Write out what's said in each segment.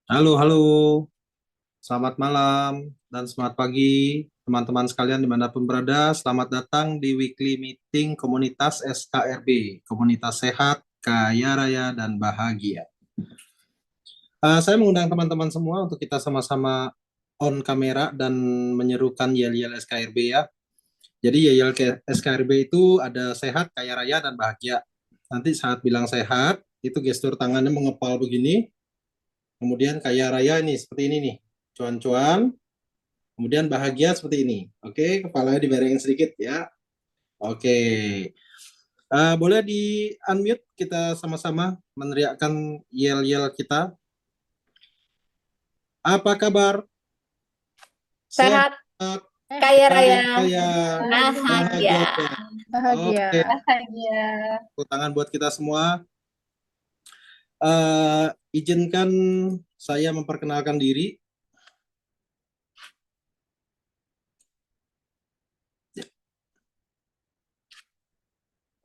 Halo, halo. Selamat malam dan selamat pagi teman-teman sekalian dimanapun berada. Selamat datang di weekly meeting komunitas SKRB, Komunitas Sehat, Kaya Raya, dan Bahagia. Saya mengundang teman-teman semua untuk kita sama-sama on kamera dan menyerukan yel-yel SKRB ya. Jadi yel-yel SKRB itu ada sehat, kaya raya, dan bahagia. Nanti saat bilang sehat, itu gestur tangannya mengepal begini. Kemudian kaya raya ini seperti ini nih. Cuan-cuan. Kemudian bahagia seperti ini. Oke, kepalanya dibarengin sedikit ya. Oke. Boleh di unmute kita sama-sama meneriakkan yel-yel kita. Apa kabar? Sehat, Sehat, kaya raya, kaya, bahagia. bahagia. Bahagia. Oke, Bahagia. tepuk tangan buat kita semua. Izinkan saya memperkenalkan diri.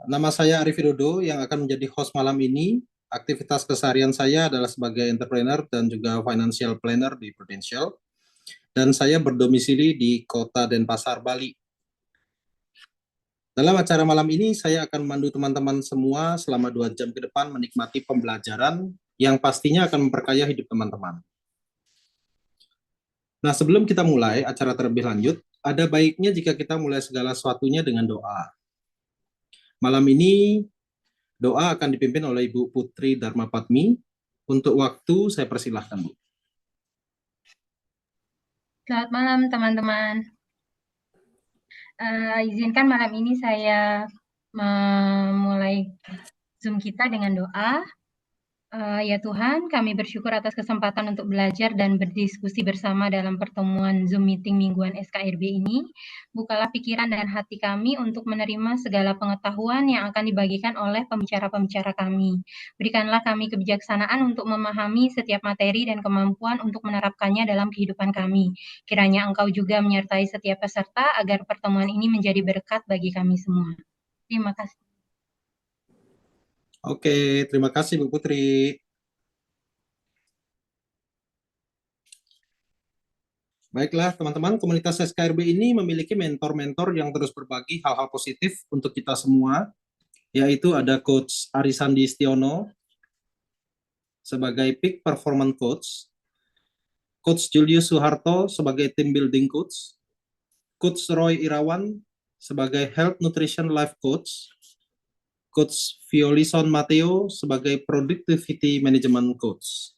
Nama saya Arif Widodo yang akan menjadi host malam ini. Aktivitas keseharian saya adalah sebagai entrepreneur dan juga financial planner di Prudential. Dan saya berdomisili di kota Denpasar, Bali. Dalam acara malam ini, saya akan memandu teman-teman semua selama 2 jam ke depan menikmati pembelajaran yang pastinya akan memperkaya hidup teman-teman. Nah, sebelum kita mulai acara terlebih lanjut, ada baiknya jika kita mulai segala sesuatunya dengan doa. Malam ini, doa akan dipimpin oleh Ibu Putri Dharma Patmi. Untuk waktu, saya persilahkan, Bu. Selamat malam teman-teman. Izinkan malam ini saya memulai Zoom kita dengan doa. Ya Tuhan, kami bersyukur atas kesempatan untuk belajar dan berdiskusi bersama dalam pertemuan Zoom meeting mingguan SKRB ini. Bukalah pikiran dan hati kami untuk menerima segala pengetahuan yang akan dibagikan oleh pembicara-pembicara kami. Berikanlah kami kebijaksanaan untuk memahami setiap materi dan kemampuan untuk menerapkannya dalam kehidupan kami. Kiranya Engkau juga menyertai setiap peserta agar pertemuan ini menjadi berkat bagi kami semua. Terima kasih. Oke, terima kasih Bu Putri. Baiklah teman-teman, komunitas SKRB ini memiliki mentor-mentor yang terus berbagi hal-hal positif untuk kita semua, yaitu ada Coach Arisandi Stiono sebagai Peak Performance Coach, Coach Julius Suharto sebagai Team Building Coach, Coach Roy Irawan sebagai Health Nutrition Life Coach, Coach Violison Matteo sebagai Productivity Management Coach.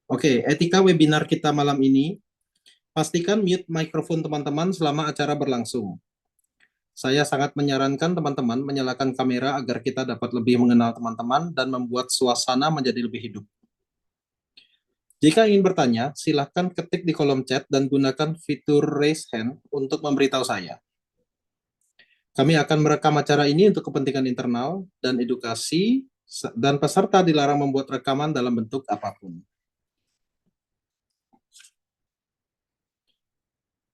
Oke, etika webinar kita malam ini, pastikan mute mikrofon teman-teman selama acara berlangsung. Saya sangat menyarankan teman-teman menyalakan kamera agar kita dapat lebih mengenal teman-teman dan membuat suasana menjadi lebih hidup. Jika ingin bertanya, silakan ketik di kolom chat dan gunakan fitur raise hand untuk memberitahu saya. Kami akan merekam acara ini untuk kepentingan internal dan edukasi, dan peserta dilarang membuat rekaman dalam bentuk apapun.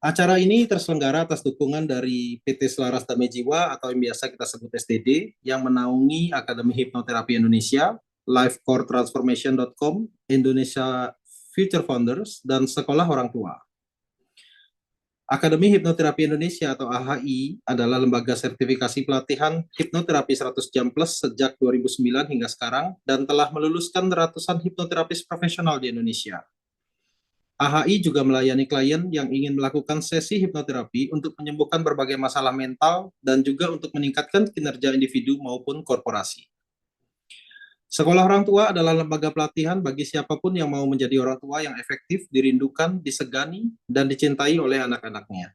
Acara ini terselenggara atas dukungan dari PT Selaras Damai Jiwa atau yang biasa kita sebut SDD yang menaungi Akademi Hipnoterapi Indonesia, lifecoretransformation.com, Indonesia Future Founders, dan Sekolah Orang Tua. Akademi Hipnoterapi Indonesia atau AHI adalah lembaga sertifikasi pelatihan hipnoterapi 100 jam plus sejak 2009 hingga sekarang dan telah meluluskan ratusan hipnoterapis profesional di Indonesia. AHI juga melayani klien yang ingin melakukan sesi hipnoterapi untuk menyembuhkan berbagai masalah mental dan juga untuk meningkatkan kinerja individu maupun korporasi. Sekolah Orang Tua adalah lembaga pelatihan bagi siapapun yang mau menjadi orang tua yang efektif, dirindukan, disegani, dan dicintai oleh anak-anaknya.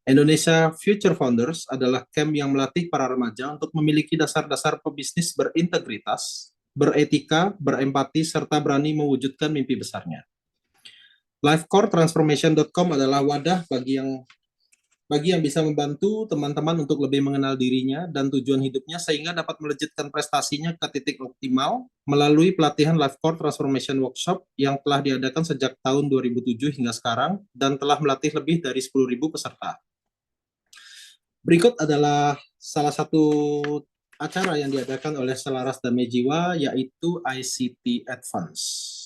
Indonesia Future Founders adalah camp yang melatih para remaja untuk memiliki dasar-dasar pebisnis berintegritas, beretika, berempati, serta berani mewujudkan mimpi besarnya. Lifecoretransformation.com adalah wadah bagi yang bisa membantu teman-teman untuk lebih mengenal dirinya dan tujuan hidupnya sehingga dapat melejitkan prestasinya ke titik optimal melalui pelatihan Lifecore Transformation Workshop yang telah diadakan sejak tahun 2007 hingga sekarang dan telah melatih lebih dari 10.000 peserta. Berikut adalah salah satu acara yang diadakan oleh Selaras Damai Jiwa, yaitu ICT Advance.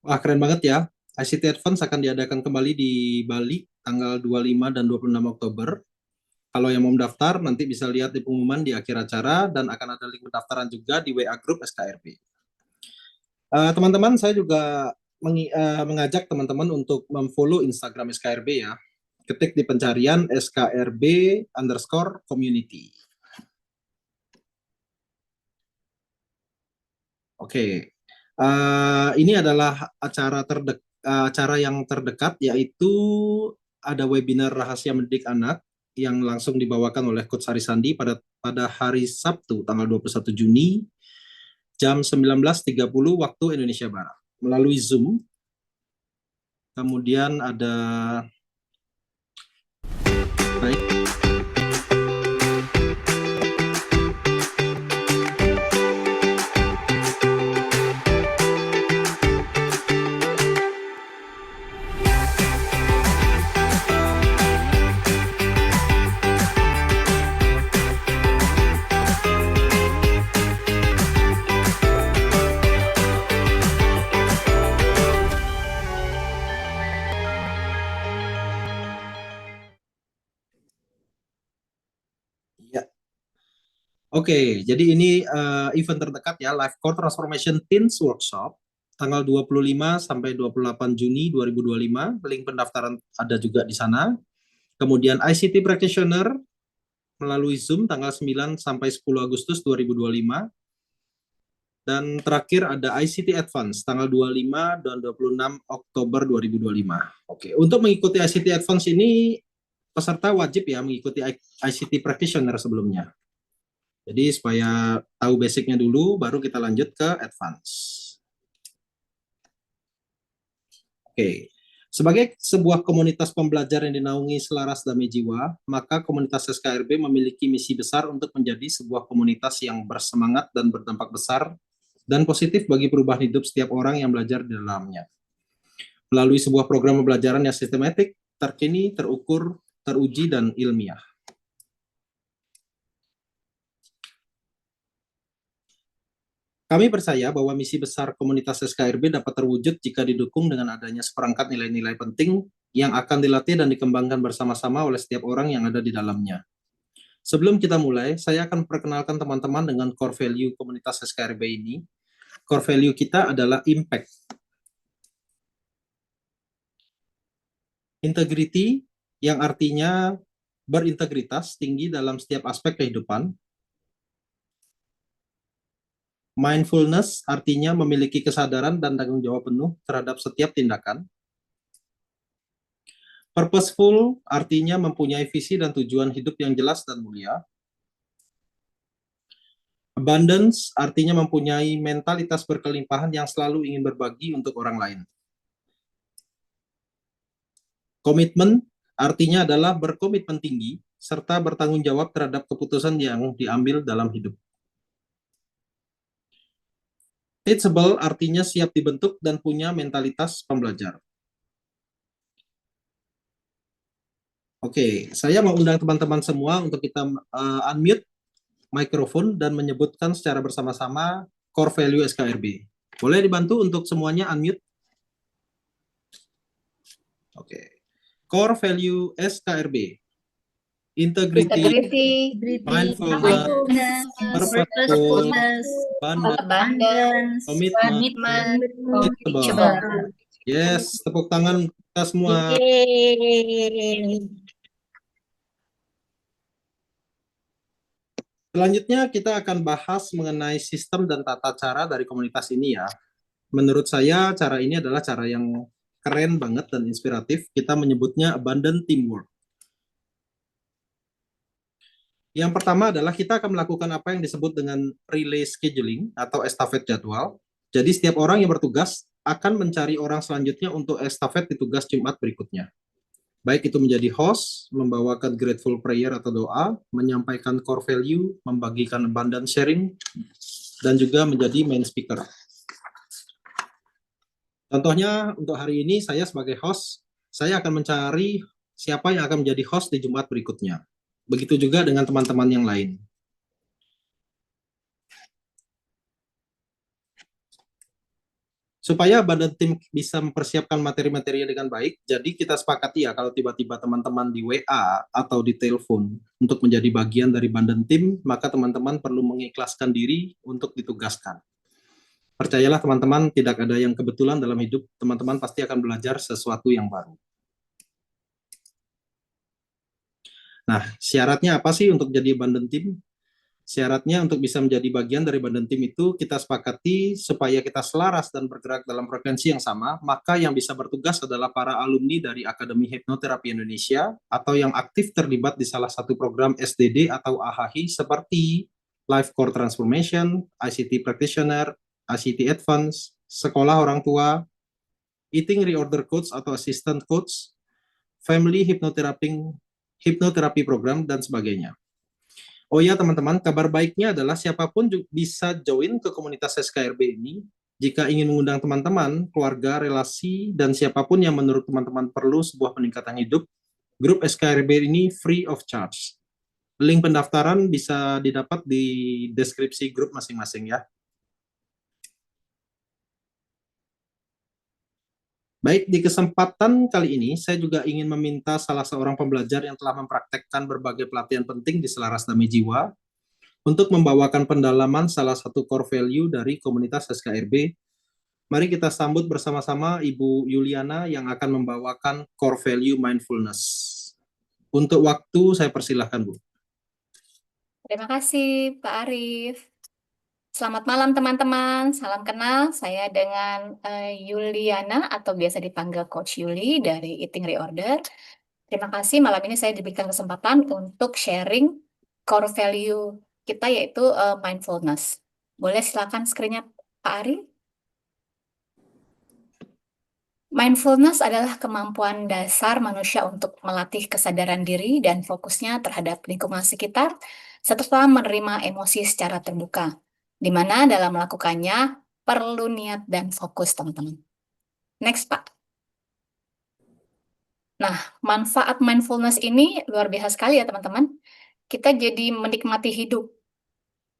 Wah, keren banget ya. ICT Advance akan diadakan kembali di Bali tanggal 25 dan 26 Oktober. Kalau yang mau mendaftar, nanti bisa lihat di pengumuman di akhir acara, dan akan ada link pendaftaran juga di WA Group SKRB. Teman-teman, saya juga mengajak teman-teman untuk memfollow Instagram SKRB ya. Ketik di pencarian SKRB_community. Oke, ini adalah acara yang terdekat, yaitu ada webinar rahasia mendidik anak yang langsung dibawakan oleh Coach Harisandi pada hari Sabtu tanggal 21 Juni jam 19.30 waktu Indonesia Barat melalui Zoom. Kemudian ada ya. Oke, jadi ini event terdekat ya, Life Core Transformation Teens Workshop tanggal 25 sampai 28 Juni 2025. Link pendaftaran ada juga di sana. Kemudian ICT Practitioner melalui Zoom tanggal 9 sampai 10 Agustus 2025. Dan terakhir ada ICT Advance tanggal 25 dan 26 Oktober 2025. Oke, untuk mengikuti ICT Advance ini peserta wajib ya mengikuti ICT Practitioner sebelumnya. Jadi supaya tahu basicnya dulu, baru kita lanjut ke Advance. Oke, sebagai sebuah komunitas pembelajar yang dinaungi Selaras Damai Jiwa, maka komunitas SKRB memiliki misi besar untuk menjadi sebuah komunitas yang bersemangat dan berdampak besar dan positif bagi perubahan hidup setiap orang yang belajar di dalamnya. Melalui sebuah program pembelajaran yang sistematik, terkini, terukur, teruji, dan ilmiah. Kami percaya bahwa misi besar komunitas SKRB dapat terwujud jika didukung dengan adanya seperangkat nilai-nilai penting yang akan dilatih dan dikembangkan bersama-sama oleh setiap orang yang ada di dalamnya. Sebelum kita mulai, saya akan perkenalkan teman-teman dengan core value komunitas SKRB ini. Core value kita adalah impact. Integrity, yang artinya berintegritas tinggi dalam setiap aspek kehidupan. Mindfulness, artinya memiliki kesadaran dan tanggung jawab penuh terhadap setiap tindakan. Purposeful, artinya mempunyai visi dan tujuan hidup yang jelas dan mulia. Abundance, artinya mempunyai mentalitas berkelimpahan yang selalu ingin berbagi untuk orang lain. Komitmen, artinya adalah berkomitmen tinggi, serta bertanggung jawab terhadap keputusan yang diambil dalam hidup. Teachable, artinya siap dibentuk dan punya mentalitas pembelajar. Oke, saya mau undang teman-teman semua untuk kita unmute mikrofon dan menyebutkan secara bersama-sama core value SKRB. Boleh dibantu untuk semuanya unmute? Oke. Core value SKRB. Integrity, mindfulness, purposeful, abundance, commitment, reachable. Yes, tepuk tangan kita semua. Selanjutnya kita akan bahas mengenai sistem dan tata cara dari komunitas ini ya. Menurut saya cara ini adalah cara yang keren banget dan inspiratif. Kita menyebutnya abundant teamwork. Yang pertama adalah kita akan melakukan apa yang disebut dengan relay scheduling atau estafet jadwal. Jadi setiap orang yang bertugas akan mencari orang selanjutnya untuk estafet di tugas Jumat berikutnya. Baik itu menjadi host, membawakan grateful prayer atau doa, menyampaikan core value, membagikan abundant sharing, dan juga menjadi main speaker. Contohnya untuk hari ini saya sebagai host, saya akan mencari siapa yang akan menjadi host di Jumat berikutnya. Begitu juga dengan teman-teman yang lain. Supaya badan tim bisa mempersiapkan materi-materinya dengan baik, jadi kita sepakati ya kalau tiba-tiba teman-teman di WA atau di telepon untuk menjadi bagian dari badan tim, maka teman-teman perlu mengikhlaskan diri untuk ditugaskan. Percayalah teman-teman, tidak ada yang kebetulan dalam hidup, teman-teman pasti akan belajar sesuatu yang baru. Nah, syaratnya apa sih untuk jadi badan tim? Syaratnya untuk bisa menjadi bagian dari badan tim itu kita sepakati supaya kita selaras dan bergerak dalam frekuensi yang sama, maka yang bisa bertugas adalah para alumni dari Akademi Hipnoterapi Indonesia atau yang aktif terlibat di salah satu program SDD atau AHI seperti Life Core Transformation, ICT Practitioner, ICT Advance, Sekolah Orang Tua, Eating Reorder Coach atau Assistant Coach, Family Hypnotherapy Program, dan sebagainya. Oh ya teman-teman, kabar baiknya adalah siapapun bisa join ke komunitas SKRB ini. Jika ingin mengundang teman-teman, keluarga, relasi, dan siapapun yang menurut teman-teman perlu sebuah peningkatan hidup, grup SKRB ini free of charge. Link pendaftaran bisa didapat di deskripsi grup masing-masing ya. Baik, di kesempatan kali ini saya juga ingin meminta salah seorang pembelajar yang telah mempraktekkan berbagai pelatihan penting di Selaras Damai Jiwa untuk membawakan pendalaman salah satu core value dari komunitas SKRB. Mari kita sambut bersama-sama Ibu Yuliana yang akan membawakan core value mindfulness. Untuk waktu saya persilahkan Bu. Terima kasih Pak Arief. Selamat malam teman-teman, salam kenal. Saya dengan Yuliana atau biasa dipanggil Coach Yuli dari Eating Reorder. Terima kasih malam ini saya diberikan kesempatan untuk sharing core value kita yaitu mindfulness. Boleh silakan screen-nya Pak Ari. Mindfulness adalah kemampuan dasar manusia untuk melatih kesadaran diri dan fokusnya terhadap lingkungan sekitar serta menerima emosi secara terbuka, di mana dalam melakukannya perlu niat dan fokus, teman-teman. Next, Pak. Nah, manfaat mindfulness ini luar biasa sekali ya, teman-teman. Kita jadi menikmati hidup,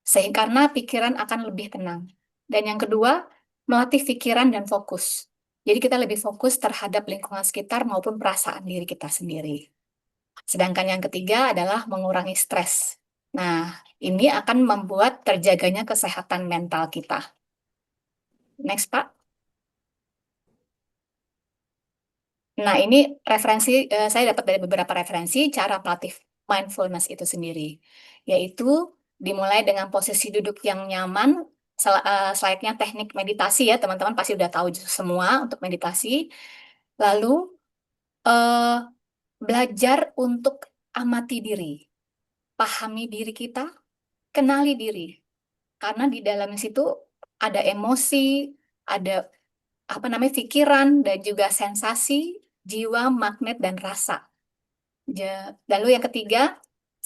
sehingga karena pikiran akan lebih tenang. Dan yang kedua, melatih pikiran dan fokus. Jadi kita lebih fokus terhadap lingkungan sekitar maupun perasaan diri kita sendiri. Sedangkan yang ketiga adalah mengurangi stres. Nah, ini akan membuat terjaganya kesehatan mental kita. Next, Pak. Nah, ini referensi, saya dapat dari beberapa referensi cara melatih mindfulness itu sendiri. Yaitu dimulai dengan posisi duduk yang nyaman, selayaknya teknik meditasi ya, teman-teman pasti udah tahu semua untuk meditasi. Lalu, belajar untuk amati diri, pahami diri kita, kenali diri. Karena di dalam situ ada emosi, ada pikiran, dan juga sensasi, jiwa, magnet, dan rasa. Lalu yang ketiga,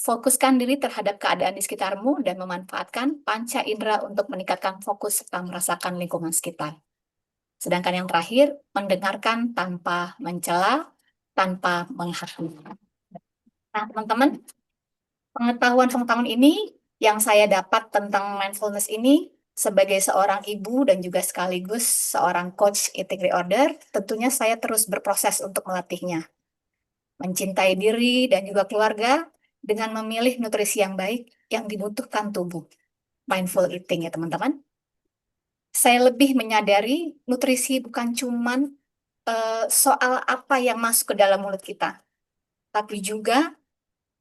fokuskan diri terhadap keadaan di sekitarmu dan memanfaatkan panca indera untuk meningkatkan fokus serta merasakan lingkungan sekitar. Sedangkan yang terakhir, mendengarkan tanpa mencela, tanpa menghakimi. Nah, teman-teman, pengetahuan ini yang saya dapat tentang mindfulness ini sebagai seorang ibu dan juga sekaligus seorang coach eating reorder, tentunya saya terus berproses untuk melatihnya. Mencintai diri dan juga keluarga dengan memilih nutrisi yang baik yang dibutuhkan tubuh. Mindful eating ya teman-teman. Saya lebih menyadari nutrisi bukan cuman soal apa yang masuk ke dalam mulut kita, tapi juga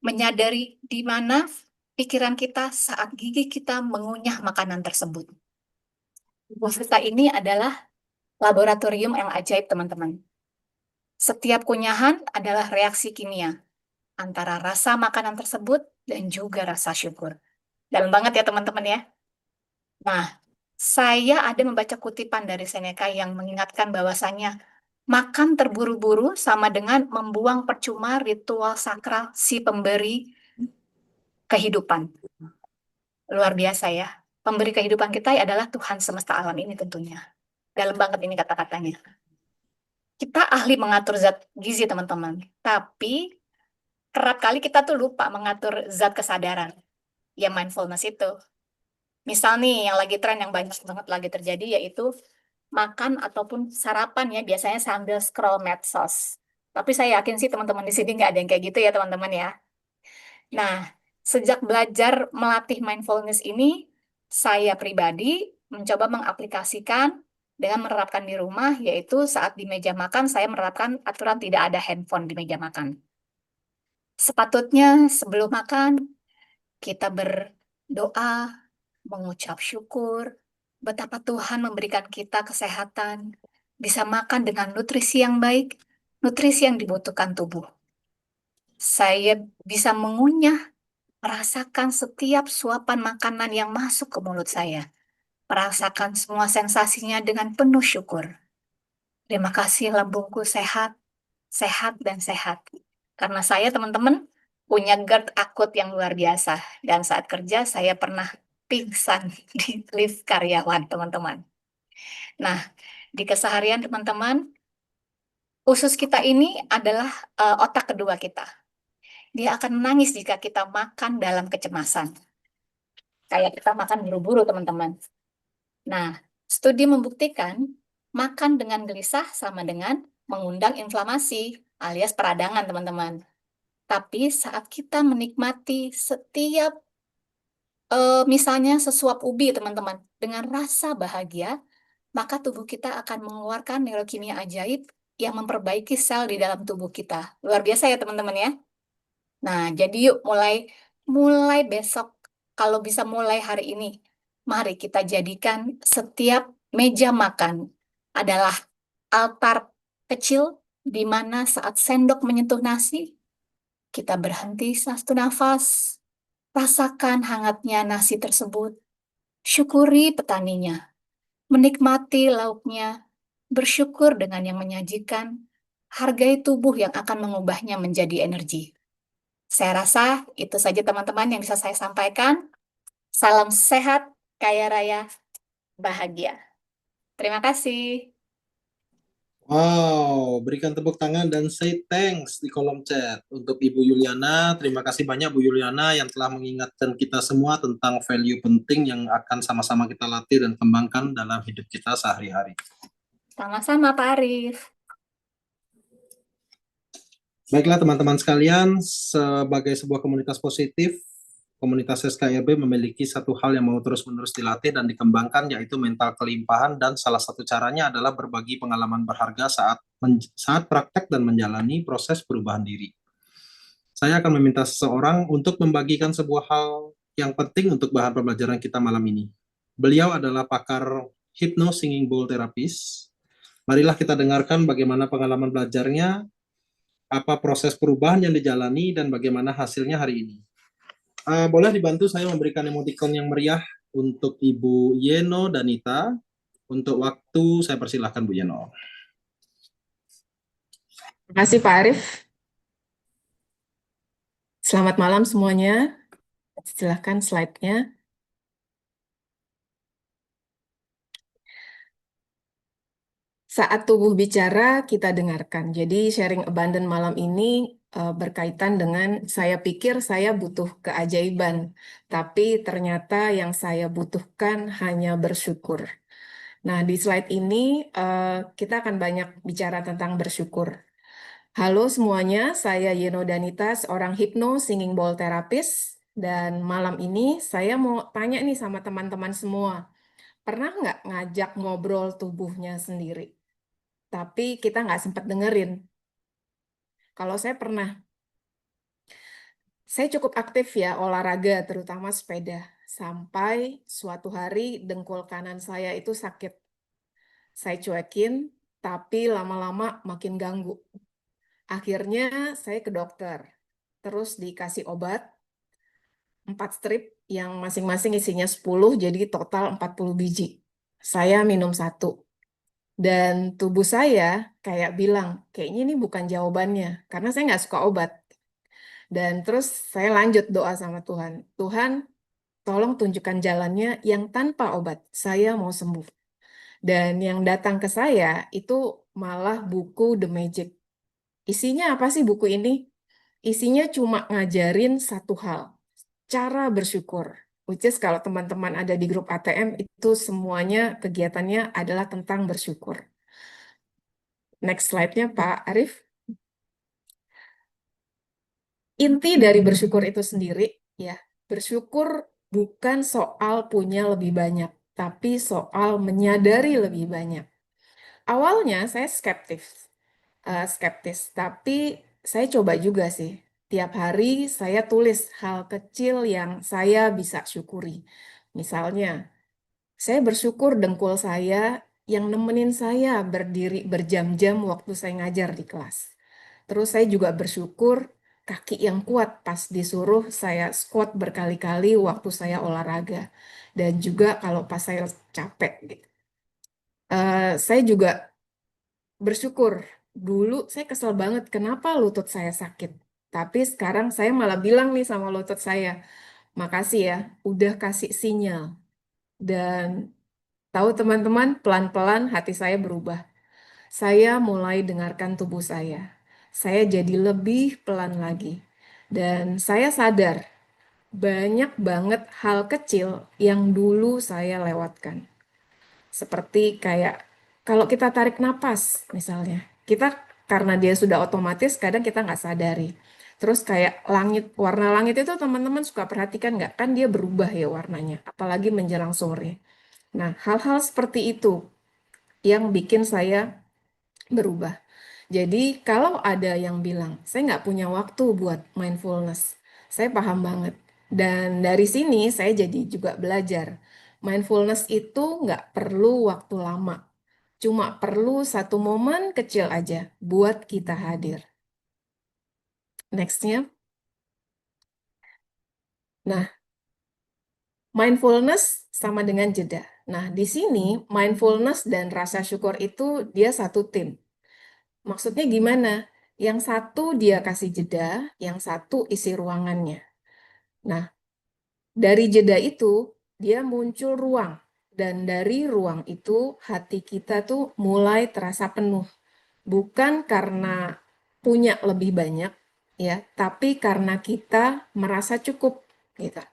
menyadari di mana pikiran kita saat gigi kita mengunyah makanan tersebut. Tubuh kita ini adalah laboratorium yang ajaib, teman-teman. Setiap kunyahan adalah reaksi kimia antara rasa makanan tersebut dan juga rasa syukur. Dalam banget ya, teman-teman ya. Nah, saya ada membaca kutipan dari Seneca yang mengingatkan bahwasannya makan terburu-buru sama dengan membuang percuma ritual sakral si pemberi kehidupan. Luar biasa ya. Pemberi kehidupan kita adalah Tuhan semesta alam ini tentunya. Dalam banget ini kata-katanya. Kita ahli mengatur zat gizi, teman-teman. Tapi kerap kali kita tuh lupa mengatur zat kesadaran. Ya mindfulness itu. Misal nih, yang lagi tren, yang banyak banget lagi terjadi, yaitu makan ataupun sarapan ya, biasanya sambil scroll medsos. Tapi saya yakin sih teman-teman di sini nggak ada yang kayak gitu ya, teman-teman ya. Nah, sejak belajar melatih mindfulness ini, saya pribadi mencoba mengaplikasikan dengan menerapkan di rumah, yaitu saat di meja makan, saya menerapkan aturan tidak ada handphone di meja makan. Sepatutnya sebelum makan, kita berdoa, mengucap syukur, betapa Tuhan memberikan kita kesehatan, bisa makan dengan nutrisi yang baik, nutrisi yang dibutuhkan tubuh. Saya bisa mengunyah, merasakan setiap suapan makanan yang masuk ke mulut saya. Merasakan semua sensasinya dengan penuh syukur. Terima kasih lambungku sehat, sehat dan sehat. Karena saya, teman-teman, punya GERD akut yang luar biasa. Dan saat kerja saya pernah pingsan di lift karyawan, teman-teman. Nah, di keseharian, teman-teman, usus kita ini adalah otak kedua kita. Dia akan menangis jika kita makan dalam kecemasan. Kayak kita makan buru-buru, teman-teman. Nah, studi membuktikan makan dengan gelisah sama dengan mengundang inflamasi alias peradangan, teman-teman. Tapi saat kita menikmati setiap misalnya sesuap ubi, teman-teman, dengan rasa bahagia, maka tubuh kita akan mengeluarkan neurokimia ajaib yang memperbaiki sel di dalam tubuh kita. Luar biasa ya, teman-teman ya. Nah, jadi yuk mulai besok, kalau bisa mulai hari ini, mari kita jadikan setiap meja makan adalah altar kecil di mana saat sendok menyentuh nasi, kita berhenti satu nafas, rasakan hangatnya nasi tersebut, syukuri petaninya, menikmati lauknya, bersyukur dengan yang menyajikan, hargai tubuh yang akan mengubahnya menjadi energi. Saya rasa itu saja teman-teman yang bisa saya sampaikan. Salam sehat, kaya raya, bahagia. Terima kasih. Wow, berikan tepuk tangan dan say thanks di kolom chat untuk Ibu Yuliana. Terima kasih banyak Bu Yuliana yang telah mengingatkan kita semua tentang value penting yang akan sama-sama kita latih dan kembangkan dalam hidup kita sehari-hari. Sama-sama Pak Arif. Baiklah teman-teman sekalian, sebagai sebuah komunitas positif, komunitas SKRB memiliki satu hal yang mau terus-menerus dilatih dan dikembangkan, yaitu mental kelimpahan, dan salah satu caranya adalah berbagi pengalaman berharga saat praktek dan menjalani proses perubahan diri. Saya akan meminta seseorang untuk membagikan sebuah hal yang penting untuk bahan pembelajaran kita malam ini. Beliau adalah pakar hypno singing bowl therapist. Marilah kita dengarkan bagaimana pengalaman belajarnya, apa proses perubahan yang dijalani, dan bagaimana hasilnya hari ini. Boleh dibantu saya memberikan emoticon yang meriah untuk Ibu Yeno Danita. Untuk waktu, saya persilahkan Bu Yeno. Terima kasih Pak Arif. Selamat malam semuanya. Silahkan slide-nya. Saat tubuh bicara, kita dengarkan. Jadi sharing abundant malam ini berkaitan dengan saya pikir saya butuh keajaiban, tapi ternyata yang saya butuhkan hanya bersyukur. Nah, di slide ini kita akan banyak bicara tentang bersyukur. Halo semuanya, saya Yeno Danita, seorang hypno singing bowl therapist. Dan malam ini saya mau tanya nih sama teman-teman semua. Pernah nggak ngajak ngobrol tubuhnya sendiri? Tapi kita nggak sempat dengerin. Kalau saya pernah. Saya cukup aktif ya olahraga, terutama sepeda. Sampai suatu hari dengkul kanan saya itu sakit. Saya cuekin, tapi lama-lama makin ganggu. Akhirnya saya ke dokter. Terus dikasih obat, 4 strip yang masing-masing isinya 10, jadi total 40 biji. Saya minum 1. Dan tubuh saya kayak bilang, kayaknya ini bukan jawabannya, karena saya nggak suka obat. Dan terus saya lanjut doa sama Tuhan. Tuhan, tolong tunjukkan jalannya yang tanpa obat. Saya mau sembuh. Dan yang datang ke saya itu malah buku The Magic. Isinya apa sih buku ini? Isinya cuma ngajarin satu hal, cara bersyukur. Which is kalau teman-teman ada di grup ATM, itu semuanya kegiatannya adalah tentang bersyukur. Next slide-nya Pak Arief. Inti dari bersyukur itu sendiri, ya, bersyukur bukan soal punya lebih banyak, tapi soal menyadari lebih banyak. Awalnya saya skeptis, tapi saya coba juga sih. Tiap hari saya tulis hal kecil yang saya bisa syukuri. Misalnya, saya bersyukur dengkul saya yang nemenin saya berdiri berjam-jam waktu saya ngajar di kelas. Terus saya juga bersyukur kaki yang kuat pas disuruh saya squat berkali-kali waktu saya olahraga. Dan juga kalau pas saya capek. Gitu. Saya juga bersyukur. Dulu saya kesel banget kenapa lutut saya sakit. Tapi sekarang saya malah bilang nih sama lutut saya, makasih ya, udah kasih sinyal. Dan tahu teman-teman, pelan-pelan hati saya berubah. Saya mulai dengarkan tubuh saya. Saya jadi lebih pelan lagi. Dan saya sadar, banyak banget hal kecil yang dulu saya lewatkan. Seperti kayak, kalau kita tarik napas misalnya, kita karena dia sudah otomatis, kadang kita nggak sadari. Terus kayak langit, warna langit itu teman-teman suka perhatikan nggak? Kan dia berubah ya warnanya, apalagi menjelang sore. Nah, hal-hal seperti itu yang bikin saya berubah. Jadi kalau ada yang bilang, saya nggak punya waktu buat mindfulness, saya paham banget. Dan dari sini saya jadi juga belajar. Mindfulness itu nggak perlu waktu lama. Cuma perlu satu momen kecil aja buat kita hadir. Next-nya. Nah, mindfulness sama dengan jeda. Nah, di sini mindfulness dan rasa syukur itu dia satu tim. Maksudnya gimana? Yang satu dia kasih jeda, yang satu isi ruangannya. Nah, dari jeda itu dia muncul ruang. Dan dari ruang itu hati kita tuh mulai terasa penuh. Bukan karena punya lebih banyak, ya, tapi karena kita merasa cukup. Gitu.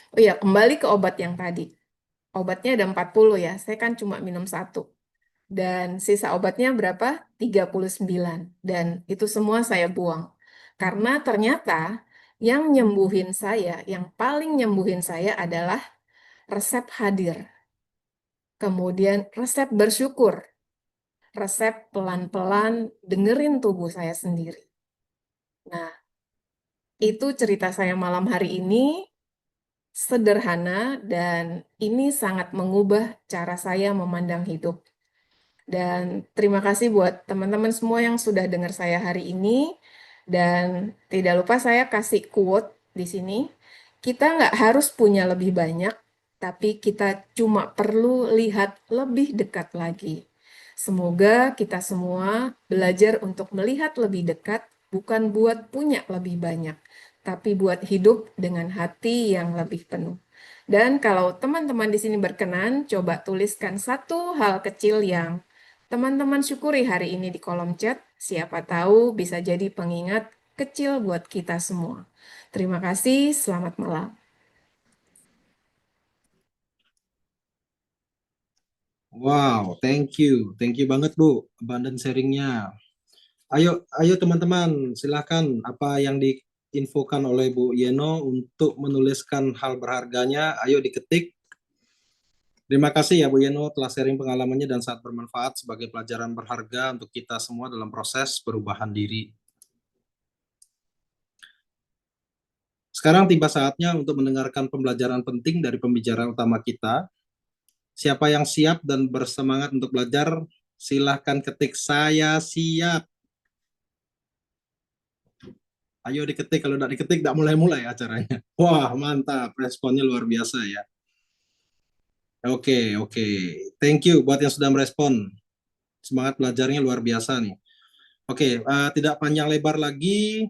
Oh ya, kembali ke obat yang tadi. Obatnya ada 40 ya, saya kan cuma minum 1. Dan sisa obatnya berapa? 39. Dan itu semua saya buang. Karena ternyata yang nyembuhin saya, yang paling nyembuhin saya adalah resep hadir. Kemudian resep bersyukur. Resep pelan-pelan dengerin tubuh saya sendiri. Nah, itu cerita saya malam hari ini. Sederhana dan ini sangat mengubah cara saya memandang hidup. Dan terima kasih buat teman-teman semua yang sudah dengar saya hari ini. Dan tidak lupa saya kasih quote di sini. Kita nggak harus punya lebih banyak, tapi kita cuma perlu lihat lebih dekat lagi. Semoga kita semua belajar untuk melihat lebih dekat, bukan buat punya lebih banyak, tapi buat hidup dengan hati yang lebih penuh. Dan kalau teman-teman di sini berkenan, coba tuliskan satu hal kecil yang teman-teman syukuri hari ini di kolom chat. Siapa tahu bisa jadi pengingat kecil buat kita semua. Terima kasih, selamat malam. Wow, thank you. Thank you banget Bu, abundant sharingnya. Ayo teman-teman, silakan apa yang diinfokan oleh Bu Yeno untuk menuliskan hal berharganya, ayo diketik. Terima kasih ya Bu Yeno telah sharing pengalamannya dan sangat bermanfaat sebagai pelajaran berharga untuk kita semua dalam proses perubahan diri. Sekarang tiba saatnya untuk mendengarkan pembelajaran penting dari pembicara utama kita. Siapa yang siap dan bersemangat untuk belajar, silahkan ketik saya siap. Ayo diketik, kalau tidak diketik tidak mulai-mulai acaranya. Wah, mantap, responnya luar biasa ya. Oke, oke. Thank you buat yang sudah merespon. Semangat belajarnya luar biasa nih. Oke, tidak panjang lebar lagi.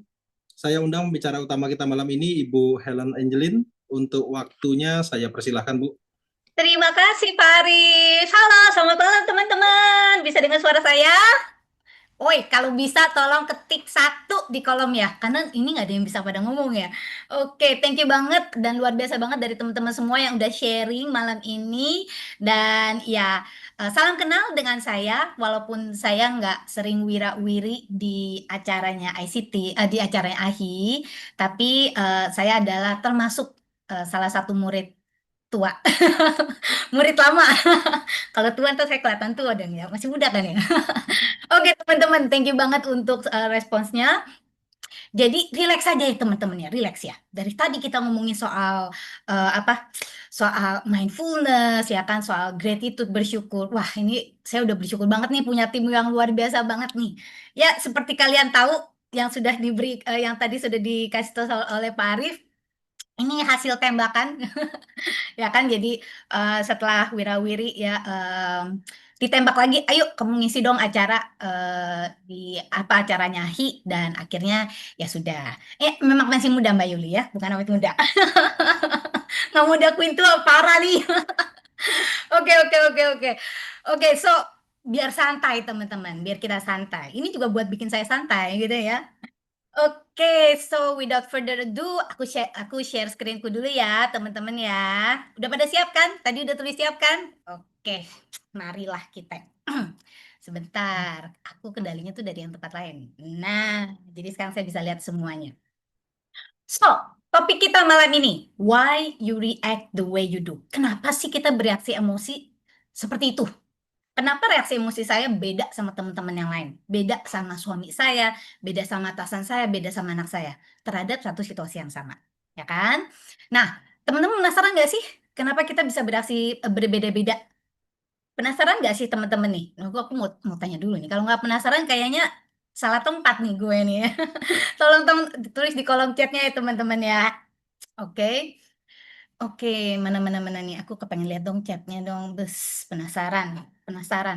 Saya undang pembicara utama kita malam ini, Ibu Helen Angelin. Untuk waktunya saya persilahkan, Bu. Terima kasih Pak Arif. Halo, selamat malam teman-teman. Bisa dengar suara saya? Oi, kalau bisa tolong ketik 1 di kolom ya, karena ini nggak ada yang bisa pada ngomong ya. Oke, thank you banget dan luar biasa banget dari teman-teman semua yang udah sharing malam ini. Dan ya, salam kenal dengan saya, walaupun saya nggak sering wira-wiri di acaranya ICT, di acaranya AHI, tapi saya adalah termasuk salah satu murid tua. Murid lama. Kalau tua tuh saya kelihatan tua dan ya, masih muda kan ya. Oke teman-teman, thank you banget untuk responsnya. Jadi relax aja ya teman-teman ya, relax ya. Dari tadi kita ngomongin soal apa? Soal mindfulness ya kan, soal gratitude, bersyukur. Wah, ini saya udah bersyukur banget nih punya tim yang luar biasa banget nih. Ya, seperti kalian tahu yang sudah diberi yang tadi sudah dikasih tahu oleh Pak Arif, ini hasil tembakan ya kan. Jadi setelah wirawiri ya ditembak lagi, ayo kamu ngisi dong acara di apa acaranya Hi, dan akhirnya ya sudah. Memang masih muda Mbak Yuli ya, bukan awet muda. Nggak muda Queen tuh parah nih. Oke, oke, oke, oke. Oke, so biar santai teman-teman, biar kita santai. Ini juga buat bikin saya santai gitu ya. Oke, so without further ado, aku share screenku dulu ya, teman-teman ya. Udah pada siap kan? Tadi udah tulis siap kan? Oke, marilah kita. Sebentar, aku kendalinya tuh dari yang tempat lain. Nah, jadi sekarang saya bisa lihat semuanya. So, topik kita malam ini, why you react the way you do. Kenapa sih kita bereaksi emosi seperti itu? Kenapa reaksi emosi saya beda sama teman-teman yang lain? Beda sama suami saya, beda sama atasan saya, beda sama anak saya terhadap satu situasi yang sama, ya kan? Nah, teman-teman penasaran nggak sih kenapa kita bisa bereaksi berbeda-beda? Penasaran nggak sih teman-teman nih? Nah, aku mau tanya dulu nih. Kalau nggak penasaran, kayaknya salah tempat nih gue nih ya. Tolong tulis di kolom chatnya ya teman-teman ya. Oke. Oke, mana nih? Aku kepengen lihat dong chatnya dong. Bes, penasaran.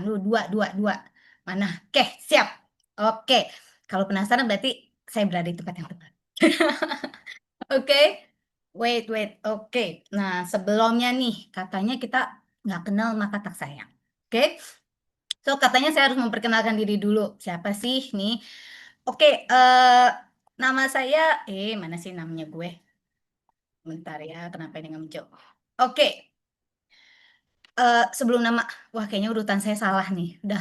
Lu dua. Mana? Oke, siap. Oke, kalau penasaran berarti saya berada di tempat yang tepat. Oke, wait. Oke, nah sebelumnya nih katanya kita nggak kenal maka tak sayang. Oke, so katanya saya harus memperkenalkan diri dulu. Siapa sih nih? Oke, nama saya, mana sih namanya gue? Bentar ya, kenapa ini nggak muncul? Oke. Sebelum nama, wah kayaknya urutan saya salah nih. Udah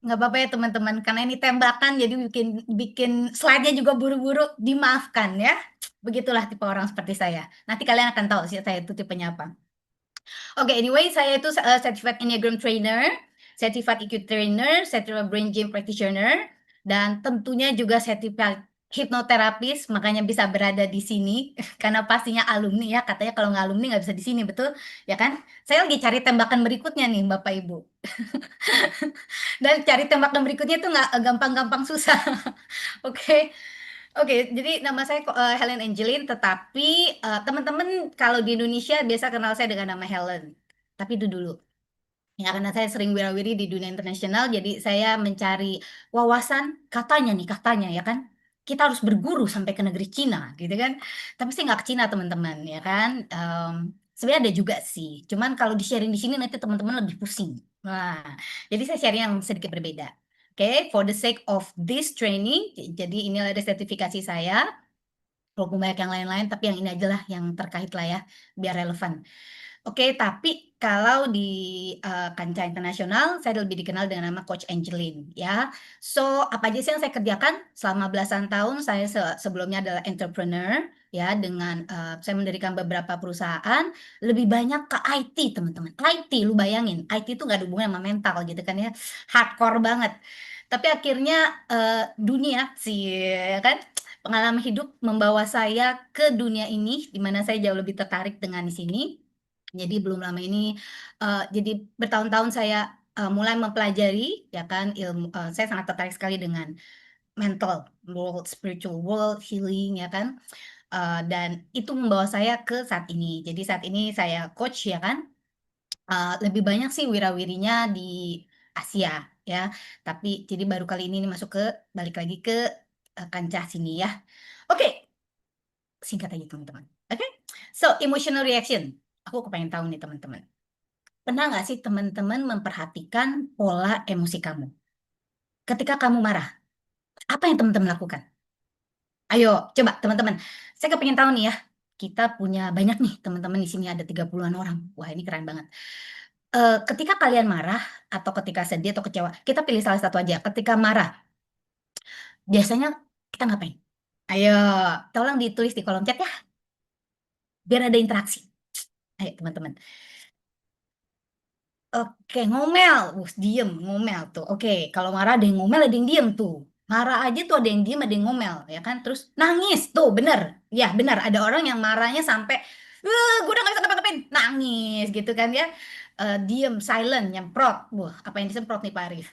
nggak apa-apa ya teman-teman, karena ini tembakan jadi bikin slide-nya juga buru-buru, dimaafkan ya. Begitulah tipe orang seperti saya. Nanti kalian akan tahu sih saya itu tipenya apa. Oke, anyway, saya itu certified Enneagram Trainer, certified EQ Trainer, certified Brain Gym Practitioner, dan tentunya juga certified hipnoterapis, makanya bisa berada di sini karena pastinya alumni ya, katanya kalau nggak alumni nggak bisa di sini, betul ya kan? Saya lagi cari tembakan berikutnya nih Bapak Ibu. Dan cari tembakan berikutnya itu nggak gampang-gampang, susah. Oke. Oke, jadi nama saya Helen Angelin, tetapi teman-teman kalau di Indonesia biasa kenal saya dengan nama Helen. Tapi itu dulu. Ya, karena saya sering wirawiri di dunia internasional, jadi saya mencari wawasan, katanya ya kan, kita harus berguru sampai ke negeri Cina, gitu kan. Tapi saya nggak ke Cina, teman-teman, ya kan. Sebenarnya ada juga sih, cuman kalau di-sharing di sini nanti teman-teman lebih pusing. Nah, jadi saya sharing yang sedikit berbeda. Oke, for the sake of this training, jadi ini ada sertifikasi saya. Walaupun banyak yang lain-lain, tapi yang ini aja lah yang terkait lah ya, biar relevan. Oke, tapi kalau di kancah internasional, saya lebih dikenal dengan nama Coach Angeline, ya. So, apa aja sih yang saya kerjakan selama belasan tahun? Saya sebelumnya adalah entrepreneur, ya, dengan saya mendirikan beberapa perusahaan, lebih banyak ke IT, teman-teman. IT, lu bayangin, IT itu nggak ada hubungan sama mental gitu kan ya, hardcore banget. Tapi akhirnya dunia sih, ya kan, pengalaman hidup membawa saya ke dunia ini, di mana saya jauh lebih tertarik dengan di sini. Jadi belum lama ini, jadi bertahun-tahun saya mulai mempelajari, ya kan, saya sangat tertarik sekali dengan mental world, spiritual world, healing, ya kan, dan itu membawa saya ke saat ini. Jadi saat ini saya coach, ya kan, lebih banyak sih wirawirinya di Asia, ya. Tapi jadi baru kali ini nih balik lagi ke kancah sini ya. Oke, singkat aja teman-teman. Oke, so emotional reaction. Aku kepengen tahu nih teman-teman. Pernah nggak sih teman-teman memperhatikan pola emosi kamu? Ketika kamu marah, apa yang teman-teman lakukan? Ayo, coba teman-teman. Saya kepengen tahu nih ya. Kita punya banyak nih teman-teman di sini ada 30-an orang. Wah, ini keren banget. Ketika kalian marah atau ketika sedih atau kecewa, kita pilih salah satu aja. Ketika marah, biasanya kita ngapain? Ayo, tolong ditulis di kolom chat ya, biar ada interaksi. Ayo teman-teman. Oke, ngomel. Diem, ngomel tuh. Oke, kalau marah ada yang ngomel, ada yang diem tuh. Marah aja tuh ada yang diem, ada yang ngomel, ya kan? Terus nangis tuh, bener. Ya, benar. Ada orang yang marahnya sampai, gue udah gak bisa ngapa-ngapain. Nangis gitu kan ya. Diem, silent, nyemprot. Wah, apa yang disemprot nih Pak Arif?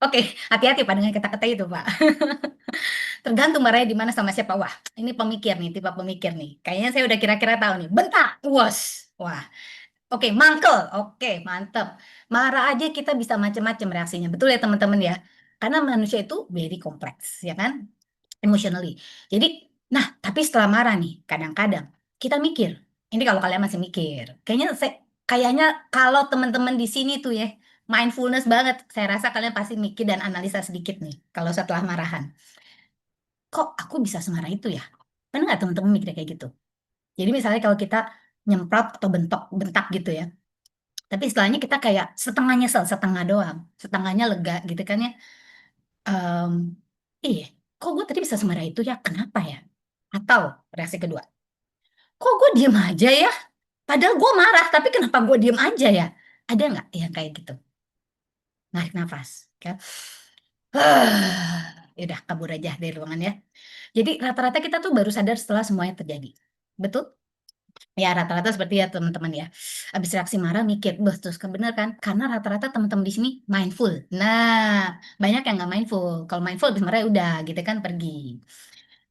Oke, hati-hati Pak dengan kata-kata itu Pak. Tergantung marahnya di mana sama siapa. Wah, ini pemikir nih, tipe pemikir nih. Kayaknya saya udah kira-kira tahu nih. Bentak, wos. Wah, oke, mangkel. Oke, mantep. Marah aja kita bisa macam-macam reaksinya. Betul ya teman-teman ya? Karena manusia itu very kompleks, ya kan? Emotionally. Jadi, nah, tapi setelah marah nih, kadang-kadang kita mikir. Ini kalau kalian masih mikir. Kayaknya kalau teman-teman di sini tuh ya, mindfulness banget. Saya rasa kalian pasti mikir dan analisa sedikit nih kalau setelah marahan. Kok aku bisa semarah itu ya? Pernah nggak teman-teman mikir kayak gitu? Jadi misalnya kalau kita nyemprot atau bentak gitu ya. Tapi setelahnya kita kayak setengah nyesel, setengah doang, setengahnya lega gitu kan ya. Iya, kok gue tadi bisa semarah itu ya? Kenapa ya? Atau reaksi kedua, kok gue diem aja ya? Padahal gue marah, tapi kenapa gue diem aja ya? Ada nggak yang kayak gitu? Narik nafas, kan? Ya udah kabur aja dari ruangan ya. Jadi rata-rata kita tuh baru sadar setelah semuanya terjadi. Betul? Ya rata-rata seperti ya teman-teman ya. Habis reaksi marah mikir, terus kan bener kan? Karena rata-rata teman-teman di sini mindful. Nah, banyak yang nggak mindful. Kalau mindful habis marah ya udah gitu kan pergi.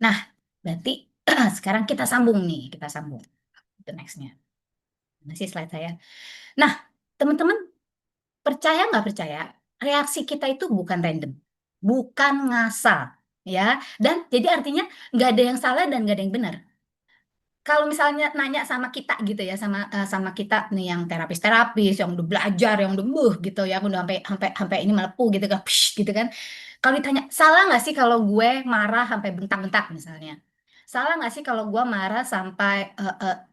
Nah, berarti sekarang kita sambung nih, kita sambung. The next-nya. Masih slide saya. Nah, teman-teman percaya nggak percaya? Reaksi kita itu bukan random, bukan ngasal, ya. Dan jadi artinya nggak ada yang salah dan nggak ada yang benar. Kalau misalnya nanya sama kita gitu ya, sama kita nih yang terapis-terapis, yang udah belajar, yang udah gitu ya, udah sampai ini melepuh gitu kan, psh, gitu kan. Kalau ditanya, salah nggak sih kalau gue marah sampai bentak-bentak misalnya? Salah nggak sih kalau gue marah sampai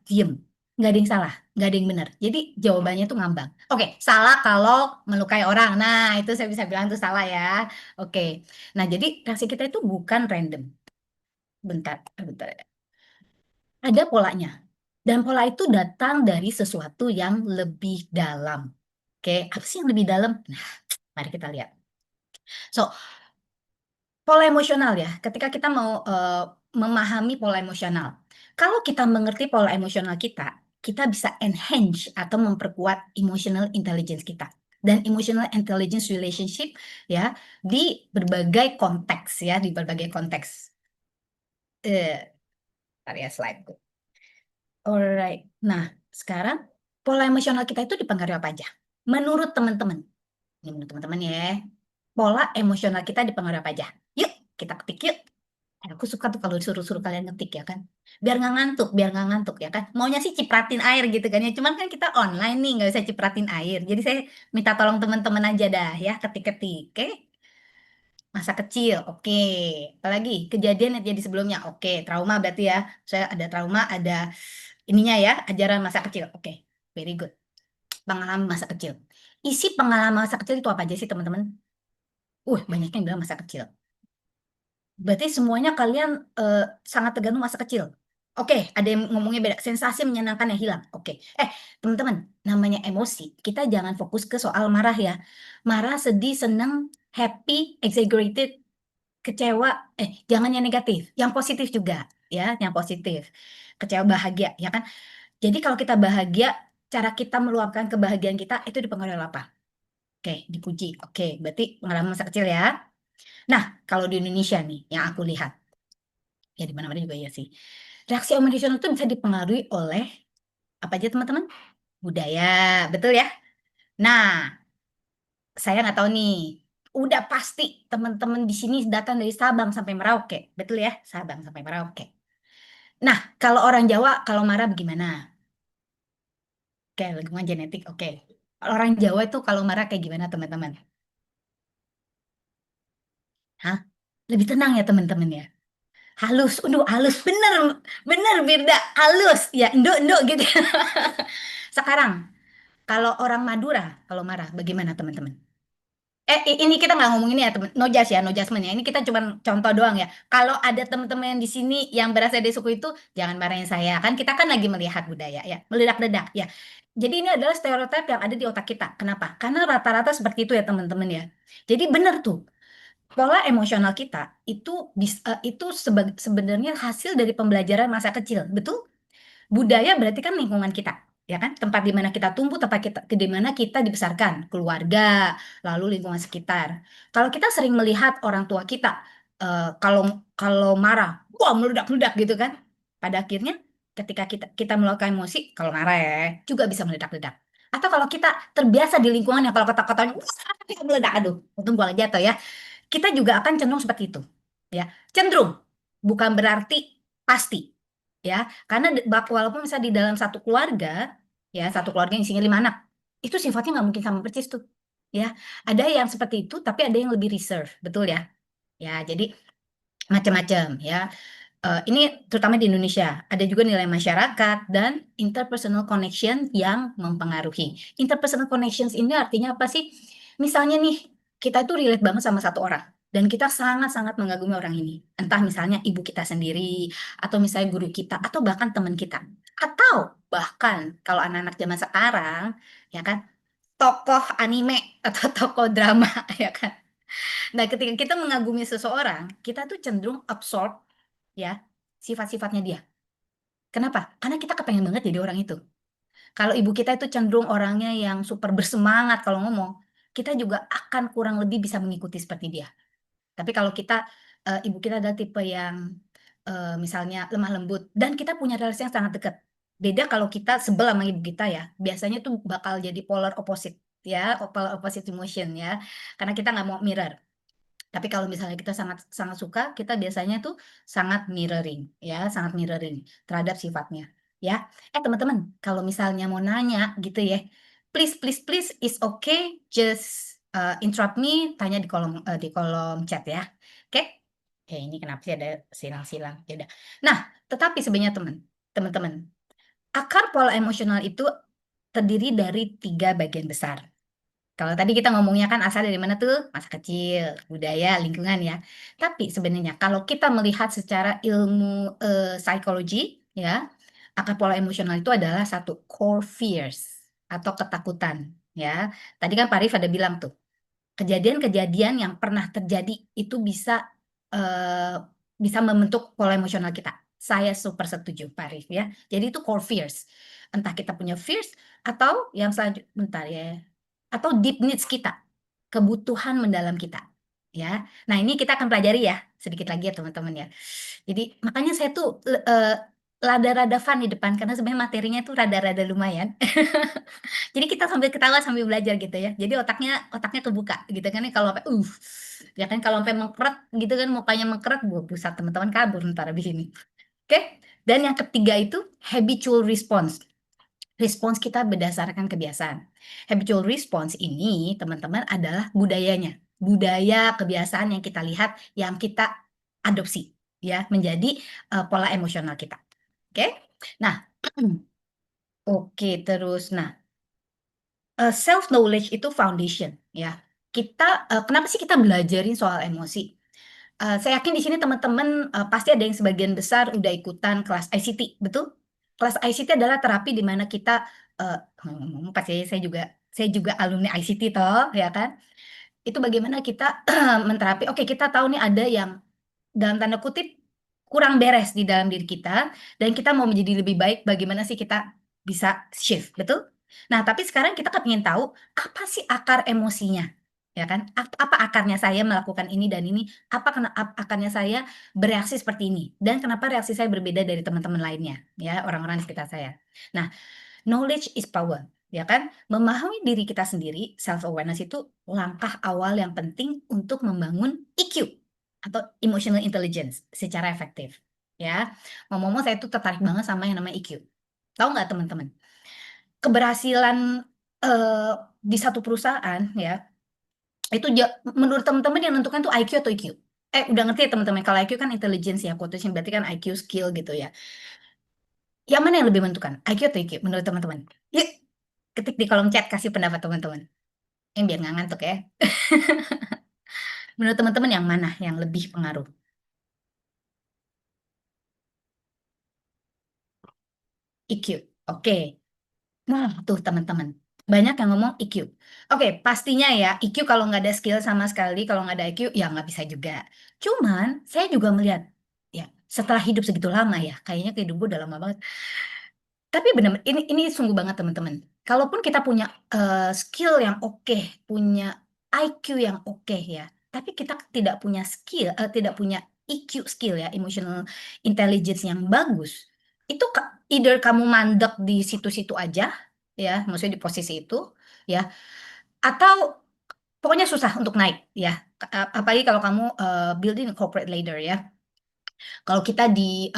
diem? Nggak ada yang salah, nggak ada yang benar. Jadi jawabannya tuh ngambang. Oke, salah kalau melukai orang. Nah, itu saya bisa bilang tuh salah ya. Oke. Nah, jadi reaksi kita itu bukan random. Bentar. Ada polanya. Dan pola itu datang dari sesuatu yang lebih dalam. Oke, apa sih yang lebih dalam? Nah, mari kita lihat. So, pola emosional ya. Ketika kita mau memahami pola emosional. Kalau kita mengerti pola emosional kita bisa enhance atau memperkuat emotional intelligence kita. Dan emotional intelligence relationship ya di berbagai konteks ya, di berbagai konteks. Ya slide. Alright. Nah, sekarang pola emosional kita itu dipengaruhi apa aja? Menurut teman-teman. Ini menurut teman-teman ya. Pola emosional kita dipengaruhi apa aja? Yuk, kita ketik yuk. Aku suka tuh kalau disuruh-suruh kalian ngetik ya kan. Biar nggak ngantuk ya kan. Maunya sih cipratin air gitu kan ya. Cuman kan kita online nih, nggak bisa cipratin air. Jadi saya minta tolong teman-teman aja dah ya, ketik-ketik. Oke? Masa kecil, oke. Apalagi kejadian yang jadi sebelumnya, oke. Trauma berarti ya. Saya ada trauma, ada ininya ya, ajaran masa kecil. Oke, very good. Pengalaman masa kecil. Isi pengalaman masa kecil itu apa aja sih teman-teman? Banyak yang bilang masa kecil. Berarti semuanya kalian sangat tergantung masa kecil. Oke, ada yang ngomongnya beda. Sensasi menyenangkan yang hilang. Oke. Teman-teman, namanya emosi. Kita jangan fokus ke soal marah ya. Marah, sedih, senang, happy, exaggerated, kecewa. Jangan yang negatif. Yang positif juga. Ya, yang positif. Kecewa, bahagia. Ya kan? Jadi kalau kita bahagia, cara kita meluapkan kebahagiaan kita itu dipengaruhi oleh apa? Oke, dipuji. Oke, berarti pengalaman masa kecil ya. Nah, kalau di Indonesia nih, yang aku lihat, ya di mana-mana juga ya sih. Reaksi emosional itu bisa dipengaruhi oleh apa aja teman-teman? Budaya, betul ya? Nah, saya nggak tahu nih. Udah pasti teman-teman di sini datang dari Sabang sampai Merauke, betul ya? Sabang sampai Merauke. Nah, kalau orang Jawa kalau marah bagaimana? Oke, lingkungan genetik. Oke. Orang Jawa itu kalau marah kayak gimana teman-teman? Hah? Lebih tenang ya teman-teman ya? Halus, halus, bener, bener Birda, halus, ya, endok gitu. Sekarang, kalau orang Madura, kalau marah, bagaimana teman-teman? Ini kita nggak ngomongin ya teman, no judge ya, no judgment ya. Ini kita cuma contoh doang ya. Kalau ada teman-teman yang di sini yang berasal dari suku itu, jangan marahin saya. Kan kita kan lagi melihat budaya ya, meledak-ledak ya. Jadi ini adalah stereotip yang ada di otak kita. Kenapa? Karena rata-rata seperti itu ya teman-teman ya. Jadi benar tuh. Pola emosional kita itu sebenarnya hasil dari pembelajaran masa kecil, betul? Budaya berarti kan lingkungan kita, ya kan? Tempat di mana kita tumbuh, di mana kita dibesarkan, keluarga, lalu lingkungan sekitar. Kalau kita sering melihat orang tua kita kalau kalau marah, wah meledak-ledak gitu kan? Pada akhirnya ketika kita melakukan emosi, kalau marah ya, juga bisa meledak-ledak. Atau kalau kita terbiasa di lingkungan yang kalau kata-katanya, wah meledak, aduh, untung gua nggak jatuh ya, kita juga akan cenderung seperti itu. Ya, cenderung bukan berarti pasti. Ya, karena walaupun misalnya di dalam satu keluarga, ya satu keluarga yang isinya 5 anak, itu sifatnya nggak mungkin sama persis tuh. Ya, ada yang seperti itu, tapi ada yang lebih reserve, betul ya? Ya, jadi macam-macam ya. Ini terutama di Indonesia, ada juga nilai masyarakat dan interpersonal connection yang mempengaruhi. Interpersonal connections ini artinya apa sih? Misalnya nih, kita tuh relate banget sama satu orang dan kita sangat-sangat mengagumi orang ini. Entah misalnya ibu kita sendiri, atau misalnya guru kita, atau bahkan teman kita. Atau bahkan kalau anak-anak zaman sekarang, ya kan, tokoh anime atau tokoh drama, ya kan. Nah, ketika kita mengagumi seseorang, kita tuh cenderung absorb ya sifat-sifatnya dia. Kenapa? Karena kita kepengen banget jadi orang itu. Kalau ibu kita itu cenderung orangnya yang super bersemangat kalau ngomong, kita juga akan kurang lebih bisa mengikuti seperti dia. Tapi kalau ibu kita adalah tipe yang misalnya lemah lembut dan kita punya relasi yang sangat dekat. Beda kalau kita sebel sama ibu kita ya, biasanya tuh bakal jadi polar opposite ya, polar opposite emotion ya, karena kita nggak mau mirror. Tapi kalau misalnya kita sangat sangat suka, kita biasanya tuh sangat mirroring ya, sangat mirroring terhadap sifatnya ya. Teman-teman, kalau misalnya mau nanya gitu ya, please please please is okay, just interrupt me, tanya di kolom chat ya. Oke? Ini kenapa sih ada silang-silang? Ya udah. Nah, tetapi sebenarnya teman-teman, akar pola emosional itu terdiri dari 3 bagian besar. Kalau tadi kita ngomongnya kan asal dari mana tuh? Masa kecil, budaya, lingkungan ya. Tapi sebenarnya kalau kita melihat secara ilmu psikologi ya, akar pola emosional itu adalah satu core fears atau ketakutan ya. Tadi kan Pak Arif ada bilang tuh, kejadian-kejadian yang pernah terjadi itu bisa membentuk pola emosional kita. Saya super setuju Pak Arif ya. Jadi itu core fears. Entah kita punya fears atau yang selanjutnya, bentar ya, atau deep needs kita, kebutuhan mendalam kita ya. Nah, ini kita akan pelajari ya sedikit lagi ya teman-teman ya. Jadi makanya saya tuh rada-rada fun di depan karena sebenarnya materinya tuh rada-rada lumayan. Jadi kita sambil ketawa sambil belajar gitu ya. Jadi otaknya kebuka gitu kan ya, kalau sampai ya kan kalau sampai mengkeret gitu kan, mukanya mengkeret, pusat teman-teman kabur ntar abis ini. Oke. Dan yang ketiga itu habitual response. Respons kita berdasarkan kebiasaan. Habitual response ini, teman-teman, adalah budayanya. Budaya kebiasaan yang kita lihat, yang kita adopsi ya menjadi pola emosional kita. Oke. Nah, oke, terus self knowledge itu foundation ya. Kita kenapa sih kita belajarin soal emosi? Saya yakin di sini teman-teman pasti ada yang sebagian besar udah ikutan kelas ICT, betul? Kelas ICT adalah terapi di mana kita pasti saya juga alumni ICT toh, ya kan? Itu bagaimana kita menterapi. Oke, kita tahu nih ada yang dalam tanda kutip kurang beres di dalam diri kita dan kita mau menjadi lebih baik, bagaimana sih kita bisa shift, betul? Nah, tapi sekarang kita ingin tahu apa sih akar emosinya, ya kan? Apa akarnya saya melakukan ini dan ini? Apa akarnya saya bereaksi seperti ini? Dan kenapa reaksi saya berbeda dari teman-teman lainnya, ya, orang-orang di sekitar saya. Nah, knowledge is power, ya kan? Memahami diri kita sendiri, self awareness itu langkah awal yang penting untuk membangun EQ atau emotional intelligence secara efektif, ya. Ngomong-ngomong, saya tuh tertarik banget sama yang namanya EQ. Tahu nggak teman-teman? Keberhasilan di satu perusahaan ya, itu menurut teman-teman yang menentukan tuh IQ atau EQ? Udah ngerti ya teman-teman, kalau IQ kan intelligence ya, quotation berarti kan IQ skill gitu ya. Yang mana yang lebih menentukan? IQ atau EQ menurut teman-teman? Yuk, ketik di kolom chat, kasih pendapat teman-teman. Yang biar nggak ngantuk ya. Menurut teman-teman yang mana yang lebih pengaruh? EQ. Oke. Nah, tuh teman-teman. Banyak yang ngomong EQ. Oke, pastinya ya, EQ kalau nggak ada skill sama sekali, kalau nggak ada EQ, ya nggak bisa juga. Cuman, saya juga melihat, ya, setelah hidup segitu lama ya, kayaknya kehidupan gue udah lama banget. Tapi benar, ini sungguh banget teman-teman. Kalaupun kita punya skill yang oke, punya IQ yang oke ya, tapi kita tidak punya skill, tidak punya EQ skill ya, emotional intelligence yang bagus, itu either kamu mandek di situ-situ aja, ya, maksudnya di posisi itu, ya, atau pokoknya susah untuk naik, ya. Apalagi kalau kamu building a corporate ladder ya. Kalau kita di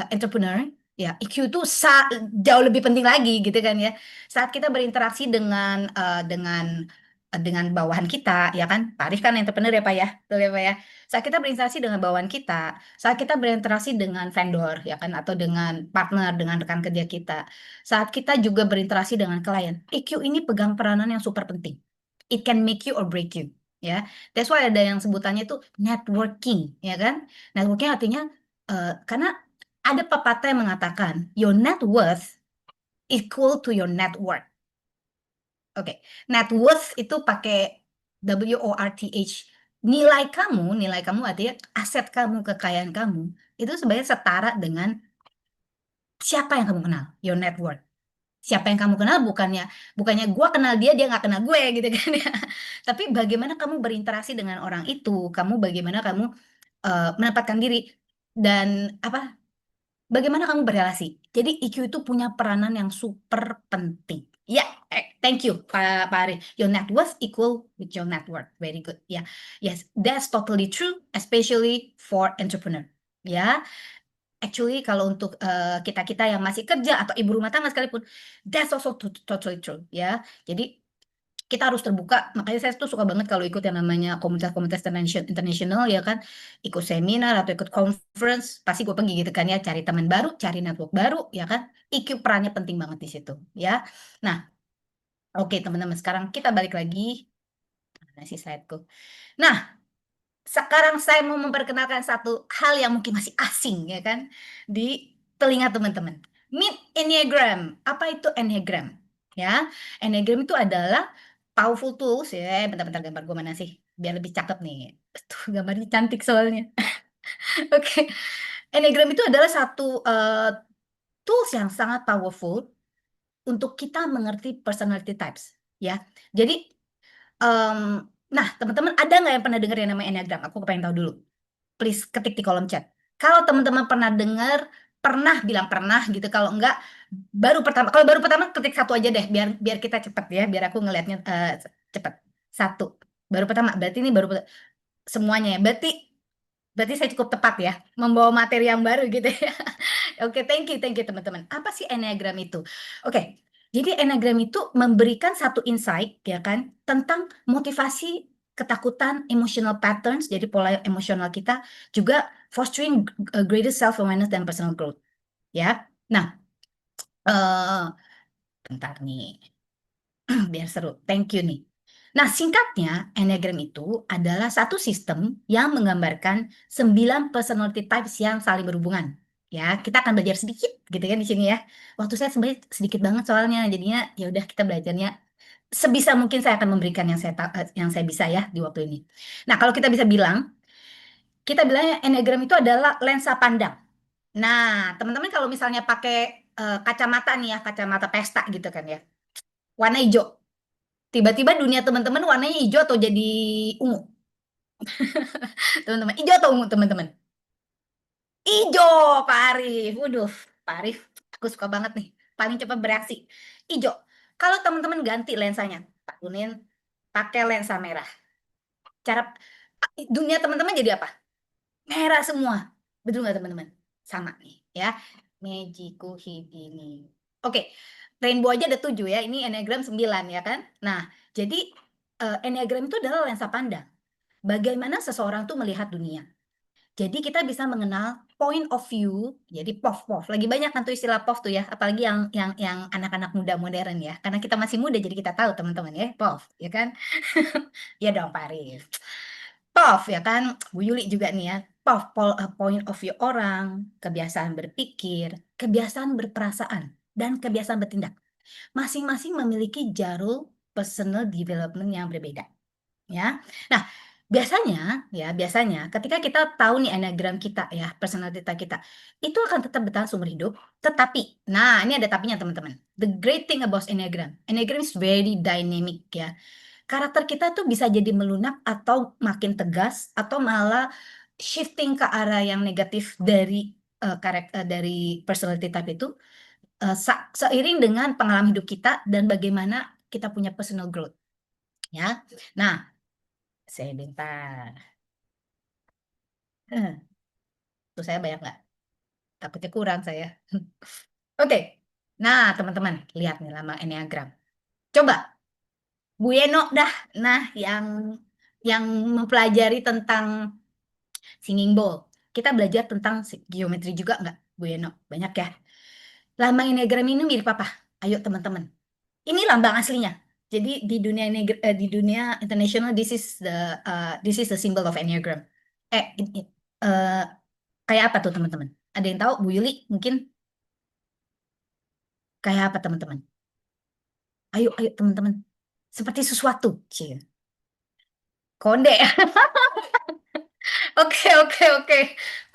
entrepreneur, ya EQ itu jauh lebih penting lagi gitu kan ya. Saat kita berinteraksi dengan bawahan kita, ya kan? Pak Arif kan entrepreneur ya Pak ya, betul ya Pak ya. Saat kita berinteraksi dengan bawahan kita, saat kita berinteraksi dengan vendor, ya kan, atau dengan partner, dengan rekan kerja kita, saat kita juga berinteraksi dengan klien, EQ ini pegang peranan yang super penting. It can make you or break you, ya. That's why ada yang sebutannya itu networking, ya kan? Networking artinya karena ada pepatah yang mengatakan your net worth equal to your net worth. Oke, net worth itu pakai WORTH. Nilai kamu artinya aset kamu, kekayaan kamu itu sebenarnya setara dengan siapa yang kamu kenal, your net worth. Siapa yang kamu kenal bukannya gue kenal dia nggak kenal gue gitu kan ya. Tapi bagaimana kamu berinteraksi dengan orang itu, bagaimana kamu menempatkan diri dan bagaimana kamu berrelasi. Jadi EQ itu punya peranan yang super penting. Ya, thank you Pak Ari. Your net worth equal with your net worth. Very good. Ya, yes, that's totally true, especially for entrepreneur. Ya, actually kalau untuk kita yang masih kerja atau ibu rumah tangga sekalipun, that's also totally true. Ya, jadi kita harus terbuka. Makanya saya tuh suka banget kalau ikut yang namanya komunitas-komunitas internasional ya kan, ikut seminar atau ikut conference, pasti gue pergi gitu kan ya, cari teman baru, cari network baru, ya kan. IQ perannya penting banget di situ, ya. Nah, oke teman-teman, sekarang kita balik lagi. Mana sih slideku? Nah, sekarang saya mau memperkenalkan satu hal yang mungkin masih asing ya kan di telinga teman-teman. Meet Enneagram. Apa itu Enneagram? Ya, Enneagram itu adalah powerful tools ya. Bentar-bentar gambar gue mana sih? Biar lebih cakep nih. Tuh, gambarnya cantik soalnya. Oke. Enneagram itu adalah satu tools yang sangat powerful untuk kita mengerti personality types ya. Jadi nah, teman-teman ada nggak yang pernah dengar yang namanya Enneagram? Aku pengen tahu dulu. Please ketik di kolom chat. Kalau teman-teman pernah dengar pernah bilang pernah gitu. Kalau enggak baru pertama, kalau baru pertama ketik satu aja deh, biar kita cepet ya, biar aku ngelihatnya cepet. Satu. Baru pertama, berarti ini semuanya ya. Berarti saya cukup tepat ya membawa materi yang baru gitu ya. Oke, thank you teman-teman. Apa sih Enneagram itu? Oke, jadi Enneagram itu memberikan satu insight ya kan tentang motivasi, ketakutan, emotional patterns, jadi pola emosional kita, juga fostering greater self-awareness dan personal growth ya. Nah, eh bentar nih, biar seru. Thank you nih. Nah, singkatnya, Enneagram itu adalah satu sistem yang menggambarkan 9 personality types yang saling berhubungan. Ya, kita akan belajar sedikit gitu kan di sini ya. Waktu saya sebenarnya sedikit banget soalnya, jadinya ya udah kita belajarnya sebisa mungkin saya akan memberikan yang saya bisa ya di waktu ini. Nah, kalau kita kita bilangnya Enneagram itu adalah lensa pandang. Nah, teman-teman kalau misalnya pakai kacamata nih ya, kacamata pesta gitu kan ya, warna hijau. Tiba-tiba dunia teman-teman warnanya hijau atau jadi ungu. Teman-teman, hijau atau ungu teman-teman? Hijau, Pak Arif. Waduh, Pak Arif, aku suka banget nih. Paling cepat bereaksi. Hijau. Kalau teman-teman ganti lensanya, Pak Kunin pakai lensa merah. Cara dunia teman-teman jadi apa? Merah semua. Betul nggak teman-teman? Sama nih ya. Mejiku Hidini. Oke, rainbow aja ada 7 ya. Ini Enneagram 9 ya kan? Nah, jadi Enneagram itu adalah lensa pandang. Bagaimana seseorang tuh melihat dunia. Jadi kita bisa mengenal point of view, jadi POV. Lagi banyak kan tuh istilah POV tuh ya, apalagi yang anak-anak muda modern ya. Karena kita masih muda jadi kita tahu teman-teman ya, POV, ya kan? Ya dong Pak Arif. POV ya kan, Bu Yuli juga nih ya. POV, point of view orang, kebiasaan berpikir, kebiasaan berperasaan, dan kebiasaan bertindak. Masing-masing memiliki jalur personal development yang berbeda. Ya. Nah, biasanya ketika kita tahu nih Enneagram kita ya, personality kita, itu akan tetap bertahan seumur hidup, tetapi, nah ini ada tapinya teman-teman. The great thing about Enneagram is very dynamic ya. Karakter kita tuh bisa jadi melunak atau makin tegas atau malah shifting ke arah yang negatif dari dari personality type itu seiring dengan pengalaman hidup kita dan bagaimana kita punya personal growth ya. Nah, sebentar. Tuh saya banyak nggak? Takutnya kurang saya. Oke. Nah, teman-teman, lihat nih lambang Enneagram. Coba Bu Yeno dah. Nah, yang mempelajari tentang singing bowl. Kita belajar tentang geometri juga nggak, Bu Yeno? Banyak ya. Lambang Enneagram ini mirip apa? Ayo teman-teman. Ini lambang aslinya. Jadi di dunia international this is the symbol of Enneagram. Kayak apa tuh teman-teman? Ada yang tahu Bu Yuli mungkin? Kayak apa teman-teman? Ayo teman-teman. Seperti sesuatu. Cie. Konde. Oke.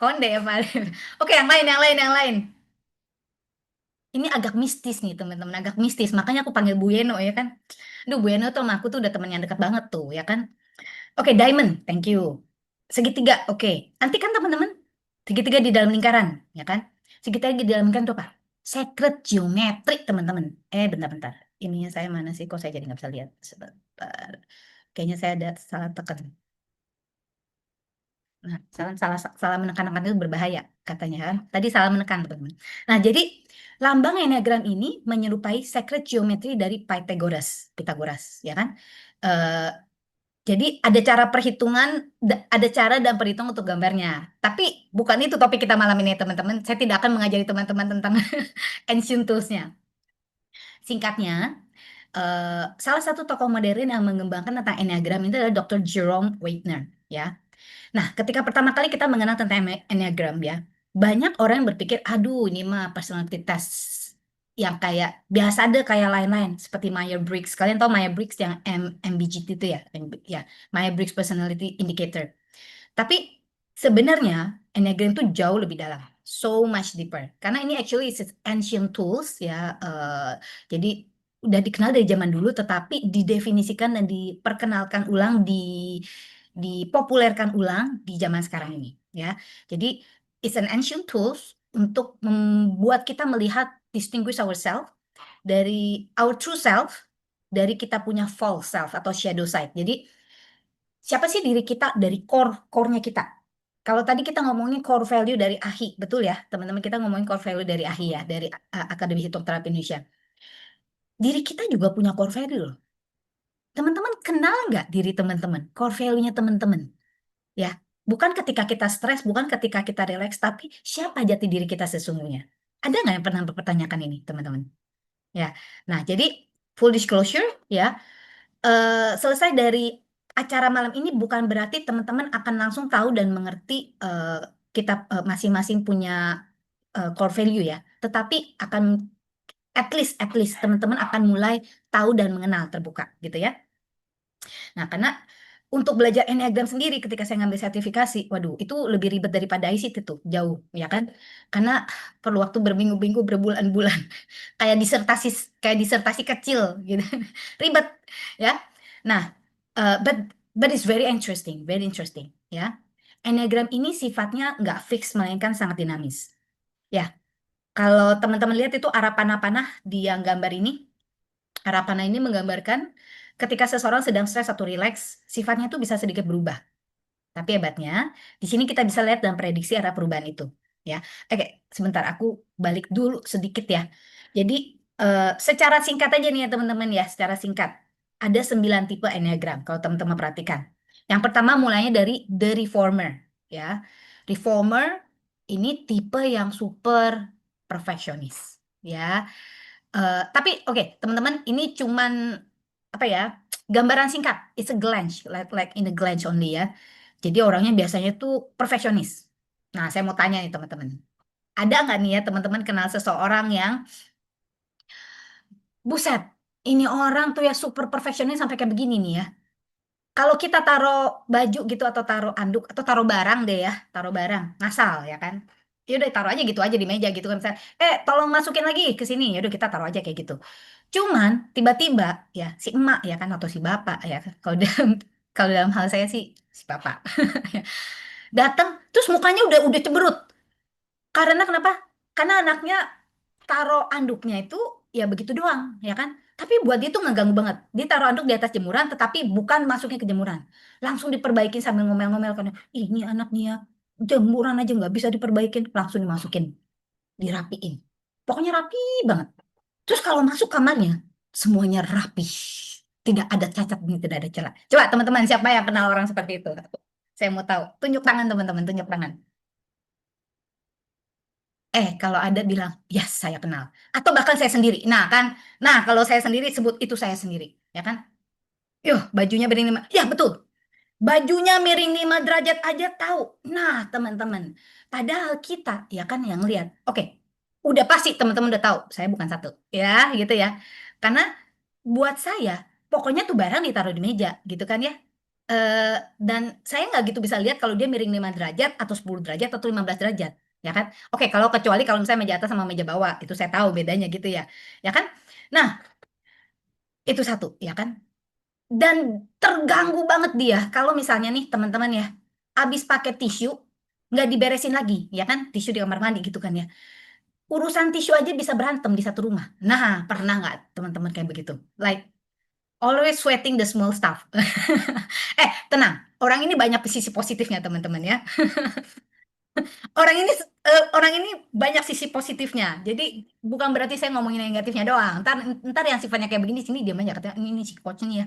Konde ya Pak Arif. Oke, yang lain. Ini agak mistis nih teman-teman, agak mistis. Makanya aku panggil Bu Yeno ya kan. Duh, Bu Yeno tuh sama aku tuh udah teman yang dekat banget tuh ya kan. Oke, diamond, thank you. Segitiga, oke. Nanti kan teman-teman, segitiga di dalam lingkaran, ya kan? Segitiga di dalam lingkaran itu apa? Sacred geometry, teman-teman. Bentar. Ininya saya mana sih? Kok saya jadi nggak bisa lihat? Sebentar. Kayaknya saya ada salah tekan. Nah, salah menekan itu berbahaya, katanya kan. Tadi salah menekan, teman-teman. Nah, jadi lambang Enneagram ini menyerupai sacred geometry dari Pythagoras, ya kan? Jadi ada cara perhitungan, ada cara dan perhitungan untuk gambarnya. Tapi bukan itu topik kita malam ini teman-teman. Saya tidak akan mengajari teman-teman tentang ancient tools-nya. Singkatnya, salah satu tokoh modern yang mengembangkan tentang Enneagram itu adalah Dr. Jerome Wagner. Ya. Nah, ketika pertama kali kita mengenal tentang Enneagram ya, banyak orang yang berpikir, aduh ini mah personality test yang kayak biasa ada kayak lain-lain seperti Myers-Briggs. Kalian tahu Myers-Briggs yang MBGT itu ya, Myers-Briggs Personality Indicator. Tapi sebenarnya Enneagram itu jauh lebih dalam, so much deeper. Karena ini actually is ancient tools ya. Jadi udah dikenal dari zaman dulu, tetapi didefinisikan dan diperkenalkan ulang, dipopulerkan ulang di zaman sekarang ini ya. Jadi it's an ancient tools untuk membuat kita melihat distinguish ourselves dari our true self dari kita punya false self atau shadow side. Jadi siapa sih diri kita dari core-nya kita? Kalau tadi kita ngomongin core value dari AHI, betul ya teman-teman, kita ngomongin core value dari AHI ya, dari Akademi Hipnoterapi Indonesia. Diri kita juga punya core value loh. Teman-teman kenal nggak diri teman-teman, core value-nya teman-teman? Ya, bukan ketika kita stres, bukan ketika kita relax, tapi siapa jati diri kita sesungguhnya? Ada nggak yang pernah mempertanyakan ini, teman-teman? Ya, nah jadi full disclosure ya, selesai dari acara malam ini bukan berarti teman-teman akan langsung tahu dan mengerti kita masing-masing punya core value ya, tetapi akan at least teman-teman akan mulai tahu dan mengenal terbuka gitu ya. Nah, karena untuk belajar Enneagram sendiri ketika saya ngambil sertifikasi, waduh, itu lebih ribet daripada ICT itu, jauh, ya kan? Karena perlu waktu berminggu-minggu, berbulan-bulan, kayak disertasi kecil, gitu, ribet, ya. Nah, but it's very interesting, ya. Enneagram ini sifatnya nggak fix, melainkan sangat dinamis, ya. Kalau teman-teman lihat itu arah panah-panah di yang gambar ini, arah panah ini menggambarkan ketika seseorang sedang stres atau rileks, sifatnya itu bisa sedikit berubah. Tapi hebatnya, di sini kita bisa lihat dan prediksi arah perubahan itu. Ya, oke, sebentar aku balik dulu sedikit ya. Jadi secara singkat aja nih ya teman-teman ya, secara singkat. Ada 9 tipe Enneagram kalau teman-teman perhatikan. Yang pertama mulainya dari The Reformer. Ya, Reformer ini tipe yang super perfeksionis. Ya, tapi oke, teman-teman, ini cuman apa ya? Gambaran singkat. It's a glance, like in a glance only ya. Jadi orangnya biasanya tuh perfeksionis. Nah, saya mau tanya nih teman-teman. Ada nggak nih ya teman-teman kenal seseorang yang buset, ini orang tuh ya super perfeksionis sampai kayak begini nih ya. Kalau kita taruh baju gitu atau taruh anduk atau taruh barang deh ya, taruh barang, ngasal ya kan. Ya udah taruh aja gitu aja di meja gitu kan misalnya, tolong masukin lagi ke sini. Ya udah kita taruh aja kayak gitu. Cuman tiba-tiba ya si emak ya kan atau si bapak ya kan. Kalau dalam hal saya sih si bapak. Datang terus mukanya udah cemberut. Karena kenapa? Karena anaknya taruh anduknya itu ya begitu doang, ya kan? Tapi buat dia tuh ngeganggu banget. Dia taruh anduk di atas jemuran, tetapi bukan masuknya ke jemuran. Langsung diperbaikin sambil ngomel-ngomel karena ini anak nih ya jemuran aja nggak bisa diperbaikin, langsung dimasukin, dirapiin. Pokoknya rapi banget. Terus kalau masuk kamarnya semuanya rapi, tidak ada cacat ini, tidak ada celah. Coba teman-teman siapa yang kenal orang seperti itu? Saya mau tahu. Tunjuk tangan teman-teman, tunjuk tangan. Kalau ada bilang, yes saya kenal. Atau bahkan saya sendiri. Nah kan, nah kalau saya sendiri sebut itu saya sendiri. Ya kan? Yuh, bajunya miring 5. Ya betul. Bajunya miring 5 derajat aja tahu. Nah teman-teman, padahal kita ya kan yang lihat. Oke, udah pasti teman-teman udah tahu. Saya bukan satu. Ya gitu ya. Karena buat saya, pokoknya tuh barang ditaruh di meja. Gitu kan ya. Dan saya nggak gitu bisa lihat kalau dia miring 5 derajat atau 10 derajat atau 15 derajat. Ya kan? Oke, kalau kecuali kalau misalnya meja atas sama meja bawah, itu saya tahu bedanya gitu ya. Ya kan? Nah, itu satu, ya kan? Dan terganggu banget dia kalau misalnya nih teman-teman ya, habis pakai tisu, nggak diberesin lagi, ya kan? Tisu di kamar mandi gitu kan ya. Urusan tisu aja bisa berantem di satu rumah. Nah, pernah nggak teman-teman kayak begitu? Like, always sweating the small stuff. Tenang. Orang ini banyak sisi positifnya teman-teman ya. Orang ini banyak sisi positifnya. Jadi bukan berarti saya ngomongin negatifnya doang. Ntar yang sifatnya kayak begini sini dia banyak katanya ini si coach nih ya.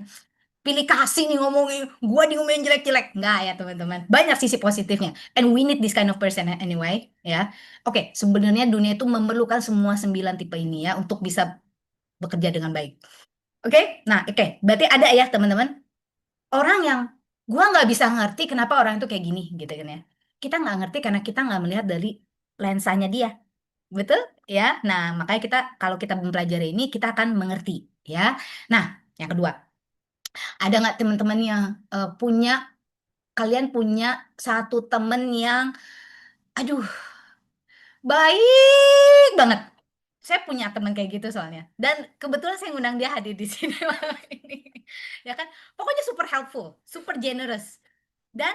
Pilih kasih nih ngomongin, gua diomongin jelek-jelek. Enggak ya teman-teman. Banyak sisi positifnya. And we need this kind of person anyway, ya. Oke, sebenarnya dunia itu memerlukan semua 9 tipe ini ya untuk bisa bekerja dengan baik. Oke? Nah, oke. Berarti ada ya teman-teman. Orang yang gua nggak bisa ngerti kenapa orang itu kayak gini gitu kan ya. Kita nggak ngerti karena kita nggak melihat dari lensanya dia, betul ya. Nah makanya kalau kita mempelajari ini kita akan mengerti ya. Nah yang kedua, ada nggak teman-teman yang kalian punya satu temen yang aduh baik banget. Saya punya teman kayak gitu soalnya. Dan kebetulan saya ngundang dia hadir di sini malam ini. Ya kan? Pokoknya super helpful, super generous. Dan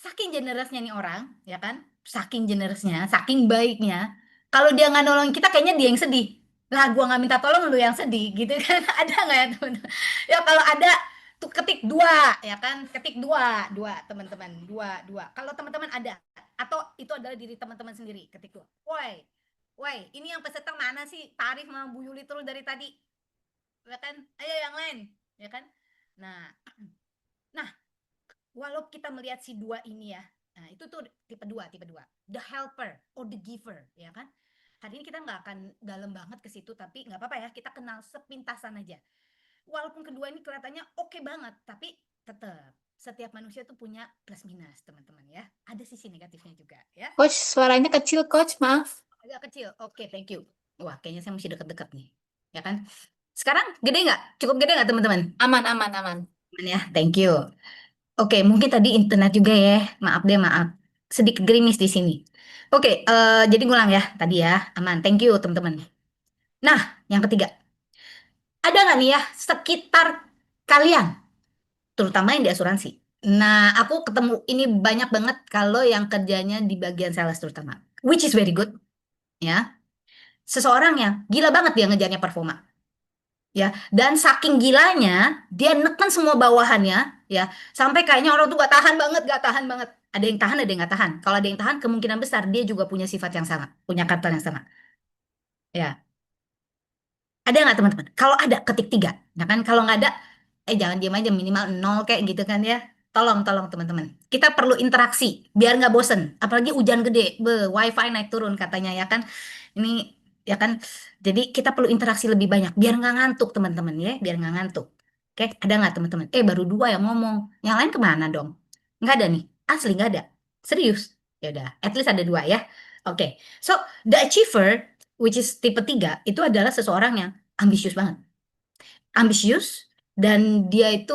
saking generousnya nih orang, ya kan? saking generousnya, saking baiknya, kalau dia nggak nolong kita, kayaknya dia yang sedih. Lah, gua nggak minta tolong, lu yang sedih, gitu kan? Ada nggak ya teman-teman? Ya kalau ada tuh ketik dua, ya kan? Ketik dua, teman-teman, dua. Kalau teman-teman ada, atau itu adalah diri teman-teman sendiri, ketik dua. Woi, ini yang peserta mana sih? Pak Arif sama Bu Yuli terus dari tadi, ya kan? Ayo yang lain, ya kan? Nah, walau kita melihat si dua ini ya, nah itu tuh tipe dua, the helper or the giver, ya kan? Hari ini kita nggak akan dalam banget ke situ, tapi nggak apa-apa ya, kita kenal sepintasan aja. Walaupun kedua ini kelihatannya oke banget, tapi tetap setiap manusia tuh punya plus minus, teman-teman ya. Ada sisi negatifnya juga ya. Coach, suaranya kecil, Coach, maaf. Agak kecil. Oke, thank you. Wah, kayaknya saya mesti deket-deket nih. Ya kan? Sekarang gede nggak? Cukup gede nggak, teman-teman? Aman. Aman ya, thank you. Oke, mungkin tadi internet juga ya. Maaf deh, maaf. Sedikit gerimis di sini. Oke, jadi ngulang ya tadi ya. Aman, thank you teman-teman. Nah, yang ketiga. Ada nggak nih ya sekitar kalian, terutama yang di asuransi. Nah, aku ketemu ini banyak banget kalau yang kerjanya di bagian sales terutama. Which is very good, ya. Seseorang yang gila banget dia ngejarnya performa. Ya, dan saking gilanya dia neken semua bawahannya, ya, sampai kayaknya orang tuh gak tahan banget. Ada yang tahan, ada yang gak tahan. Kalau ada yang tahan, kemungkinan besar dia juga punya sifat yang sama, punya karakter yang sama. Ya, ada nggak teman-teman? Kalau ada, ketik 3. Nah kan, kalau nggak ada, jangan diam aja, minimal 0 kayak gitu kan ya. Tolong teman-teman. Kita perlu interaksi biar nggak bosen. Apalagi hujan gede, wifi naik turun katanya ya kan. Ini ya kan. Jadi kita perlu interaksi lebih banyak biar nggak ngantuk teman-teman ya, biar nggak ngantuk. Oke, ada nggak teman-teman? Baru 2 yang ngomong. Yang lain kemana dong? Nggak ada nih. Asli nggak ada. Serius. Ya udah, at least ada 2 ya. Oke. So, the achiever, which is tipe 3, itu adalah seseorang yang ambisius banget. Ambisius, dan dia itu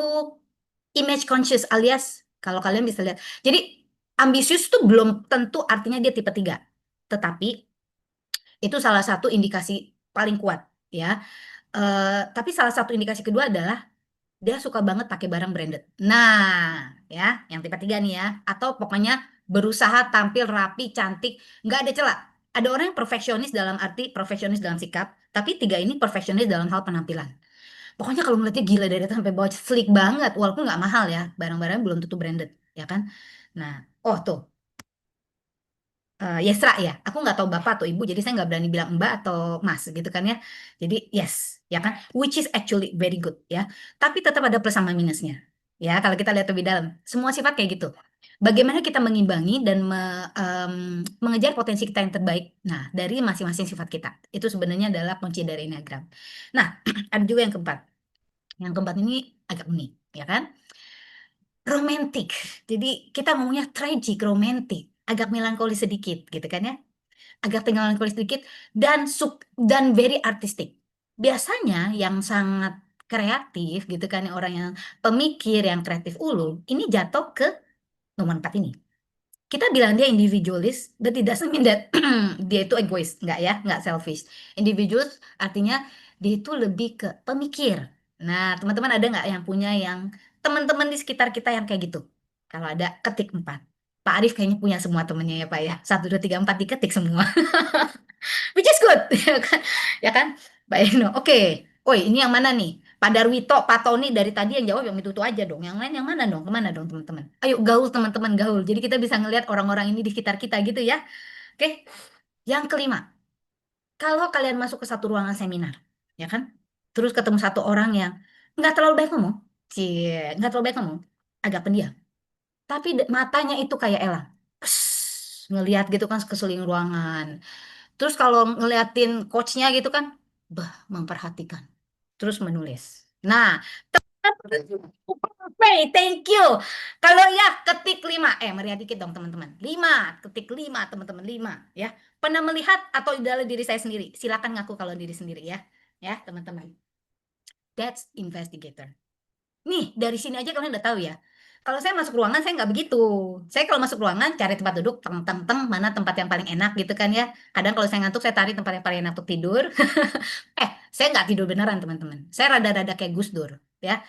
image conscious, alias kalau kalian bisa lihat. Jadi ambisius itu belum tentu artinya dia tipe 3. Tetapi itu salah satu indikasi paling kuat ya. Tapi salah satu indikasi kedua adalah dia suka banget pakai barang branded. Nah, ya, yang tipe 3 nih ya. Atau pokoknya berusaha tampil rapi, cantik, nggak ada celah. Ada orang yang perfeksionis dalam arti perfeksionis dalam sikap, tapi 3 ini perfeksionis dalam hal penampilan. Pokoknya kalau ngeliatnya gila dari atas sampai bawah, sleek banget, walaupun nggak mahal ya, barang-barang belum tentu branded, ya kan? Nah, oh tuh, Yesra ya, aku nggak tahu bapak atau ibu, jadi saya nggak berani bilang mbak atau mas gitu kan ya. Jadi yes, ya kan, which is actually very good ya. Tapi tetap ada plus sama minusnya. Ya, kalau kita lihat lebih dalam, semua sifat kayak gitu. Bagaimana kita mengimbangi dan mengejar potensi kita yang terbaik. Nah, dari masing-masing sifat kita. Itu sebenarnya adalah kunci dari Enneagram. Nah, ada juga yang keempat. Yang keempat ini agak unik, ya kan? Romantik. Jadi kita ngomongnya tragic, romantik, agak melankolis sedikit, gitu kan ya? Agak melankolis sedikit dan very artistik. Biasanya yang sangat kreatif, gitu kan, orang yang pemikir, yang kreatif ulung, ini jatuh ke nomor 4 ini. Kita bilang dia individualis, but it doesn't mean that dia itu egois, enggak ya, enggak selfish. Individualis artinya dia itu lebih ke pemikir. Nah, teman-teman ada nggak yang punya yang teman-teman di sekitar kita yang kayak gitu? Kalau ada, ketik 4. Pak Arif kayaknya punya semua temennya ya Pak ya. 1, 2, 3, 4 diketik semua. Which is good, ya kan? Ya kan? Pak Eno, oke. Oi, ini yang mana nih? Pak Darwito, Pak Tony dari tadi yang jawab yang itu aja dong. Yang lain yang mana dong? Kemana dong teman-teman? Ayo gaul teman-teman, gaul. Jadi kita bisa ngelihat orang-orang ini di sekitar kita gitu ya. Oke. Yang kelima, kalau kalian masuk ke satu ruangan seminar, ya kan? Terus ketemu satu orang yang nggak terlalu baik ngomong, nggak terlalu baik ngomong, agak pendiam. Tapi matanya itu kayak elang, ngelihat gitu kan ke seluruh ruangan. Terus kalau ngeliatin coachnya gitu kan, memperhatikan. Terus menulis. Nah, thank you. Kalau ya ketik 5. Meriah dikit dong teman-teman. 5, ketik 5 teman-teman, 5 ya. Pernah melihat atau dalam diri saya sendiri? Silakan ngaku kalau diri sendiri ya. Ya, teman-teman. That's investigator. Nih, dari sini aja kalian udah tahu ya. Kalau saya masuk ruangan, saya nggak begitu. Saya kalau masuk ruangan, cari tempat duduk, teng, mana tempat yang paling enak gitu kan ya. Kadang kalau saya ngantuk, saya cari tempat yang paling enak untuk tidur. Saya nggak tidur beneran teman-teman. Saya rada-rada kayak Gus Dur ya.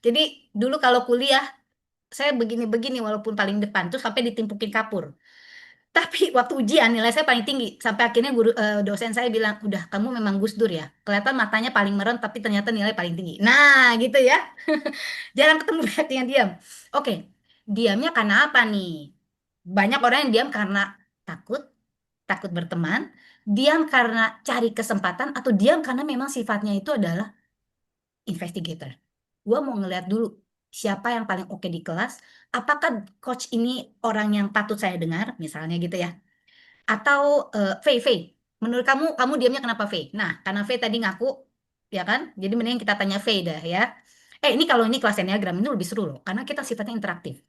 Jadi dulu kalau kuliah, saya begini-begini walaupun paling depan, terus sampai ditimpukin kapur. Tapi waktu ujian nilai saya paling tinggi sampai akhirnya dosen saya bilang, udah kamu memang Gus Dur ya, kelihatan matanya paling merem tapi ternyata nilai paling tinggi. Nah gitu ya, jarang ketemu berarti yang diam. Oke, diamnya karena apa nih? Banyak orang yang diam karena takut, takut berteman, diam karena cari kesempatan, atau diam karena memang sifatnya itu adalah investigator. Gue mau ngeliat dulu siapa yang paling oke di kelas, apakah coach ini orang yang patut saya dengar, misalnya gitu ya. Atau Faye, menurut kamu diamnya kenapa Faye? Nah, karena Faye tadi ngaku, ya kan? Jadi mending kita tanya Faye dah ya. Ini kalau ini kelas Enneagram ini lebih seru loh, karena kita sifatnya interaktif.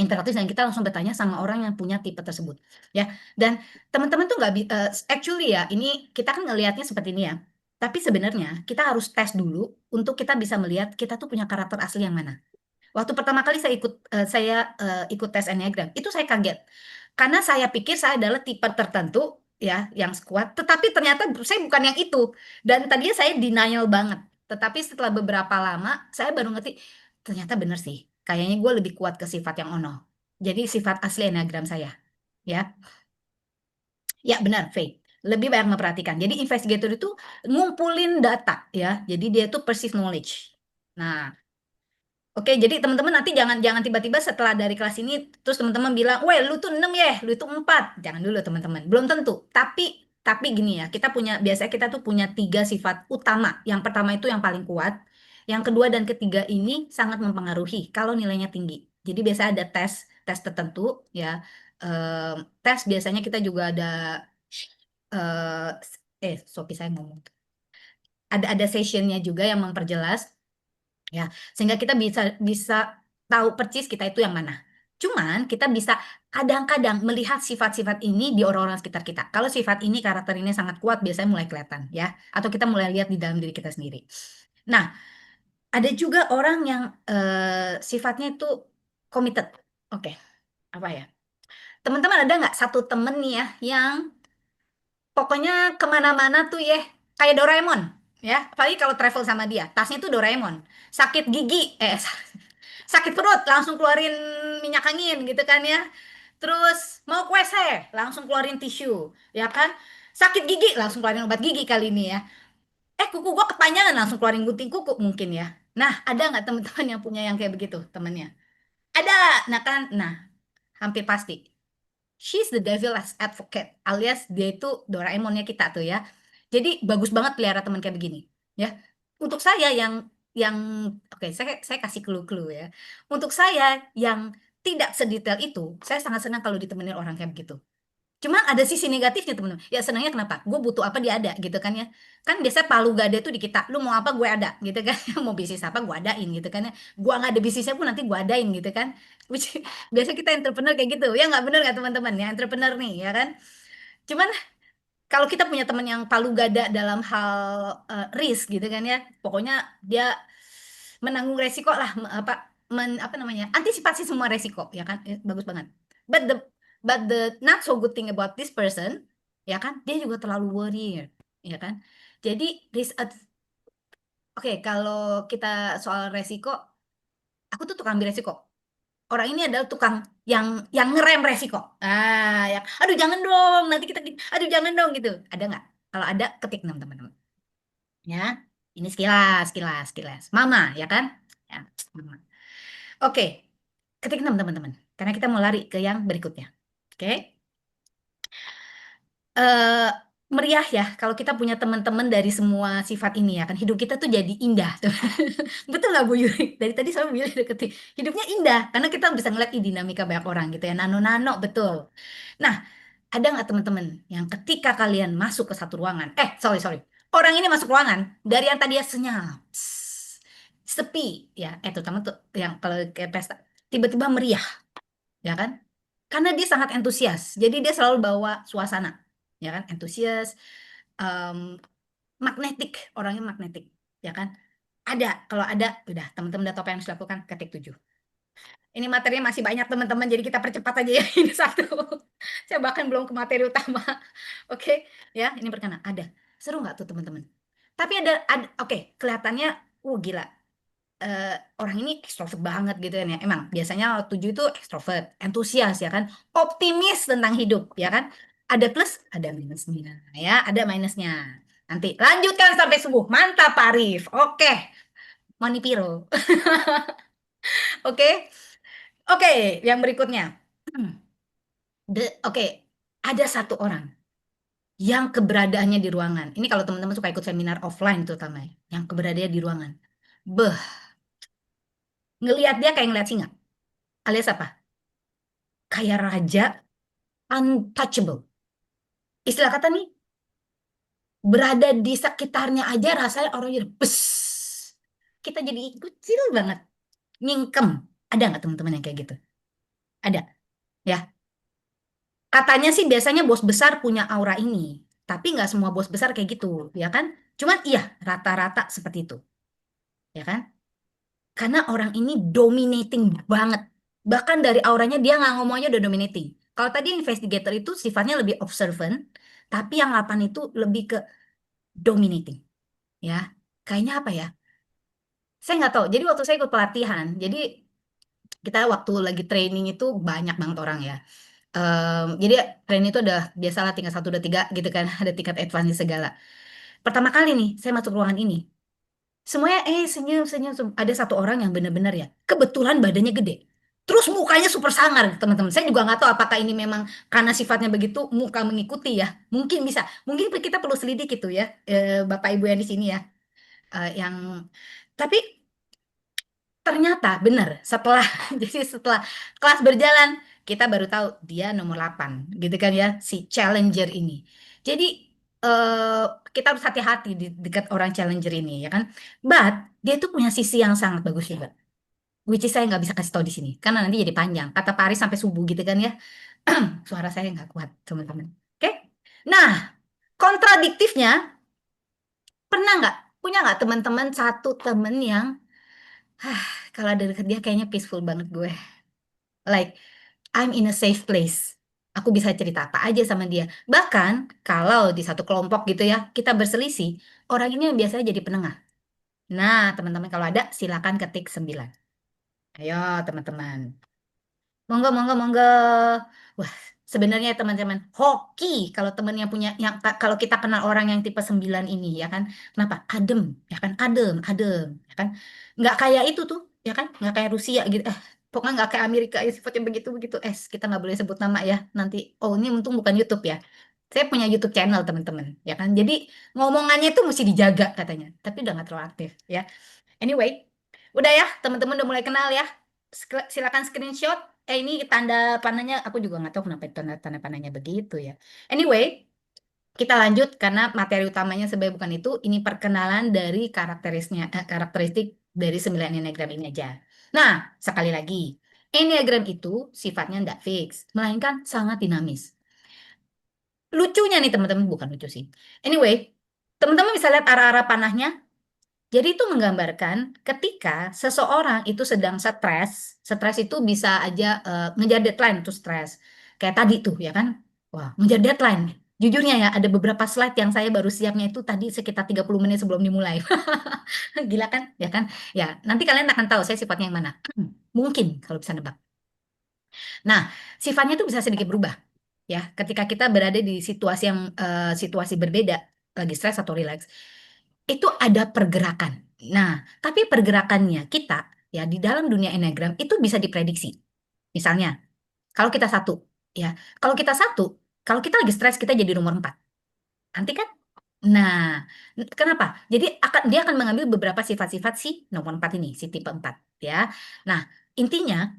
Interaktif dan kita langsung bertanya sama orang yang punya tipe tersebut, ya. Dan teman-teman tuh nggak actually ya, ini kita kan ngelihatnya seperti ini ya. Tapi sebenarnya kita harus tes dulu untuk kita bisa melihat kita tuh punya karakter asli yang mana. Waktu pertama kali saya ikut tes Enneagram, itu saya kaget. Karena saya pikir saya adalah tipe tertentu ya yang kuat, tetapi ternyata saya bukan yang itu. Dan tadinya saya denial banget. Tetapi setelah beberapa lama saya baru ngerti ternyata bener sih. Kayaknya gue lebih kuat ke sifat yang ono. Jadi sifat asli Enneagram saya, ya. Ya benar, Faye. Lebih banyak memperhatikan. Jadi investigator itu ngumpulin data ya. Jadi dia itu perceive knowledge. Nah, oke, jadi teman-teman nanti jangan tiba-tiba setelah dari kelas ini terus teman-teman bilang, "Weh, lu tuh 6 ya, lu itu 4." Jangan dulu teman-teman. Belum tentu. Tapi gini ya, biasanya kita tuh punya 3 sifat utama. Yang pertama itu yang paling kuat. Yang kedua dan ketiga ini sangat mempengaruhi kalau nilainya tinggi. Jadi biasanya ada tes tertentu ya. Tes biasanya kita juga ada Sophie saya ngomong. Ada sessionnya juga yang memperjelas ya, sehingga kita bisa tahu persis kita itu yang mana. Cuman kita bisa kadang-kadang melihat sifat-sifat ini di orang-orang sekitar kita. Kalau sifat ini, karakter ini sangat kuat, biasanya mulai kelihatan ya, atau kita mulai lihat di dalam diri kita sendiri. Nah, ada juga orang yang sifatnya itu committed. Oke, apa ya? Teman-teman ada nggak satu temen nih ya yang pokoknya kemana-mana tuh ya kayak Doraemon ya, apalagi kalau travel sama dia, tasnya tuh Doraemon. Sakit gigi, sakit perut langsung keluarin minyak angin gitu kan ya. Terus mau ke WC langsung keluarin tisu, ya kan? Sakit gigi langsung keluarin obat gigi kali ini ya. Kuku gua kepanjangan langsung keluarin gunting kuku mungkin ya. Nah, ada nggak teman-teman yang punya yang kayak begitu temennya? Ada, nah kan, hampir pasti. She's the devil's advocate, alias dia itu Doraemonnya kita tuh ya. Jadi bagus banget pelihara teman kayak begini, ya. Untuk saya yang oke, saya kasih clue-clue ya. Untuk saya yang tidak sedetail itu, saya sangat senang kalau ditemenin orang kayak begitu. Cuman ada sisi negatifnya teman-teman. Ya senangnya kenapa? Gue butuh apa dia ada gitu kan ya. Kan biasanya palu gak ada tuh di kita. Lu mau apa gue ada gitu kan. Mau bisnis apa gue adain gitu kan ya. Gue nggak ada bisnisnya pun nanti gue adain gitu kan. Biasa kita entrepreneur kayak gitu. Ya nggak bener nggak teman-teman ya, entrepreneur nih ya kan. Cuman kalau kita punya teman yang palu gada dalam hal risk gitu kan ya. Pokoknya dia menanggung resiko lah, apa namanya? Antisipasi semua resiko ya kan. Bagus banget. But the not so good thing about this person, ya kan, dia juga terlalu worried, ya kan. Jadi oke, kalau kita soal resiko, aku tuh tukang ambil resiko. Orang ini adalah tukang yang ngerem resiko. Ya, aduh jangan dong, nanti kita, aduh jangan dong gitu. Ada nggak? Kalau ada, ketik teman-teman. Ya, ini sekilas. Mama, ya kan? Ya, mama. Oke, ketik teman-teman. Karena kita mau lari ke yang berikutnya. Oke. Meriah ya kalau kita punya teman-teman dari semua sifat ini ya kan, hidup kita tuh jadi indah tuh. Betul nggak Bu Yuri? Dari tadi saya Bu Yuri deketin, hidupnya indah karena kita bisa ngeliat dinamika banyak orang gitu ya, nano betul. Nah, ada nggak teman-teman yang ketika kalian masuk ke satu ruangan, sorry, orang ini masuk ruangan dari yang tadinya senyap, sepi ya, terutama tuh yang kalau kayak pesta tiba-tiba meriah ya kan, karena dia sangat antusias, jadi dia selalu bawa suasana ya kan, antusias, magnetik, orangnya magnetik ya kan. Kalau ada udah teman-teman udah tahu apa yang harus dilakukan, ketik 7. Ini materinya masih banyak teman-teman, jadi kita percepat aja ya. Ini satu, saya bahkan belum ke materi utama. Oke ya, ini perkenalan. Ada seru nggak tuh teman-teman? Tapi ada oke, kelihatannya gila, orang ini ekstrovert banget gitu kan ya. Emang biasanya 7 itu ekstrovert, antusias ya kan, optimis tentang hidup ya kan. Ada plus, ada minusnya ya, ada minusnya. Nanti lanjutkan sampai subuh. Mantap Pak Arif. Oke, Moni Piro. Oke. Oke, yang berikutnya. Oke, ada satu orang yang keberadaannya di ruangan. Ini kalau teman-teman suka ikut seminar offline terutama ya, yang keberadaannya di ruangan. Beh, ngelihat dia kayak ngeliat singa. Alias apa? Kayak raja, untouchable. Istilah kata nih, berada di sekitarnya aja rasanya orang jadi bes. Kita jadi kecil banget, nyingkem. Ada nggak teman-teman yang kayak gitu? Ada, ya. Katanya sih biasanya bos besar punya aura ini, tapi nggak semua bos besar kayak gitu, ya kan? Cuman iya, rata-rata seperti itu, ya kan? Karena orang ini dominating banget. Bahkan dari auranya dia nggak ngomongnya udah dominating. Kalau tadi investigator itu sifatnya lebih observant, tapi yang 8 itu lebih ke dominating, ya. Kayaknya apa ya? Saya nggak tahu. Jadi waktu saya ikut pelatihan, jadi kita waktu lagi training itu banyak banget orang ya. Jadi training itu udah biasalah tingkat 1, 2, 3 gitu kan, ada tingkat advance segala. Pertama kali nih saya masuk ruangan ini, semuanya senyum senyum. Ada satu orang yang benar-benar ya, kebetulan badannya gede. Terus mukanya super sangar, teman-teman. Saya juga nggak tahu apakah ini memang karena sifatnya begitu, muka mengikuti ya. Mungkin bisa, mungkin kita perlu selidik itu ya, Bapak Ibu yang di sini ya, yang tapi ternyata benar setelah jadi setelah kelas berjalan kita baru tahu dia nomor 8 gitu kan ya, si challenger ini. Jadi eh, kita harus hati-hati di dekat orang challenger ini ya kan. But dia tuh punya sisi yang sangat bagus juga. Which is saya nggak bisa kasih tahu di sini karena nanti jadi panjang. Kata Pak Aris sampai subuh gitu kan ya. Suara saya nggak kuat teman-teman. Oke? Nah, kontradiktifnya pernah nggak punya nggak teman-teman satu temen yang kalau ada deket dia kayaknya peaceful banget gue. Like, I'm in a safe place. Aku bisa cerita apa aja sama dia. Bahkan kalau di satu kelompok gitu ya, kita berselisih, orang ini yang biasanya jadi penengah. Nah, teman-teman kalau ada silakan ketik 9. Ayo, teman-teman. Monggo, monggo, monggo. Wah, sebenarnya teman-teman, hoki kalau teman yang punya yang kalau kita kenal orang yang tipe 9 ini ya kan. Kenapa? Adem, ya kan? Adem, adem, ya kan? Nggak kayak itu tuh, ya kan? Nggak kayak Rusia gitu. Pokoknya nggak kayak Amerika ya sifatnya begitu begitu. Kita nggak boleh sebut nama ya. Nanti oh ini untung bukan YouTube ya. Saya punya YouTube channel teman-teman, ya kan? Jadi ngomongannya itu mesti dijaga katanya. Tapi udah nggak terlalu aktif ya. Anyway, udah ya, teman-teman udah mulai kenal ya. Silakan screenshot. Ini tanda panahnya, aku juga nggak tahu kenapa tanda panahnya begitu ya. Anyway, kita lanjut karena materi utamanya sebenarnya bukan itu. Ini perkenalan dari karakteristik dari 9 Enneagram ini aja. Nah, sekali lagi, Enneagram itu sifatnya tidak fix, melainkan sangat dinamis. Lucunya nih teman-teman, bukan lucu sih. Anyway, teman-teman bisa lihat arah-arah panahnya. Jadi itu menggambarkan ketika seseorang itu sedang stres itu bisa aja ngejar deadline itu stres. Kayak tadi tuh ya kan, wah ngejar deadline. Jujurnya ya ada beberapa slide yang saya baru siapnya itu tadi sekitar 30 menit sebelum dimulai. Gila kan? Ya kan? Ya, nanti kalian akan tahu saya sifatnya yang mana. Mungkin kalau bisa nebak. Nah, sifatnya itu bisa sedikit berubah ya ketika kita berada di situasi berbeda, lagi stres atau relax. Itu ada pergerakan. Nah, tapi pergerakannya kita ya di dalam dunia Enneagram itu bisa diprediksi. Misalnya, kalau kita satu, ya, kalau kita satu, kalau kita lagi stres kita jadi nomor 4. Nanti kan? Nah, kenapa? Jadi dia akan mengambil beberapa sifat-sifat si nomor 4 ini, si tipe 4, ya. Nah, intinya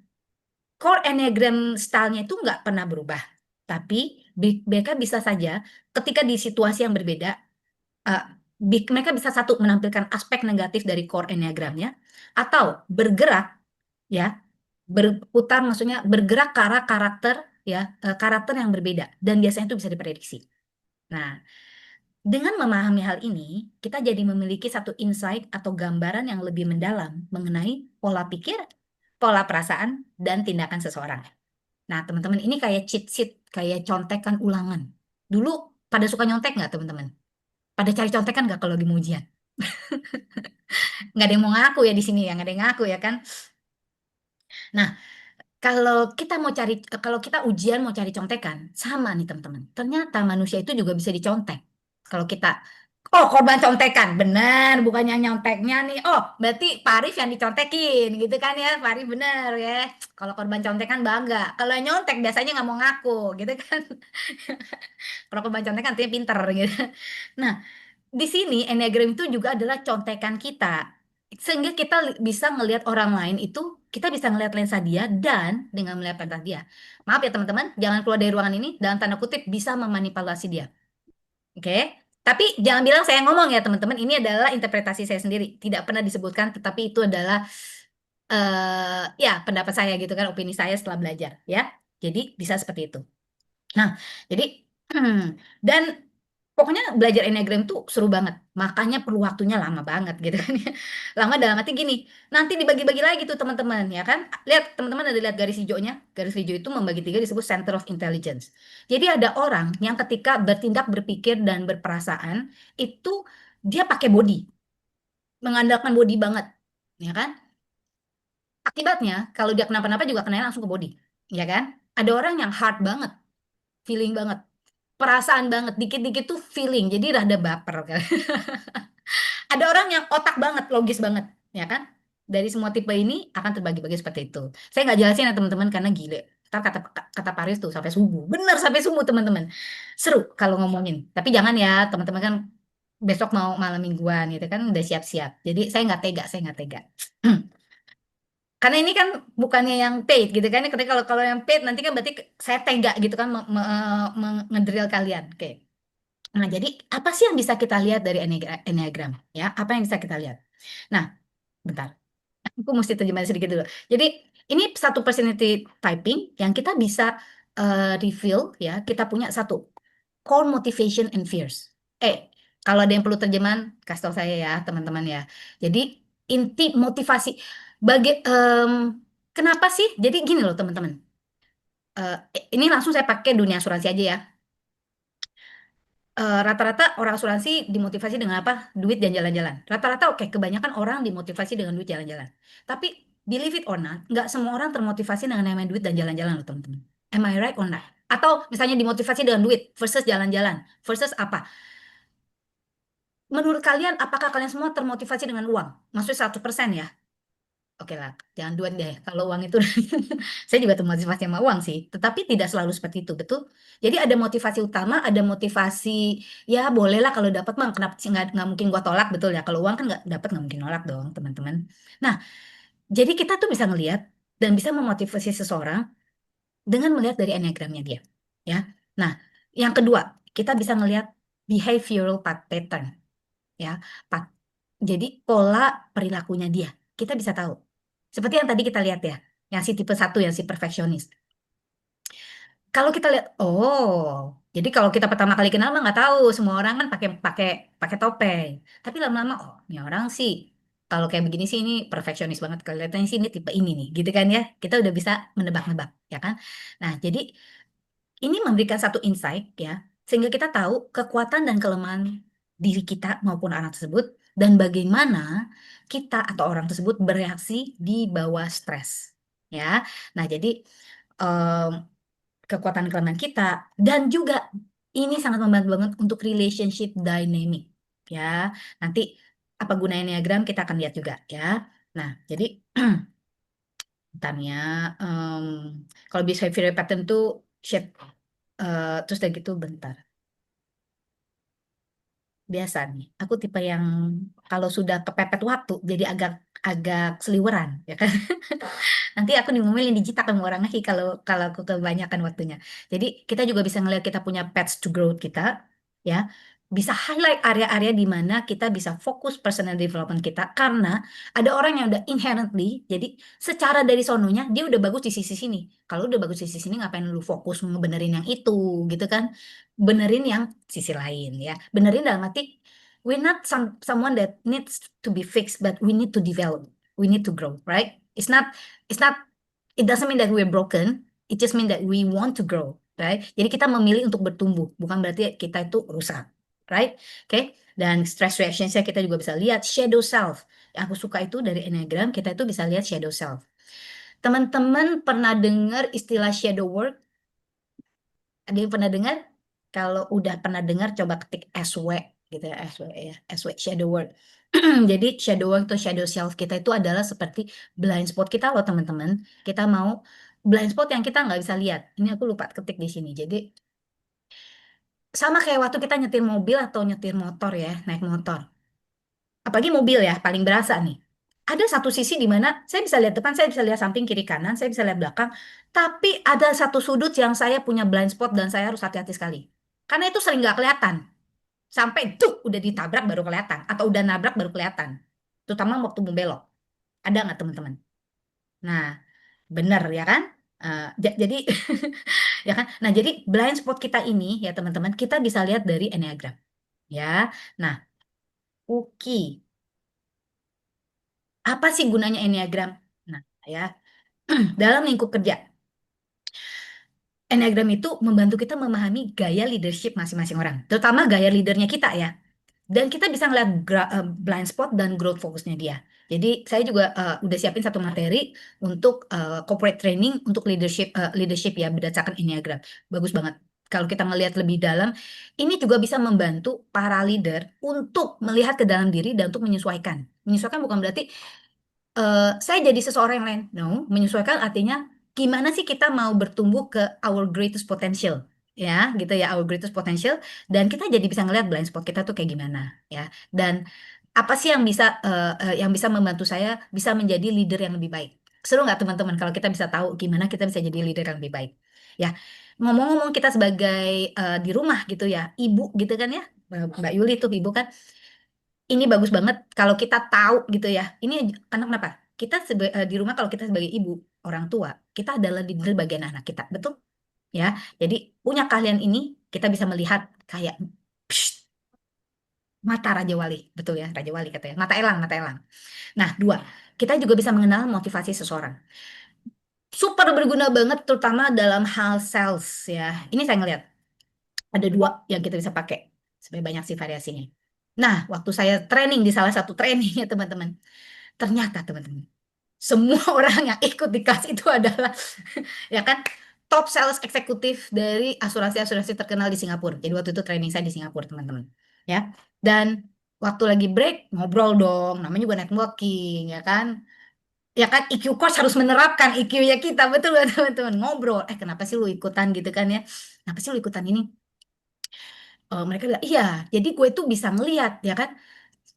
core Enneagram style-nya itu nggak pernah berubah. Tapi mereka bisa saja ketika di situasi yang berbeda, uh, mereka bisa satu menampilkan aspek negatif dari core enneagramnya atau bergerak ya berputar maksudnya bergerak ke arah karakter ya karakter yang berbeda dan biasanya itu bisa diprediksi. Nah, dengan memahami hal ini kita jadi memiliki satu insight atau gambaran yang lebih mendalam mengenai pola pikir, pola perasaan dan tindakan seseorang. Nah, teman-teman ini kayak cheat sheet, kayak contekan ulangan. Dulu pada suka nyontek nggak teman-teman? Pada cari contekan nggak kalau lagi mau ujian? Nggak ada yang mau ngaku ya di sini ya, nggak ada yang ngaku ya kan. Nah, kalau kita ujian mau cari contekan, sama nih teman-teman. Ternyata manusia itu juga bisa dicontek. Kalau kita, oh korban contekan, benar, bukannya nyonteknya nih. Oh, berarti Pak Arif yang dicontekin, gitu kan ya, Pak Arif benar ya. Kalau korban contekan bangga. Kalau yang nyontek biasanya nggak mau ngaku, gitu kan. Kalau korban contekan artinya pinter, gitu. Nah, di sini Enneagram itu juga adalah contekan kita. Sehingga kita bisa ngelihat orang lain itu, kita bisa ngelihat lensa dia dan dengan melihat lensa dia. Maaf ya teman-teman, jangan keluar dari ruangan ini dalam tanda kutip bisa memanipulasi dia. Oke? Tapi jangan bilang saya ngomong ya teman-teman, ini adalah interpretasi saya sendiri. Tidak pernah disebutkan, tetapi itu adalah ya pendapat saya gitu kan, opini saya setelah belajar ya. Jadi bisa seperti itu. Nah, jadi dan pokoknya belajar Enneagram tuh seru banget. Makanya perlu waktunya lama banget gitu kan ya. Lama dalam arti gini, nanti dibagi-bagi lagi tuh teman-teman ya kan. Lihat teman-teman ada lihat garis hijaunya? Garis hijau itu membagi tiga disebut center of intelligence. Jadi ada orang yang ketika bertindak, berpikir dan berperasaan itu dia pakai body, mengandalkan body banget, ya kan? Akibatnya kalau dia kenapa-napa juga kenanya langsung ke body, ya kan? Ada orang yang heart banget, feeling banget, perasaan banget, dikit-dikit tuh feeling, jadi rada baper kan. Ada orang yang otak banget, logis banget, ya kan? Dari semua tipe ini akan terbagi-bagi seperti itu. Saya nggak jelasin ya teman-teman karena gile. Ntar kata kata Paris tuh sampai subuh. Bener sampai subuh teman-teman. Seru kalau ngomongin. Tapi jangan ya teman-teman kan besok mau malam mingguan gitu kan udah siap-siap. Jadi saya nggak tega, saya nggak tega. Karena ini kan bukannya yang paid gitu kan. Ketika kalau yang paid nanti kan berarti saya tega gitu kan ngedrill kalian. Oke. Nah, jadi apa sih yang bisa kita lihat dari Enneagram? Ya, apa yang bisa kita lihat? Nah, bentar. Aku mesti terjemahin sedikit dulu. Jadi, ini satu personality typing yang kita bisa reveal ya. Kita punya satu core motivation and fears. Kalau ada yang perlu terjemahan, kasih tahu saya ya, teman-teman ya. Jadi, inti motivasi kenapa sih? Jadi gini loh, teman-teman. Ini langsung saya pakai dunia asuransi aja ya. Rata-rata orang asuransi dimotivasi dengan apa? Duit dan jalan-jalan. Rata-rata oke, kebanyakan orang dimotivasi dengan duit jalan-jalan. Tapi believe it or not, nggak semua orang termotivasi dengan namanya duit dan jalan-jalan loh teman-teman. Am I right or not? Atau misalnya dimotivasi dengan duit versus jalan-jalan versus apa? Menurut kalian, apakah kalian semua termotivasi dengan uang? Maksudnya 100% ya? Oke lah, jangan duit deh. Kalau uang itu, saya juga termotivasi sama uang sih. Tetapi tidak selalu seperti itu, betul? Jadi ada motivasi utama, ada motivasi, ya bolehlah kalau dapat mah, kenapa sih nggak mungkin gua tolak, betul ya? Kalau uang kan nggak dapat nggak mungkin nolak dong, teman-teman. Nah, jadi kita tuh bisa ngelihat dan bisa memotivasi seseorang dengan melihat dari enneagramnya dia, ya. Nah, yang kedua, kita bisa ngelihat behavioral pattern, ya. Jadi pola perilakunya dia, kita bisa tahu. Seperti yang tadi kita lihat ya, yang si tipe 1, yang si perfeksionis. Kalau kita lihat, oh, jadi kalau kita pertama kali kenal mah nggak tahu, semua orang kan pakai pakai pakai topeng. Tapi lama-lama, oh, ini orang sih kalau kayak begini sih ini perfeksionis banget. Kelihatannya sih ini tipe ini nih, gitu kan ya. Kita udah bisa menebak-nebak, ya kan? Nah, jadi ini memberikan satu insight ya, sehingga kita tahu kekuatan dan kelemahan diri kita maupun orang tersebut dan bagaimana kita atau orang tersebut bereaksi di bawah stres. Ya, nah jadi kekuatan kelemahan kita dan juga ini sangat membantu banget untuk relationship dynamic. Ya, nanti apa gunanya Enneagram kita akan lihat juga ya. Nah, jadi bentar ya, kalau behavioral pattern tuh shape. Terus udah gitu bentar. Biasa nih, aku tipe yang kalau sudah kepepet waktu jadi agak seliweran, ya kan? Nanti aku diomelin digital sama orang lagi kalau kalau aku kebanyakan waktunya. Jadi kita juga bisa ngelihat kita punya paths to growth kita, ya. Bisa highlight area-area di mana kita bisa fokus personal development kita karena ada orang yang udah inherently, jadi secara dari sononya dia udah bagus di sisi sini. Kalau udah bagus di sisi sini ngapain lu fokus ngebenerin yang itu, gitu kan? Benerin yang sisi lain ya. Benerin dalam arti we're not someone that needs to be fixed, but we need to develop. We need to grow, right? It's not it doesn't mean that we're broken. It just mean that we want to grow, right? Jadi kita memilih untuk bertumbuh, bukan berarti kita itu rusak. right? Oke. Dan stress reactionsnya kita juga bisa lihat shadow self. Yang aku suka itu dari Enneagram, kita itu bisa lihat shadow self. Teman-teman pernah dengar istilah shadow work? Ada yang pernah dengar? Kalau udah pernah dengar, coba ketik SW gitu ya, SW ya, SW shadow work. Jadi shadow work atau shadow self kita itu adalah seperti blind spot kita loh teman-teman. Kita mau blind spot yang kita nggak bisa lihat. Ini aku lupa ketik di sini. Jadi sama kayak waktu kita nyetir mobil atau nyetir motor ya, naik motor. Apalagi mobil ya, paling berasa nih. Ada satu sisi di mana saya bisa lihat depan, saya bisa lihat samping, kiri, kanan, saya bisa lihat belakang. Tapi ada satu sudut yang saya punya blind spot dan saya harus hati-hati sekali. Karena itu sering nggak kelihatan. Sampai tuh udah ditabrak baru kelihatan. Atau udah nabrak baru kelihatan. Terutama waktu mau belok. Ada nggak teman-teman? Nah, benar ya kan? Jadi ya kan? Nah, jadi blind spot kita ini ya teman-teman, kita bisa lihat dari Enneagram. Ya. Nah, Uki. Apa sih gunanya Enneagram? Nah, ya, dalam lingkup kerja, Enneagram itu membantu kita memahami gaya leadership masing-masing orang, terutama gaya leadernya kita ya. Dan kita bisa ngeliat blind spot dan growth fokusnya dia. Jadi saya juga udah siapin satu materi untuk corporate training untuk leadership ya berdasarkan Enneagram. Bagus banget. Kalau kita melihat lebih dalam, ini juga bisa membantu para leader untuk melihat ke dalam diri dan untuk menyesuaikan. Menyesuaikan bukan berarti saya jadi seseorang yang lain. No, menyesuaikan artinya gimana sih kita mau bertumbuh ke our greatest potential, ya, gitu ya, our greatest potential, dan kita jadi bisa ngelihat blind spot kita tuh kayak gimana, ya. Dan apa sih yang bisa membantu saya bisa menjadi leader yang lebih baik? Seru nggak teman-teman kalau kita bisa tahu gimana kita bisa jadi leader yang lebih baik? Ya, ngomong-ngomong kita sebagai di rumah gitu ya, ibu gitu kan ya, Mbak Yuli tuh ibu kan. Ini bagus banget kalau kita tahu gitu ya. Ini karena kenapa? Kita di rumah kalau kita sebagai ibu, orang tua, kita adalah leader bagi anak-anak kita, betul? Ya. Jadi punya keahlian ini kita bisa melihat kayak psh, mata Raja Wali, betul ya, Raja Wali katanya. Mata elang, mata elang. Nah, dua, kita juga bisa mengenal motivasi seseorang. Super berguna banget terutama dalam hal sales ya. Ini saya ngelihat ada dua yang kita bisa pakai supaya banyak sih variasinya. Nah, waktu saya training di salah satu training ya teman-teman, ternyata teman-teman, semua orang yang ikut di kelas itu adalah ya kan top sales eksekutif dari asuransi-asuransi terkenal di Singapura. Jadi waktu itu training saya di Singapura teman-teman. Ya, dan waktu lagi break ngobrol dong, namanya juga networking ya kan. Ya kan IQ coach harus menerapkan IQ-nya kita, betul gak teman-teman? Ngobrol, kenapa sih lu ikutan gitu kan ya? Kenapa sih lu ikutan ini? Mereka bilang, iya, jadi gue tuh bisa ngelihat ya kan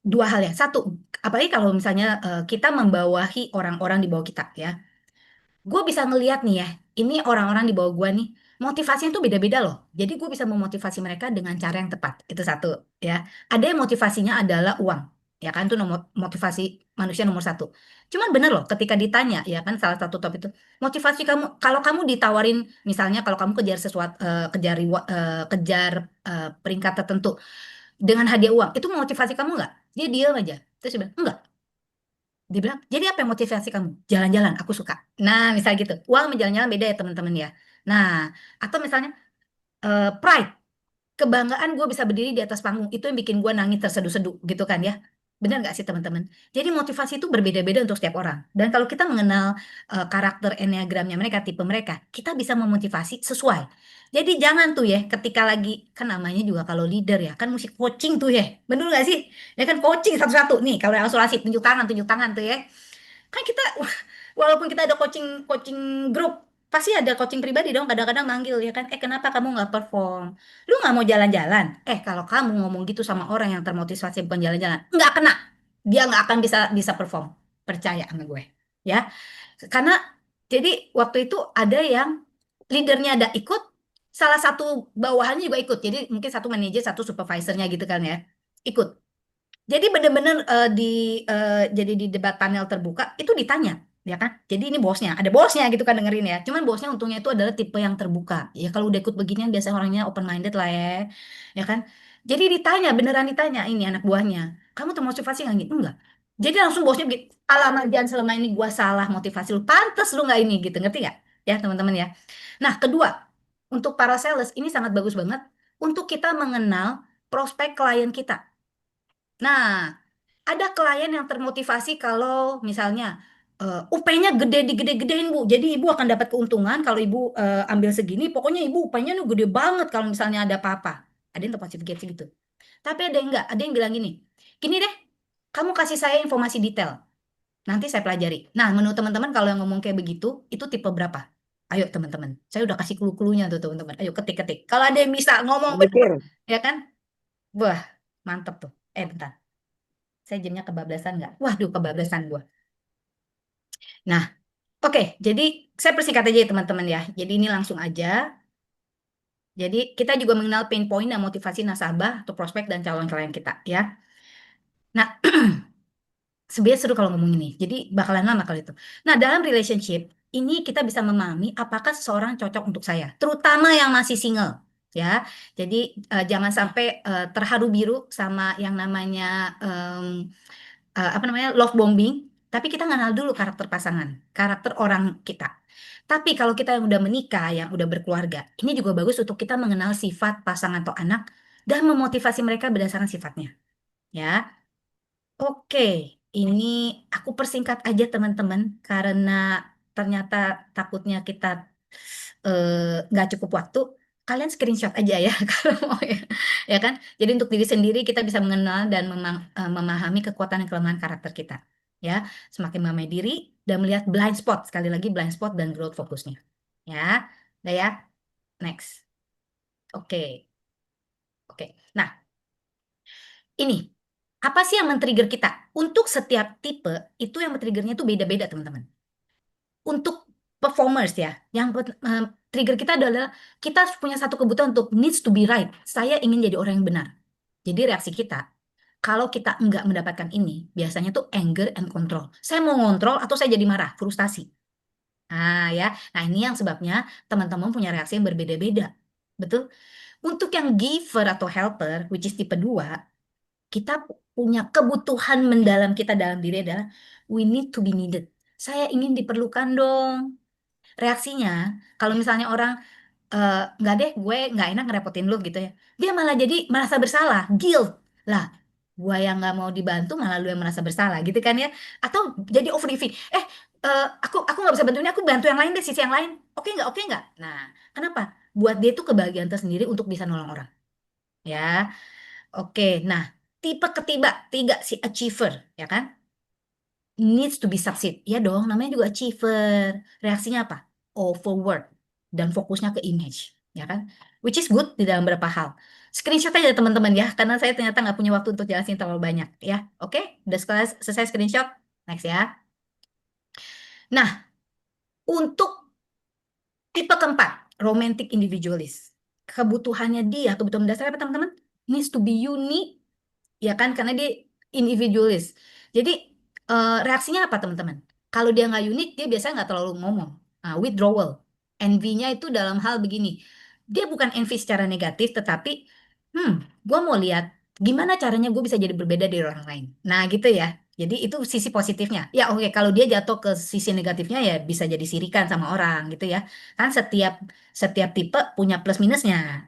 dua hal ya. Satu, apalagi kalau misalnya kita membawahi orang-orang di bawah kita ya. Gue bisa ngelihat nih ya, ini orang-orang di bawah gue nih, motivasinya tuh beda-beda loh. Jadi gue bisa memotivasi mereka dengan cara yang tepat. Itu satu ya. Ada yang motivasinya adalah uang. Ya kan, itu motivasi manusia nomor satu. Cuman bener loh, ketika ditanya ya kan salah satu top itu, motivasi kamu, kalau kamu ditawarin, misalnya kalau kamu kejar sesuatu, kejar peringkat tertentu dengan hadiah uang, itu motivasi kamu nggak? Dia diam aja. Terus dia bilang, enggak. Dia bilang, jadi apa yang motivasi kamu? Jalan-jalan, aku suka. Nah, misal gitu. Uang sama jalan-jalan beda ya teman-teman ya. Nah, atau misalnya pride, kebanggaan gue bisa berdiri di atas panggung. Itu yang bikin gue nangis terseduh-seduh gitu kan ya. Benar nggak sih teman-teman? Jadi motivasi itu berbeda-beda untuk setiap orang. Dan kalau kita mengenal karakter enneagramnya mereka, tipe mereka, kita bisa memotivasi sesuai. Jadi jangan tuh ya ketika lagi, kan namanya juga kalau leader ya, kan mesti coaching tuh ya. Benar nggak sih? Ya kan coaching satu-satu. Nih kalau yang asuransi tunjuk tangan tuh ya. Kan kita walaupun kita ada coaching coaching grup pasti ada coaching pribadi dong kadang-kadang manggil ya kan kenapa kamu nggak perform, lu nggak mau jalan-jalan, kalau kamu ngomong gitu sama orang yang termotivasi bukan jalan-jalan nggak kena, dia nggak akan bisa bisa perform, percaya sama gue ya. Karena jadi waktu itu ada yang leadernya ada ikut, salah satu bawahannya juga ikut, jadi mungkin satu manajer satu supervisornya gitu kan ya ikut. Jadi benar-benar jadi di debat panel terbuka itu ditanya, ya kan? Jadi ini bosnya, ada bosnya gitu kan dengerin ya. Cuman bosnya untungnya itu adalah tipe yang terbuka. Ya kalau udah ikut beginian biasanya orangnya open minded lah ya kan? Jadi ditanya, beneran ditanya ini anak buahnya, kamu termotivasi nggak gitu? Enggak. Jadi langsung bosnya gitu, alamak jangan selama ini gua salah motivasi lu, pantes lu nggak ini gitu, ngerti nggak? Ya teman-teman ya. Nah kedua, untuk para sales ini sangat bagus banget untuk kita mengenal prospek klien kita. Nah, ada klien yang termotivasi kalau misalnya UP-nya digede-gedein Bu. Jadi Ibu akan dapat keuntungan kalau Ibu ambil segini. Pokoknya Ibu UP-nya nih gede banget kalau misalnya ada apa-apa. Ada yang termotivasi gitu. Tapi ada yang enggak, ada yang bilang gini. Gini deh, kamu kasih saya informasi detail. Nanti saya pelajari. Nah, menurut teman-teman kalau yang ngomong kayak begitu, itu tipe berapa? Ayo teman-teman. Saya udah kasih clue-cluenya tuh teman-teman. Ayo ketik-ketik. Kalau ada yang bisa ngomong bener, ya kan? Wah, mantep tuh. Bentar. Saya jamnya kebablasan nggak? Waduh, kebablasan gua. Nah, oke. Jadi saya persingkat aja ya teman-teman ya. Jadi ini langsung aja. Jadi kita juga mengenal pain point dan motivasi nasabah atau prospek dan calon klien kita ya. Nah, sebenarnya seru kalau ngomong ini. Jadi bakalan lama kalau itu. Nah, dalam relationship ini kita bisa memahami apakah seseorang cocok untuk saya, terutama yang masih single ya. Jadi jangan sampai terharu biru sama yang namanya apa namanya love bombing, tapi kita kenal dulu karakter pasangan, karakter orang kita. Tapi kalau kita yang udah menikah, yang udah berkeluarga, ini juga bagus untuk kita mengenal sifat pasangan atau anak dan memotivasi mereka berdasarkan sifatnya. Ya, oke. Ini aku persingkat aja teman-teman karena ternyata takutnya kita nggak cukup waktu. Kalian screenshot aja ya kalau mau ya, ya kan? Jadi untuk diri sendiri kita bisa mengenal dan memahami kekuatan dan kelemahan karakter kita. Ya, semakin memahami diri dan melihat blind spot, sekali lagi blind spot dan growth fokusnya. Ya, udah ya. Next. Oke. Oke. Nah, ini apa sih yang men-trigger kita? Untuk setiap tipe itu yang men-triggernya itu beda-beda, teman-teman. Untuk performers ya, yang trigger kita adalah kita punya satu kebutuhan untuk needs to be right. Saya ingin jadi orang yang benar. Jadi reaksi kita, kalau kita enggak mendapatkan ini, biasanya tuh anger and control. Saya mau ngontrol atau saya jadi marah, frustasi. Nah ya, nah ini yang sebabnya teman-teman punya reaksi yang berbeda-beda. Betul? Untuk yang giver atau helper, which is tipe 2, kita punya kebutuhan mendalam kita dalam diri adalah we need to be needed. Saya ingin diperlukan dong. Reaksinya, kalau misalnya orang nggak deh, gue nggak enak ngerepotin lu gitu ya. Dia malah jadi merasa bersalah, guilt. Lah, gue yang nggak mau dibantu malah lu yang merasa bersalah gitu kan ya. Atau jadi overthinking. Aku nggak bisa bantu ini, aku bantu yang lain deh, sisi yang lain. Oke nggak, oke nggak? Nah, kenapa? Buat dia tuh kebahagiaan tersendiri untuk bisa nolong orang. Ya, oke. Nah, tipe tiga si achiever, ya kan? Needs to be succeed. Ya dong, namanya juga achiever. Reaksinya apa? Overwork dan fokusnya ke image, ya kan? Which is good di dalam beberapa hal. Screenshot aja teman-teman ya, karena saya ternyata nggak punya waktu untuk jelasin terlalu banyak ya. Oke, udah selesai screenshot. Next ya. Nah, untuk tipe keempat, romantic individualist. Kebutuhannya dia, kebutuhan mendasar apa teman-teman? Needs to be unique, ya kan? Karena dia individualis. Jadi reaksinya apa teman-teman? Kalau dia nggak unik, dia biasanya nggak terlalu ngomong. Nah, withdrawal. Envy-nya itu dalam hal begini. Dia bukan envy secara negatif, tetapi, gue mau lihat gimana caranya gue bisa jadi berbeda dari orang lain. Nah, gitu ya. Jadi itu sisi positifnya. Ya oke, kalau dia jatuh ke sisi negatifnya ya bisa jadi sirikan sama orang gitu ya. Kan setiap tipe punya plus minusnya.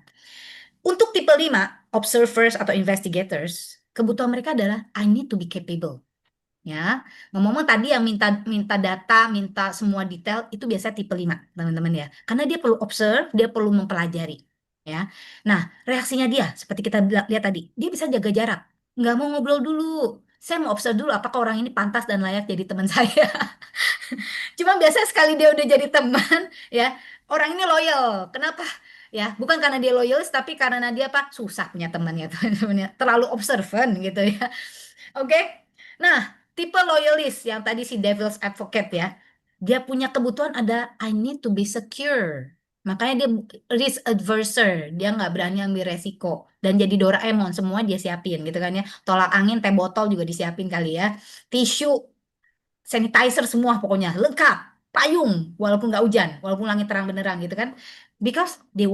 Untuk tipe 5, observers atau investigators, kebutuhan mereka adalah I need to be capable. Ya, ngomong-ngomong tadi yang minta data, minta semua detail itu biasa tipe 5, teman-teman ya. Karena dia perlu observe, dia perlu mempelajari, ya. Nah, reaksinya dia seperti kita lihat tadi, dia bisa jaga jarak. Nggak mau ngobrol dulu. Saya mau observe dulu apakah orang ini pantas dan layak jadi teman saya. Cuma biasa sekali dia udah jadi teman, ya, orang ini loyal. Kenapa? Ya, bukan karena dia loyalis, tapi karena dia apa? Susah punya temannya, teman-temannya. Terlalu observant gitu ya. Oke. Nah, tipe loyalis yang tadi si devil's advocate ya. Dia punya kebutuhan ada I need to be secure. Makanya dia risk adverser, dia nggak berani ambil resiko dan jadi Doraemon semua dia siapin gitu kan ya. Tolak angin, teh botol juga disiapin kali ya. Tisu, sanitizer semua pokoknya lengkap, payung walaupun nggak hujan, walaupun langit terang benerang gitu kan, because they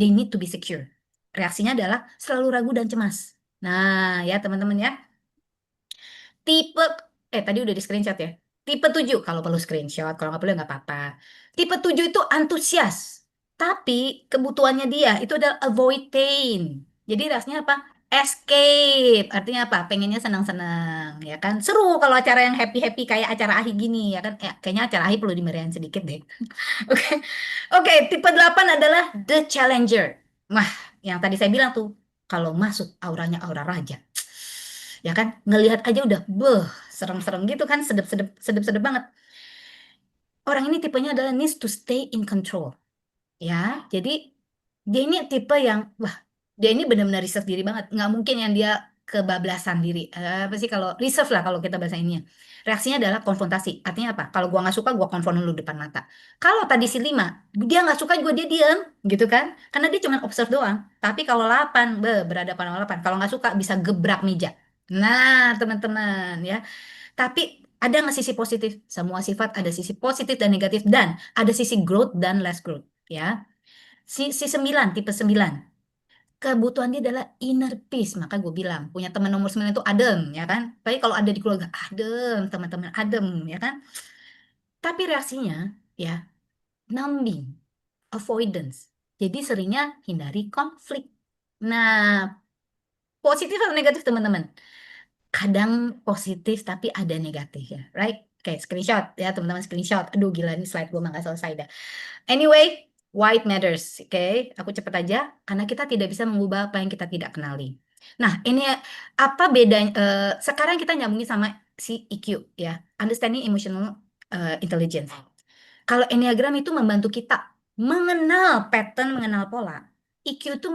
need to be secure. Reaksinya adalah selalu ragu dan cemas. Nah ya teman-teman ya, tipe tadi udah di screenshot ya. Tipe 7 kalau perlu screenshot, kalau nggak perlu nggak apa-apa. Tipe 7 itu antusias, tapi kebutuhannya dia itu adalah avoid pain. Jadi reaksinya apa? escape. Artinya apa? Pengennya senang-senang, ya kan? Seru kalau acara yang happy-happy kayak acara AHI gini, ya kan? Kayaknya acara AHI perlu dimeriahkan sedikit deh. Oke. Oke, tipe 8 adalah the challenger. Wah, yang tadi saya bilang tuh, kalau masuk auranya aura raja. Ya kan? Ngelihat aja udah serem-serem gitu kan, sedep-sedep banget. Orang ini tipenya adalah needs to stay in control. Ya, jadi dia ini tipe yang, wah, dia ini benar-benar reserve diri banget. Nggak mungkin yang dia kebablasan diri. Apa sih kalau reserve lah kalau kita bahasa ininya. Reaksinya adalah konfrontasi. Artinya apa? Kalau gua nggak suka, gua konfront lu depan mata. Kalau tadi si 5, dia nggak suka juga dia diem, gitu kan? Karena dia cuma observe doang. Tapi kalau 8, berhadapan sama 8. Kalau nggak suka bisa gebrak meja. Nah, teman-teman ya. Tapi ada nggak sisi positif? Semua sifat ada sisi positif dan negatif dan ada sisi growth dan less growth ya. Si 9, tipe 9. Kebutuhan dia adalah inner peace. Maka gue bilang, punya teman nomor 9 itu adem, ya kan? Tapi kalau ada di keluarga, adem, teman-teman adem, ya kan? Tapi reaksinya, ya, numbing, avoidance. Jadi seringnya hindari konflik. Nah, positif atau negatif teman-teman? Kadang positif tapi ada negatif ya, right? Oke, screenshot ya teman-teman, screenshot. Aduh gila, ini slide gue nggak selesai dah. Anyway, white matters, oke? Aku cepet aja, karena kita tidak bisa mengubah apa yang kita tidak kenali. Nah, ini apa bedanya? Sekarang kita nyambungin sama si EQ ya, understanding emotional intelligence. Kalau Enneagram itu membantu kita mengenal pattern, mengenal pola. EQ itu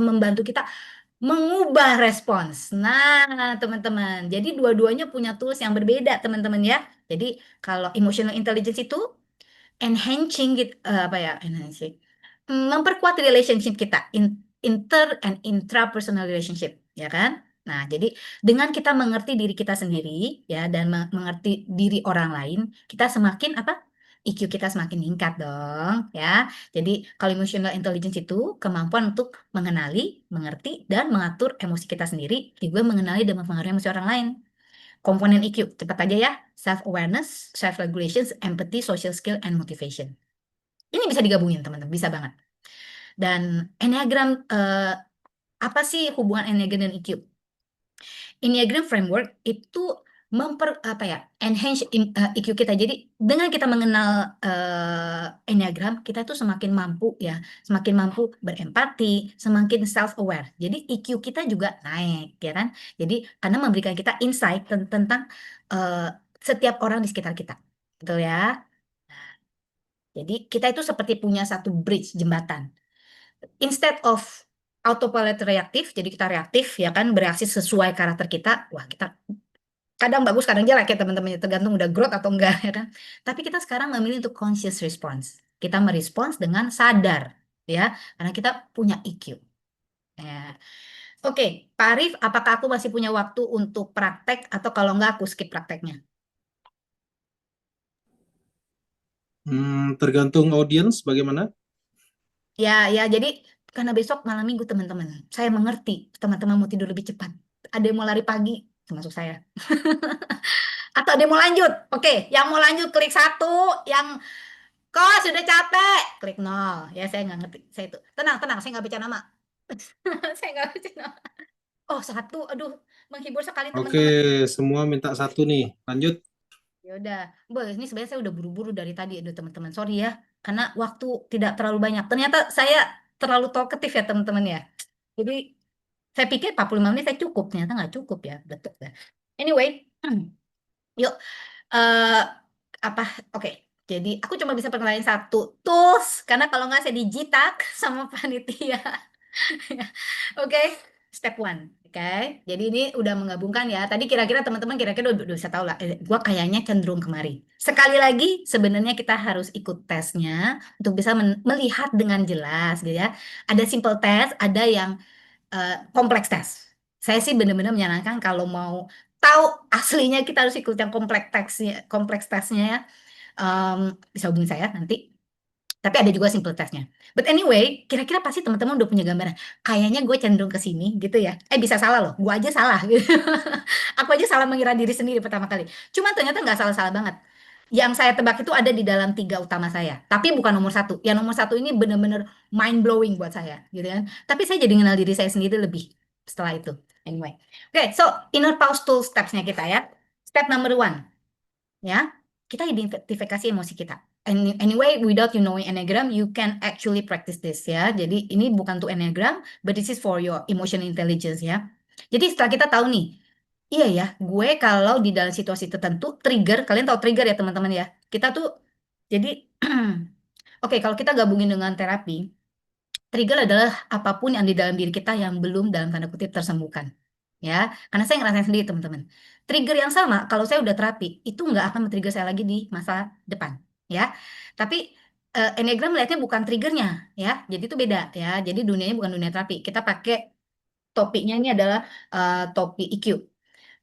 membantu kita mengubah respons. Nah, teman-teman, jadi dua-duanya punya tools yang berbeda, teman-teman ya. Jadi kalau emotional intelligence itu enhancing gitu, apa ya, enhancing, memperkuat relationship kita, inter and intrapersonal relationship, ya kan? Nah, jadi dengan kita mengerti diri kita sendiri ya dan mengerti diri orang lain, kita semakin apa? IQ kita semakin meningkat dong, ya. Jadi kalau emotional intelligence itu kemampuan untuk mengenali, mengerti, dan mengatur emosi kita sendiri, juga mengenali dan mempengaruhi emosi orang lain. Komponen EQ, cepat aja ya. Self-awareness, self-regulations, empathy, social skill, and motivation. Ini bisa digabungin, teman-teman. Bisa banget. Dan Enneagram, apa sih hubungan Enneagram dan EQ? Enneagram framework itu enhance EQ kita. Jadi dengan kita mengenal Enneagram, kita tuh semakin mampu ya, semakin mampu berempati, semakin self-aware. Jadi EQ kita juga naik, ya kan? Jadi karena memberikan kita insight tentang setiap orang di sekitar kita, betul ya? Jadi kita itu seperti punya satu bridge, jembatan. Instead of autopilot reaktif, jadi kita reaktif ya kan, bereaksi sesuai karakter kita. Wah, kita kadang bagus, kadang jelek ya teman-teman, tergantung udah growth atau enggak ya kan. Tapi kita sekarang memilih untuk conscious response. Kita merespons dengan sadar ya, karena kita punya EQ. Ya. Oke, Pak Arif, apakah aku masih punya waktu untuk praktek atau kalau enggak aku skip prakteknya? Tergantung audiens bagaimana. Ya, jadi karena besok malam minggu teman-teman, saya mengerti teman-teman mau tidur lebih cepat. Ada yang mau lari pagi, termasuk saya. Atau ada yang mau lanjut? Oke, yang mau lanjut klik 1, yang kok sudah capek, klik 0. Ya, saya nggak ngerti. Saya itu. Tenang, saya nggak baca nama. Saya nggak baca nama. Oh, 1, aduh, menghibur sekali Oke, teman-teman. semua minta 1 nih. Lanjut. Ya udah, ini sebenarnya saya udah buru-buru dari tadi, aduh teman-teman. Sorry ya, karena waktu tidak terlalu banyak. Ternyata saya terlalu talkative ya teman-teman ya. Jadi saya pikir 45 menit saya cukup, ternyata nggak cukup ya. Betul ya. Anyway, yuk. Oke. Jadi aku cuma bisa perkenalin 1 tools, karena kalau nggak saya dijitak sama panitia. Oke, step 1. Oke, jadi ini udah menggabungkan ya. Tadi kira-kira teman-teman kira-kira udah bisa tahu lah. Gua kayaknya cenderung kemari. Sekali lagi, sebenarnya kita harus ikut tesnya untuk bisa melihat dengan jelas, gitu ya. Ada simple test, ada yang kompleks test. Saya sih benar-benar menyarankan kalau mau tahu aslinya kita harus ikut yang kompleks tesnya ya. Bisa hubungi saya nanti. Tapi ada juga simple testnya. But anyway, kira-kira pasti teman-teman udah punya gambaran. Kayaknya gue cenderung ke sini gitu ya. Bisa salah loh. Gue aja salah. Gitu. Aku aja salah mengira diri sendiri pertama kali. Cuma ternyata nggak salah-salah banget. Yang saya tebak itu ada di dalam 3 utama saya. Tapi bukan nomor 1. Yang nomor 1 ini benar-benar mind blowing buat saya, gitu kan. Tapi saya jadi kenal diri saya sendiri lebih. setelah itu. Anyway, oke, so inner pause tool steps-nya kita ya. Step number 1, ya, kita identifikasi emosi kita. Anyway, without you knowing Enneagram, you can actually practice this ya. Jadi ini bukan untuk Enneagram, but this is for your emotional intelligence ya. Jadi setelah kita tahu nih, iya ya, gue kalau di dalam situasi tertentu trigger, kalian tahu trigger ya teman-teman ya. Kita tuh jadi oke, kalau kita gabungin dengan terapi, trigger adalah apapun yang di dalam diri kita yang belum dalam tanda kutip tersembuhkan. Ya, karena saya ngerasain sendiri teman-teman. Trigger yang sama kalau saya udah terapi itu nggak akan men-trigger saya lagi di masa depan, ya. Tapi Enneagram melihatnya bukan triggernya, ya. Jadi itu beda, ya. Jadi dunianya bukan dunia terapi. Kita pakai topiknya ini adalah topik EQ.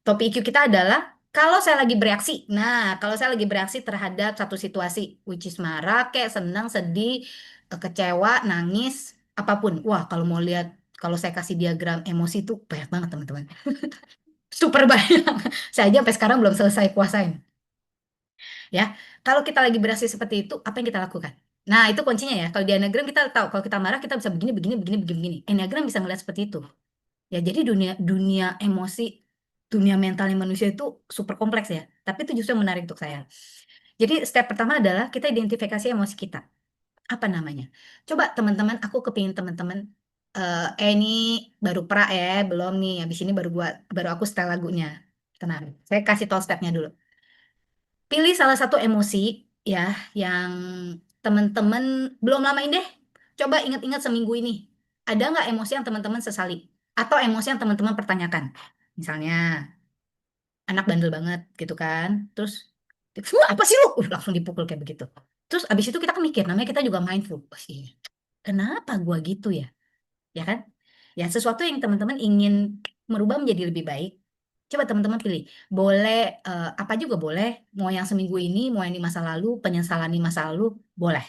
Topik EQ kita adalah kalau saya lagi bereaksi. Nah, kalau saya lagi bereaksi terhadap satu situasi, which is marah, kayak senang, sedih, kecewa, nangis, apapun. Wah, kalau mau lihat, kalau saya kasih diagram emosi itu banyak banget teman-teman. Super banyak. Saya aja sampai sekarang belum selesai kuasain. Ya, kalau kita lagi bereaksi seperti itu, apa yang kita lakukan? Nah, itu kuncinya ya. Kalau di Enneagram kita tahu kalau kita marah kita bisa begini, begini, begini, begini, begini. Enneagram bisa ngeliat seperti itu. Ya, jadi dunia emosi, dunia mentalnya manusia itu super kompleks ya. Tapi itu justru yang menarik untuk saya. Jadi step pertama adalah kita identifikasi emosi kita. Apa namanya? Coba teman-teman, aku kepingin teman-teman, ini baru pra ya, belum nih. Habis ini baru aku setel lagunya. Tenang, saya kasih tahu stepnya dulu. Pilih salah satu emosi ya yang teman-teman belum lamain deh. Coba ingat-ingat seminggu ini. Ada nggak emosi yang teman-teman sesali? Atau emosi yang teman-teman pertanyakan? Misalnya, anak bandel banget gitu kan. Terus, "Wah, apa sih lu?" Langsung dipukul kayak begitu. Terus abis itu kita kan mikir, namanya kita juga mindful. Oh, iya. Kenapa gua gitu ya? Ya kan? Ya sesuatu yang teman-teman ingin merubah menjadi lebih baik. Coba teman-teman pilih. Boleh apa juga boleh, mau yang seminggu ini, mau yang di masa lalu, penyesalan di masa lalu, boleh.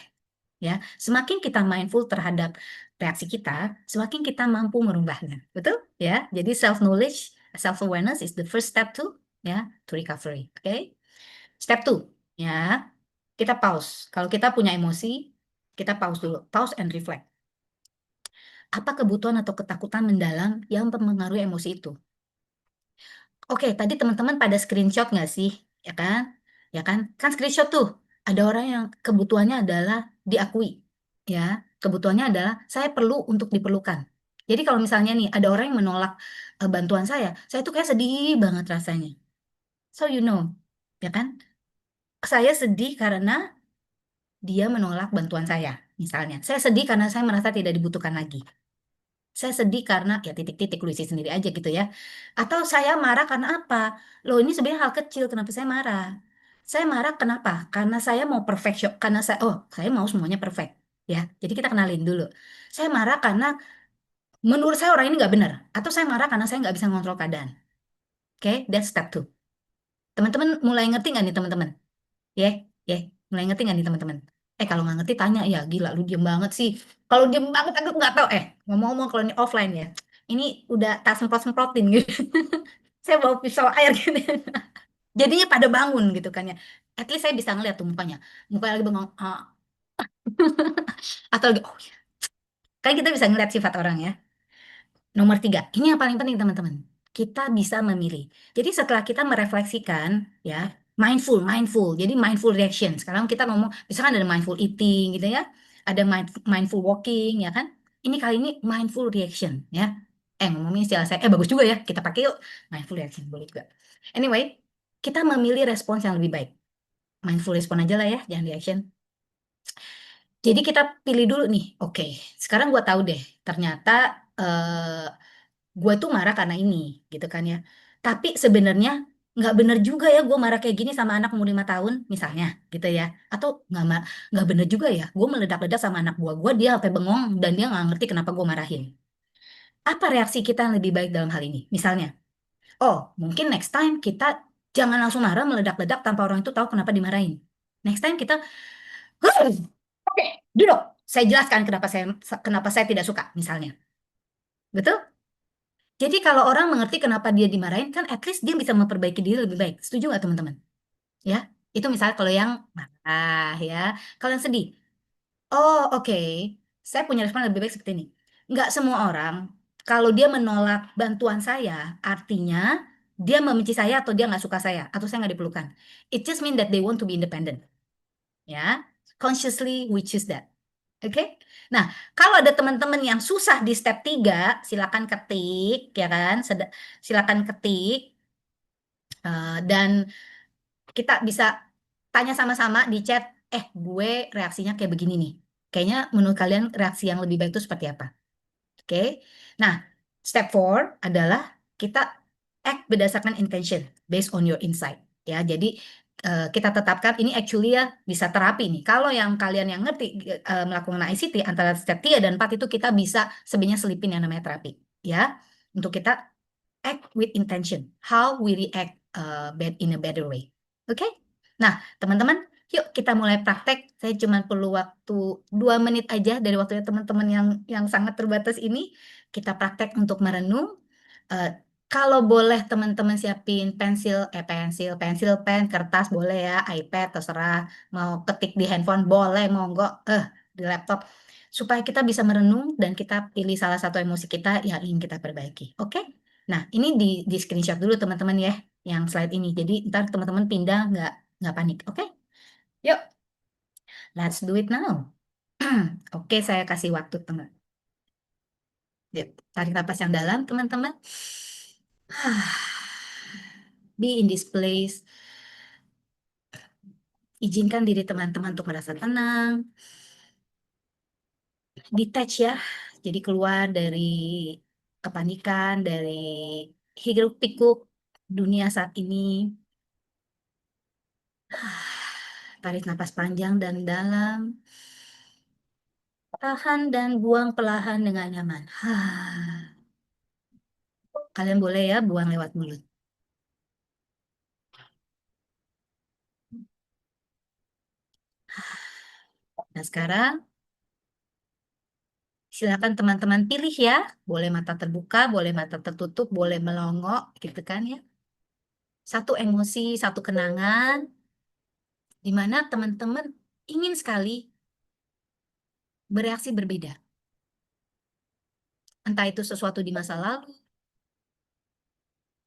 Ya, semakin kita mindful terhadap reaksi kita, semakin kita mampu merubahnya. Betul? Ya. Jadi self knowledge, self awareness is the first step to recovery. Oke? Step 2, ya. Kita pause. Kalau kita punya emosi, kita pause dulu. Pause and reflect. Apa kebutuhan atau ketakutan mendalam yang mempengaruhi emosi itu? Oke, tadi teman-teman pada screenshot nggak sih? Ya kan? Ya kan? Kan screenshot tuh. Ada orang yang kebutuhannya adalah diakui. Ya, kebutuhannya adalah saya perlu untuk diperlukan. Jadi kalau misalnya nih ada orang yang menolak bantuan saya tuh kayak sedih banget rasanya. So you know, ya kan? Saya sedih karena dia menolak bantuan saya, misalnya. Saya sedih karena saya merasa tidak dibutuhkan lagi. Saya sedih karena ya titik-titik lu isi sendiri aja gitu ya. Atau saya marah karena apa? Loh ini sebenarnya hal kecil kenapa saya marah? Saya marah kenapa? Karena saya mau perfection, karena saya mau semuanya perfect ya. Jadi kita kenalin dulu. Saya marah karena menurut saya orang ini nggak benar. Atau saya marah karena saya nggak bisa ngontrol keadaan. Oke, that's step 2. Teman-teman mulai ngerti nggak nih teman-teman? Mulai ngerti nggak nih teman-teman? Kalau nggak ngerti tanya ya, gila lu diem banget sih. Kalau diem banget aku nggak tahu. Ngomong-ngomong kalau ini offline ya, ini udah tak semprot-semprotin gitu. Saya bawa pisau air gitu. Jadinya pada bangun gitu kan ya. At least saya bisa ngeliat tuh mukanya lagi bengong. Atau lagi, oh ya. Kan kita bisa ngeliat sifat orang ya. Nomor 3, ini yang paling penting teman-teman. Kita bisa memilih. Jadi setelah kita merefleksikan ya, mindful. Jadi mindful reaction. Sekarang kita ngomong, misalkan ada mindful eating gitu ya. Ada mindful walking ya kan. Ini kali ini mindful reaction ya. Ngomongin istilah saya, bagus juga ya. Kita pakai yuk. Mindful reaction, boleh juga. Anyway, kita memilih respons yang lebih baik. Mindful respon aja lah ya, jangan reaction. Jadi kita pilih dulu nih, oke, sekarang gue tahu deh, ternyata gue tuh marah karena ini, gitu kan ya. Tapi sebenarnya nggak bener juga ya gue marah kayak gini sama anak umur 5 tahun, misalnya, gitu ya. Atau nggak bener juga ya, gue meledak-ledak sama anak buah gue, dia sampai bengong dan dia nggak ngerti kenapa gue marahin. Apa reaksi kita yang lebih baik dalam hal ini? Misalnya, mungkin next time kita jangan langsung marah meledak-ledak tanpa orang itu tahu kenapa dimarahin. Next time kita oke, duduk. Saya jelaskan kenapa saya tidak suka, misalnya. Betul? Jadi kalau orang mengerti kenapa dia dimarahin, kan at least dia bisa memperbaiki diri lebih baik. Setuju nggak teman-teman? Ya, itu misalnya kalau yang marah ya. Kalau yang sedih, oke. Saya punya respon lebih baik seperti ini. Nggak semua orang Kalau dia menolak bantuan saya, artinya dia membenci saya atau dia nggak suka saya atau saya nggak diperlukan. It just mean that they want to be independent. Ya, consciously we choose that. Oke? Nah, kalau ada teman-teman yang susah di step 3, silakan ketik, ya kan? Silakan ketik. Dan kita bisa tanya sama-sama di chat, gue reaksinya kayak begini nih. Kayaknya menurut kalian reaksi yang lebih baik itu seperti apa? Oke. Nah, step 4 adalah kita act berdasarkan intention based on your insight. Ya, jadi kita tetapkan ini actually ya bisa terapi nih. Kalau yang kalian yang ngerti melakukan ICT antara step 3 dan 4 itu kita bisa sebenarnya selipin yang namanya terapi. Ya, untuk kita act with intention. How we react in a better way. Oke? Nah, teman-teman, yuk kita mulai praktek. Saya cuma perlu waktu 2 menit aja dari waktunya teman-teman yang sangat terbatas ini. Kita praktek untuk merenung. Kalau boleh teman-teman siapin pensil, pen, kertas boleh ya, iPad terserah. Mau ketik di handphone boleh, monggo, di laptop. Supaya kita bisa merenung dan kita pilih salah satu emosi kita yang ingin kita perbaiki. Oke? Nah, ini di screenshot dulu teman-teman ya, yang slide ini. Jadi ntar teman-teman pindah nggak panik. Oke? Yuk, let's do it now. Oke, saya kasih waktu teman. Yuk, tarik napas yang dalam teman-teman. Be in this place. Izinkan diri teman-teman untuk merasa tenang. Detach ya. Jadi keluar dari kepanikan, dari hiruk-pikuk dunia saat ini. Tarik napas panjang dan dalam. Tahan dan buang perlahan dengan nyaman. Kalian boleh ya buang lewat mulut. Nah sekarang silakan teman-teman pilih ya. Boleh mata terbuka, boleh mata tertutup, boleh melongo gitu kan ya. Satu emosi, satu kenangan. Di mana teman-teman ingin sekali bereaksi berbeda. Entah itu sesuatu di masa lalu,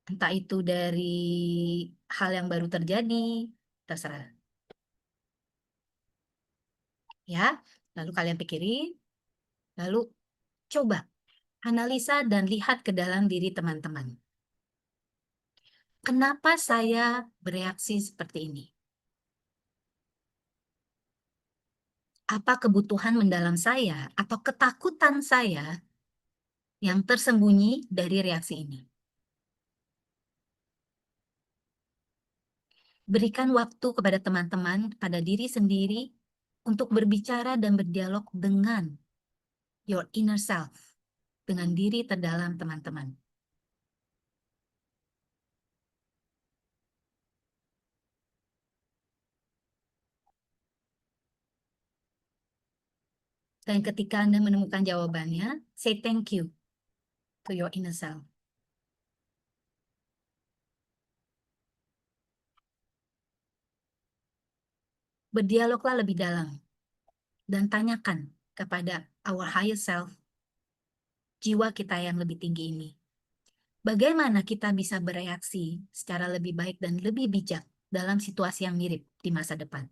entah itu dari hal yang baru terjadi, terserah. Ya, lalu kalian pikirin, lalu coba analisa dan lihat ke dalam diri teman-teman. Kenapa saya bereaksi seperti ini? Apa kebutuhan mendalam saya atau ketakutan saya yang tersembunyi dari reaksi ini? Berikan waktu kepada teman-teman, pada diri sendiri, untuk berbicara dan berdialog dengan your inner self, dengan diri terdalam teman-teman. Dan ketika Anda menemukan jawabannya, say thank you to your inner self. Berdialoglah lebih dalam dan tanyakan kepada our higher self, jiwa kita yang lebih tinggi ini. Bagaimana kita bisa bereaksi secara lebih baik dan lebih bijak dalam situasi yang mirip di masa depan?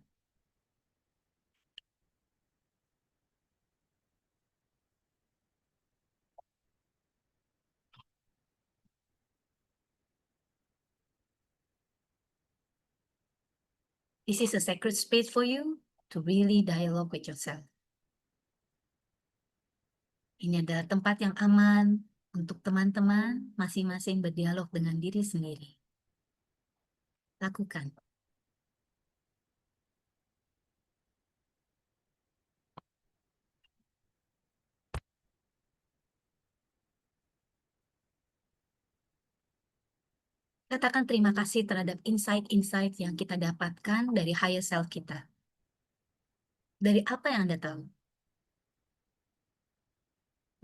This is a sacred space for you to really dialogue with yourself. Ini adalah tempat yang aman untuk teman-teman masing-masing berdialog dengan diri sendiri. Lakukan. Katakan terima kasih terhadap insight-insight yang kita dapatkan dari higher self kita. Dari apa yang Anda tahu?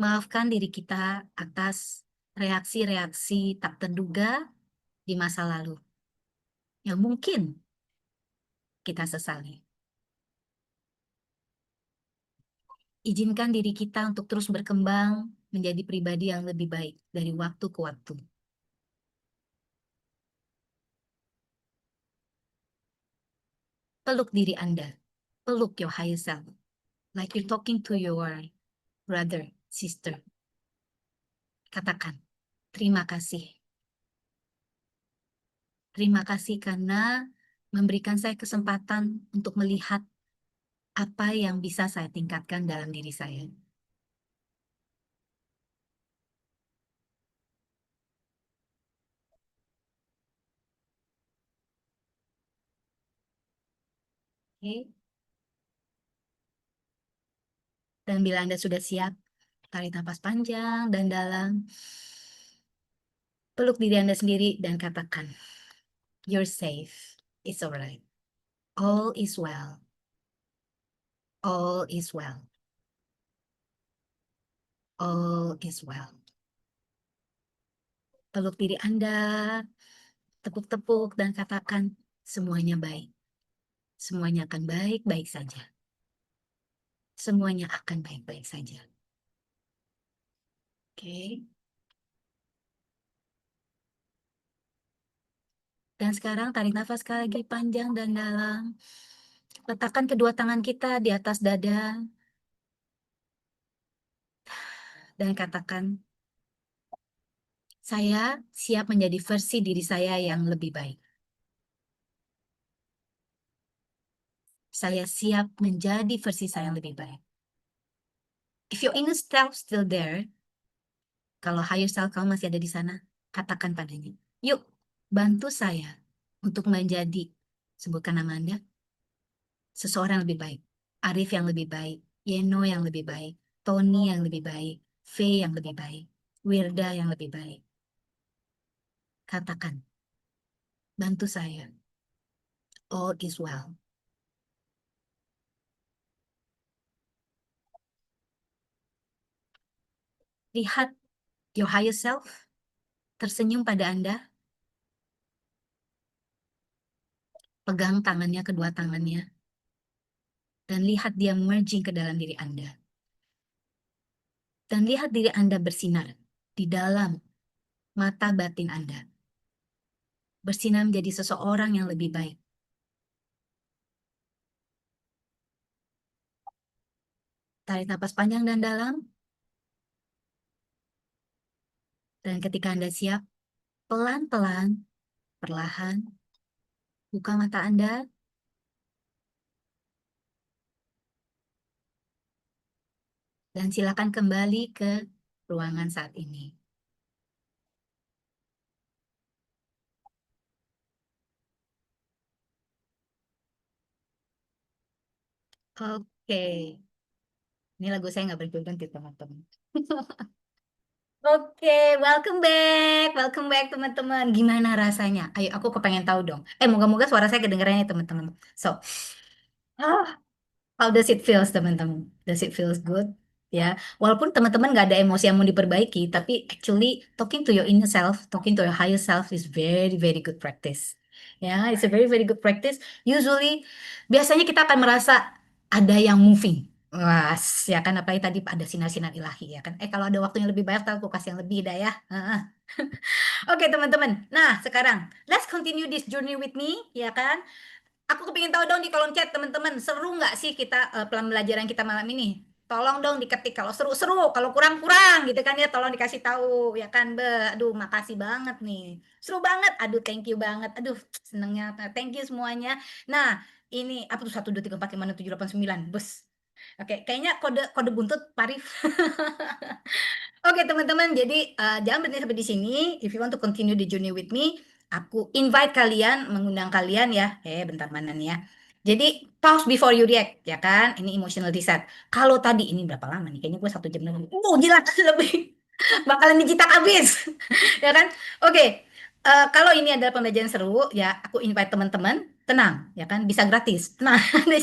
Maafkan diri kita atas reaksi-reaksi tak terduga di masa lalu yang mungkin kita sesali. Izinkan diri kita untuk terus berkembang menjadi pribadi yang lebih baik dari waktu ke waktu. Peluk diri Anda, peluk your higher self, like you're talking to your brother, sister. Katakan, terima kasih. Terima kasih karena memberikan saya kesempatan untuk melihat apa yang bisa saya tingkatkan dalam diri saya. Oke. Dan bila Anda sudah siap, tarik nafas panjang dan dalam. Peluk diri Anda sendiri dan katakan, you're safe, it's alright. All is well. All is well. All is well. Peluk diri Anda, tepuk-tepuk dan katakan, semuanya baik. Semuanya akan baik-baik saja. Semuanya akan baik-baik saja. Oke. Dan sekarang tarik nafas sekali lagi panjang dan dalam. Letakkan kedua tangan kita di atas dada. Dan katakan, saya siap menjadi versi diri saya yang lebih baik. Saya siap menjadi versi saya yang lebih baik. If your inner self still there, kalau higher self kamu masih ada di sana, katakan padanya, yuk bantu saya untuk menjadi, sebutkan nama Anda, seseorang yang lebih baik. Arif yang lebih baik, Yeno yang lebih baik, Tony yang lebih baik, Faye yang lebih baik, Wirda yang lebih baik. Katakan, bantu saya. All is well. Lihat your higher self tersenyum pada Anda. Pegang tangannya, kedua tangannya. Dan lihat dia merging ke dalam diri Anda. Dan lihat diri Anda bersinar di dalam mata batin Anda. Bersinar menjadi seseorang yang lebih baik. Tarik napas panjang dan dalam. Dan ketika Anda siap, pelan-pelan, perlahan, buka mata Anda. Dan silakan kembali ke ruangan saat ini. Oke. Ini lagu saya nggak berganti, teman-teman. Oke, welcome back teman-teman. Gimana rasanya? Ayo, aku kepengen tahu dong. Moga-moga suara saya kedengerannya teman-teman. So, how does it feels teman-teman? Does it feels good? Ya, walaupun teman-teman nggak ada emosi yang mau diperbaiki, tapi actually talking to your inner self, talking to your higher self is very very good practice. Ya, it's a very very good practice. Usually, biasanya kita akan merasa ada yang moving. Wah, ya kan apalagi tadi ada sinar-sinar ilahi ya kan. Kalau ada waktunya lebih banyak, aku kasih yang lebih dah ya. Oke teman-teman. Nah sekarang let's continue this journey with me ya kan. Aku kepingin tahu dong di kolom chat teman-teman, seru nggak sih kita pembelajaran kita malam ini? Tolong dong diketik kalau seru-seru, kalau kurang-kurang gitu kan ya, tolong dikasih tahu ya kan, Be. Aduh, makasih banget nih. Seru banget. Aduh, thank you banget. Aduh, senengnya. Thank you semuanya. Nah, ini apa tuh 1 2 3 4 5 6 7 8 9. Bus. Oke, kayaknya kode buntut Parif. Oke teman-teman, jadi jangan berhenti sampai di sini. If you want to continue the journey with me, aku invite kalian, mengundang kalian ya. Bentar mana nih ya. Jadi pause before you react, ya kan? Ini emotional reset. Kalau tadi ini berapa lama nih? Kayaknya gue 1 jam lebih. Gila lebih. Bakalan digitak habis, ya kan? Oke. Kalau ini adalah pembelajaran seru, ya aku invite teman-teman, tenang, ya kan? Bisa gratis. Nah, ada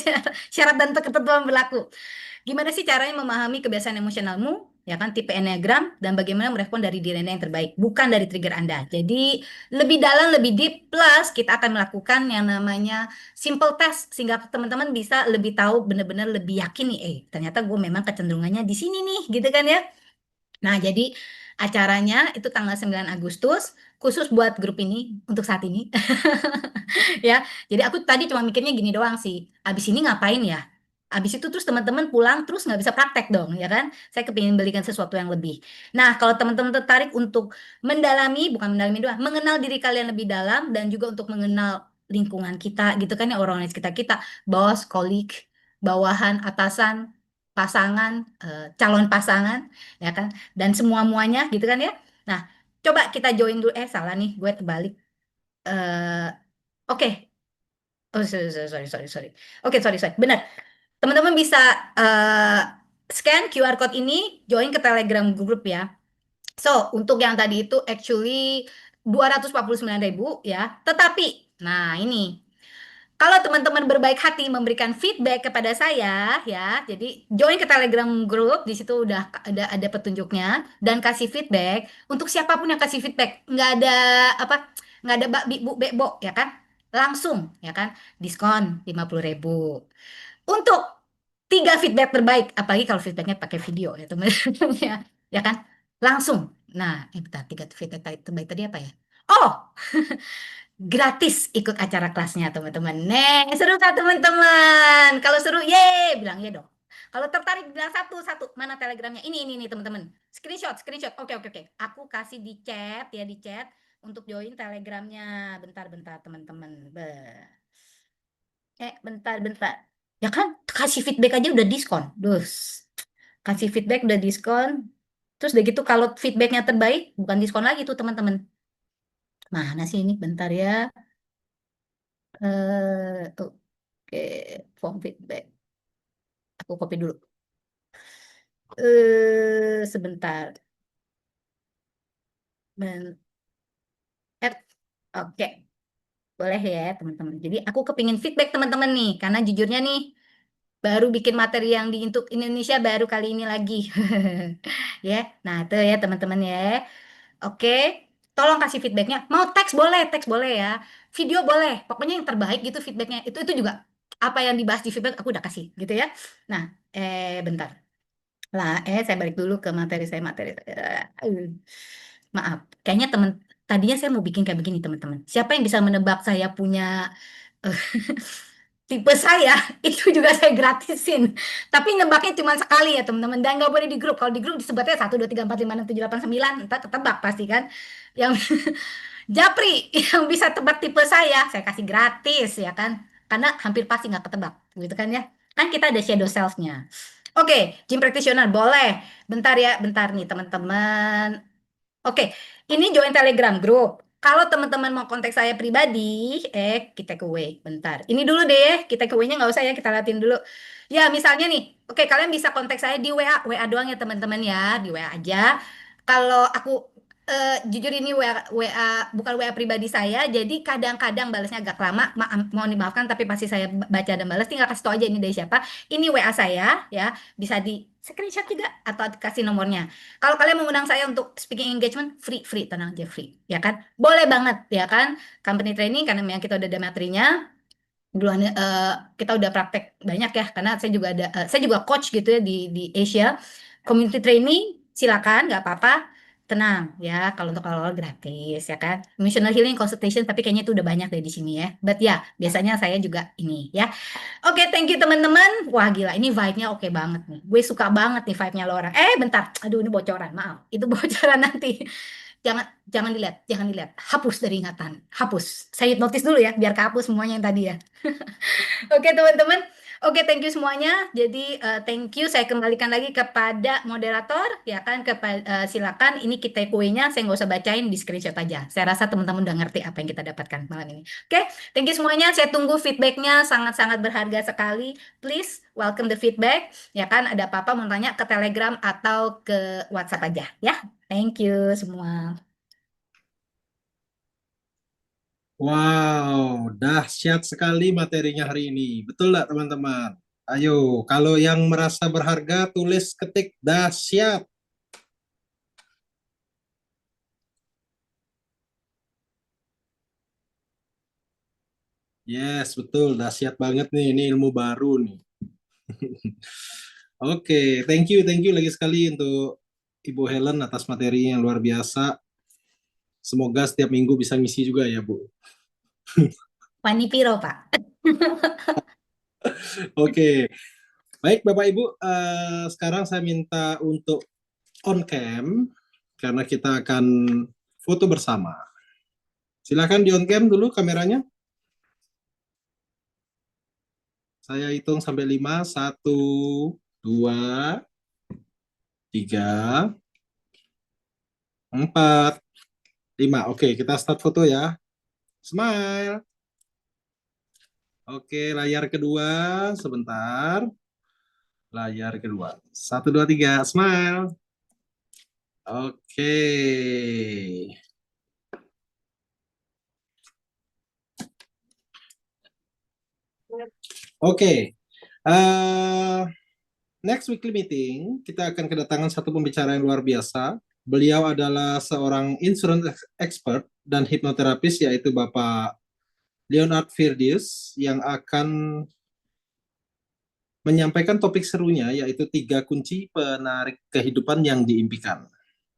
syarat dan ketentuan berlaku. Gimana sih caranya memahami kebiasaan emosionalmu, ya kan, tipe Enneagram, dan bagaimana merespon dari diri Anda yang terbaik, bukan dari trigger Anda. Jadi, lebih dalam, lebih deep, plus kita akan melakukan yang namanya simple test, sehingga teman-teman bisa lebih tahu, benar-benar lebih yakin nih, ternyata gue memang kecenderungannya di sini nih, gitu kan ya. Nah, jadi acaranya itu tanggal 9 Agustus, khusus buat grup ini, untuk saat ini. Ya, jadi aku tadi cuma mikirnya gini doang sih, abis ini ngapain ya? Abis itu terus teman-teman pulang terus nggak bisa praktek dong, ya kan? Saya kepingin belikan sesuatu yang lebih. Nah, kalau teman-teman tertarik untuk mendalami, bukan mendalami doang, mengenal diri kalian lebih dalam dan juga untuk mengenal lingkungan kita, gitu kan ya, orang-orang di sekitar kita, bos, kolik, bawahan, atasan, pasangan, calon pasangan, ya kan? Dan semua-muanya, gitu kan ya? Nah, coba kita join dulu. Salah nih, gue terbalik. Eh, Oke. Oh, sorry. Oke, sorry. Benar. Teman-teman bisa eh, scan QR code ini, join ke Telegram group ya. So, untuk yang tadi itu actually 249.000 ya. Tetapi, nah ini, kalau teman-teman berbaik hati memberikan feedback kepada saya ya, jadi join ke Telegram group, di situ udah ada petunjuknya dan kasih feedback untuk siapapun yang kasih feedback, nggak ada apa, nggak ada bak bu bebo ya kan, langsung ya kan, diskon 50.000 untuk 3 feedback terbaik, apalagi kalau feedbacknya pakai video ya teman-teman ya kan, langsung. Nah, bentar, 3 feedback terbaik tadi apa ya? Oh, gratis ikut acara kelasnya teman-teman. Seru kan teman-teman? Kalau seru, ye, bilang ye dong. Kalau tertarik bilang satu. Mana telegramnya? Ini teman-teman. Screenshot. Oke. Aku kasih di chat ya, di chat untuk join telegramnya. Bentar teman-teman. Bentar. Ya kan, kasih feedback aja udah diskon. Kasih feedback udah diskon. Terus udah gitu kalau feedbacknya terbaik, bukan diskon lagi tuh teman-teman. Mana sih ini? Bentar ya. Oke, form feedback. Aku copy dulu. Sebentar. Ben- Oke, boleh ya teman-teman. Jadi aku kepingin feedback teman-teman nih, karena jujurnya nih baru bikin materi yang di untuk Indonesia baru kali ini lagi. Ya, nah itu ya teman-teman ya. Oke, tolong kasih feedbacknya. Mau teks boleh ya. Video boleh. Pokoknya yang terbaik gitu feedbacknya. Itu juga apa yang dibahas di feedback aku udah kasih gitu ya. Nah, bentar. Lah, saya balik dulu ke materi saya. Maaf, kayaknya tadinya saya mau bikin kayak begini teman-teman. Siapa yang bisa menebak saya punya eh, tipe saya itu juga saya gratisin. Tapi nebaknya cuma sekali ya teman-teman. Dan nggak boleh di grup. Kalau di grup disebutnya 1, 2, 3, 4, 5, 6, 7, 8, 9. Entar ketebak pasti kan. Yang Japri yang bisa tebak tipe saya kasih gratis ya kan. Karena hampir pasti nggak ketebak, gitu kan ya. Kan kita ada shadow self-nya. Oke, gym practitioner boleh. Bentar nih teman-teman. Oke, ini join Telegram group. Kalau teman-teman mau kontak saya pribadi, kita ke away. Bentar. Ini dulu deh, kita ke away-nya nggak usah ya, kita latihan dulu. Ya, misalnya nih, oke kalian bisa kontak saya di WA, WA doang ya teman-teman ya, di WA aja. Kalau aku jujur ini WA bukan WA pribadi saya, jadi kadang-kadang balasnya agak lama. Mohon dimaafkan, tapi pasti saya baca dan balas. Tinggal kasih tau aja ini dari siapa. Ini WA saya ya, bisa di screenshot juga atau kasih nomornya. Kalau kalian mengundang saya untuk speaking engagement, free, tenang aja free, ya kan? Boleh banget, ya kan? Company training karena memang kita udah ada materinya, duluan kita udah praktek banyak ya, karena saya juga coach gitu ya di Asia. Community training, silakan, nggak apa-apa. Tenang ya, kalau untuk awal gratis ya kan. Emotional healing consultation, tapi kayaknya itu udah banyak deh di sini ya. But ya, biasanya saya juga ini ya. Oke, thank you teman-teman. Wah gila, ini vibe-nya oke banget nih. Gue suka banget nih vibe-nya lo orang. Bentar. Aduh, ini bocoran. Maaf. Itu bocoran nanti. Jangan dilihat. Hapus dari ingatan. Hapus. Saya notice dulu ya, biar kehapus semuanya yang tadi ya. Oke, teman-teman. Oke, thank you semuanya. Jadi, thank you. Saya kembalikan lagi kepada moderator. Ya kan, silakan. Ini kita takeaway-nya. Saya nggak usah bacain, di screenshot aja. Saya rasa teman-teman udah ngerti apa yang kita dapatkan malam ini. Oke, thank you semuanya. Saya tunggu feedback-nya. Sangat-sangat berharga sekali. Please, welcome the feedback. Ya kan, ada apa-apa mau tanya ke Telegram atau ke WhatsApp aja. Ya, thank you semua. Wow, dahsyat sekali materinya hari ini. Betul nggak teman-teman? Ayo, kalau yang merasa berharga, tulis ketik dahsyat. Yes, betul. Dahsyat banget nih. Ini ilmu baru nih. Oke, thank you lagi sekali untuk Ibu Helen atas materi yang luar biasa. Semoga setiap minggu bisa ngisi juga ya, Bu. Wani piro, Pak? Oke, baik Bapak Ibu, sekarang saya minta untuk on cam karena kita akan foto bersama. Silakan di on cam dulu kameranya. Saya hitung sampai 5, 1, 2, 3, 4, 5. Oke, kita start foto ya. Smile. Oke, layar kedua, sebentar. Layar kedua. 1, 2, 3, smile. Oke. Oke. Next weekly meeting, kita akan kedatangan satu pembicara yang luar biasa. Beliau adalah seorang insurance expert dan hipnoterapis, yaitu Bapak Leonard Firdius, yang akan menyampaikan topik serunya, yaitu 3 kunci penarik kehidupan yang diimpikan.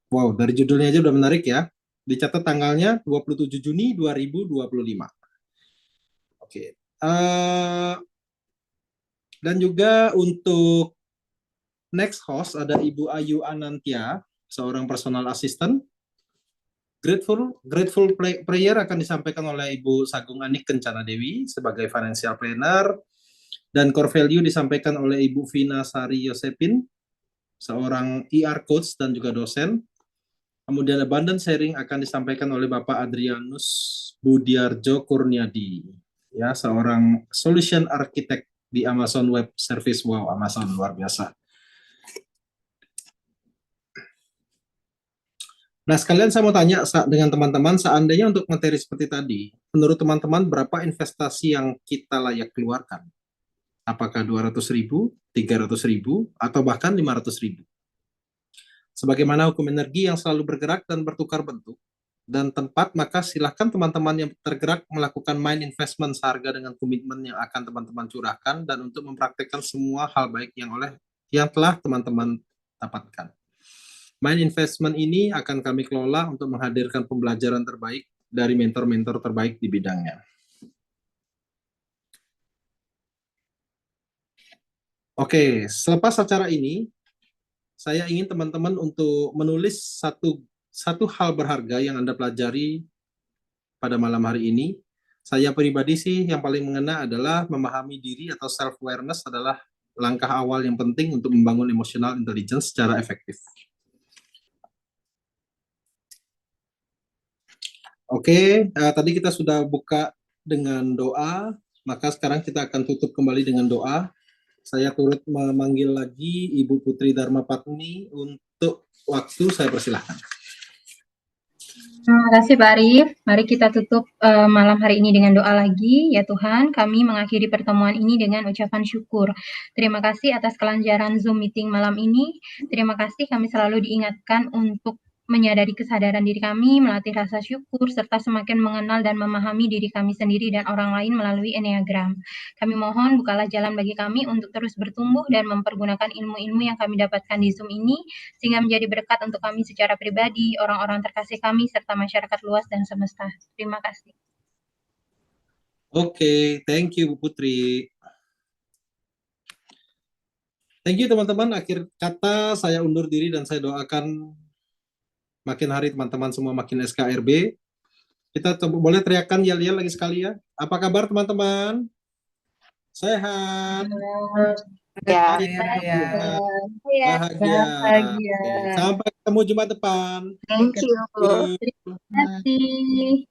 Wow, dari judulnya aja udah menarik ya. Dicatat tanggalnya 27 Juni 2025. Oke. Dan juga untuk next host ada Ibu Ayu Anantia, seorang personal assistant. Grateful prayer akan disampaikan oleh Ibu Sagung Anik Kencana Dewi sebagai financial planner, dan core value disampaikan oleh Ibu Vina Sari Yosepin, seorang ER coach dan juga dosen. Kemudian abundant sharing akan disampaikan oleh Bapak Adrianus Budiarjo Kurniadi, ya, seorang solution architect di Amazon Web Service. Wow, Amazon luar biasa. Nah, sekalian saya mau tanya dengan teman-teman, seandainya untuk materi seperti tadi, menurut teman-teman berapa investasi yang kita layak keluarkan? Apakah 200.000, 300.000, atau bahkan 500.000? Sebagaimana hukum energi yang selalu bergerak dan bertukar bentuk dan tempat, maka silahkan teman-teman yang tergerak melakukan mind investment seharga dengan komitmen yang akan teman-teman curahkan dan untuk mempraktekkan semua hal baik yang telah teman-teman dapatkan. Mind investment ini akan kami kelola untuk menghadirkan pembelajaran terbaik dari mentor-mentor terbaik di bidangnya. Oke, selepas acara ini, saya ingin teman-teman untuk menulis satu hal berharga yang Anda pelajari pada malam hari ini. Saya pribadi sih yang paling mengena adalah memahami diri atau self-awareness adalah langkah awal yang penting untuk membangun emotional intelligence secara efektif. Oke, tadi kita sudah buka dengan doa, maka sekarang kita akan tutup kembali dengan doa. Saya turut memanggil lagi Ibu Putri Dharma Patni untuk waktu, saya persilahkan. Terima kasih Pak Arif. Mari kita tutup malam hari ini dengan doa lagi. Ya Tuhan, kami mengakhiri pertemuan ini dengan ucapan syukur. Terima kasih atas kelancaran Zoom meeting malam ini. Terima kasih kami selalu diingatkan untuk menyadari kesadaran diri kami, melatih rasa syukur, serta semakin mengenal dan memahami diri kami sendiri dan orang lain melalui Enneagram. Kami mohon bukalah jalan bagi kami untuk terus bertumbuh dan mempergunakan ilmu-ilmu yang kami dapatkan di Zoom ini, sehingga menjadi berkat untuk kami secara pribadi, orang-orang terkasih kami, serta masyarakat luas dan semesta. Terima kasih. Oke, thank you Bu Putri. Thank you teman-teman. Akhir kata saya undur diri dan saya doakan makin hari teman-teman semua makin SKRB. Kita boleh teriakan yel-yel lagi sekali ya. Apa kabar teman-teman? Sehat? Ya. Bahagia. Bahagia. Oke. Sampai ketemu Jumat depan. Thank you. Terima kasih.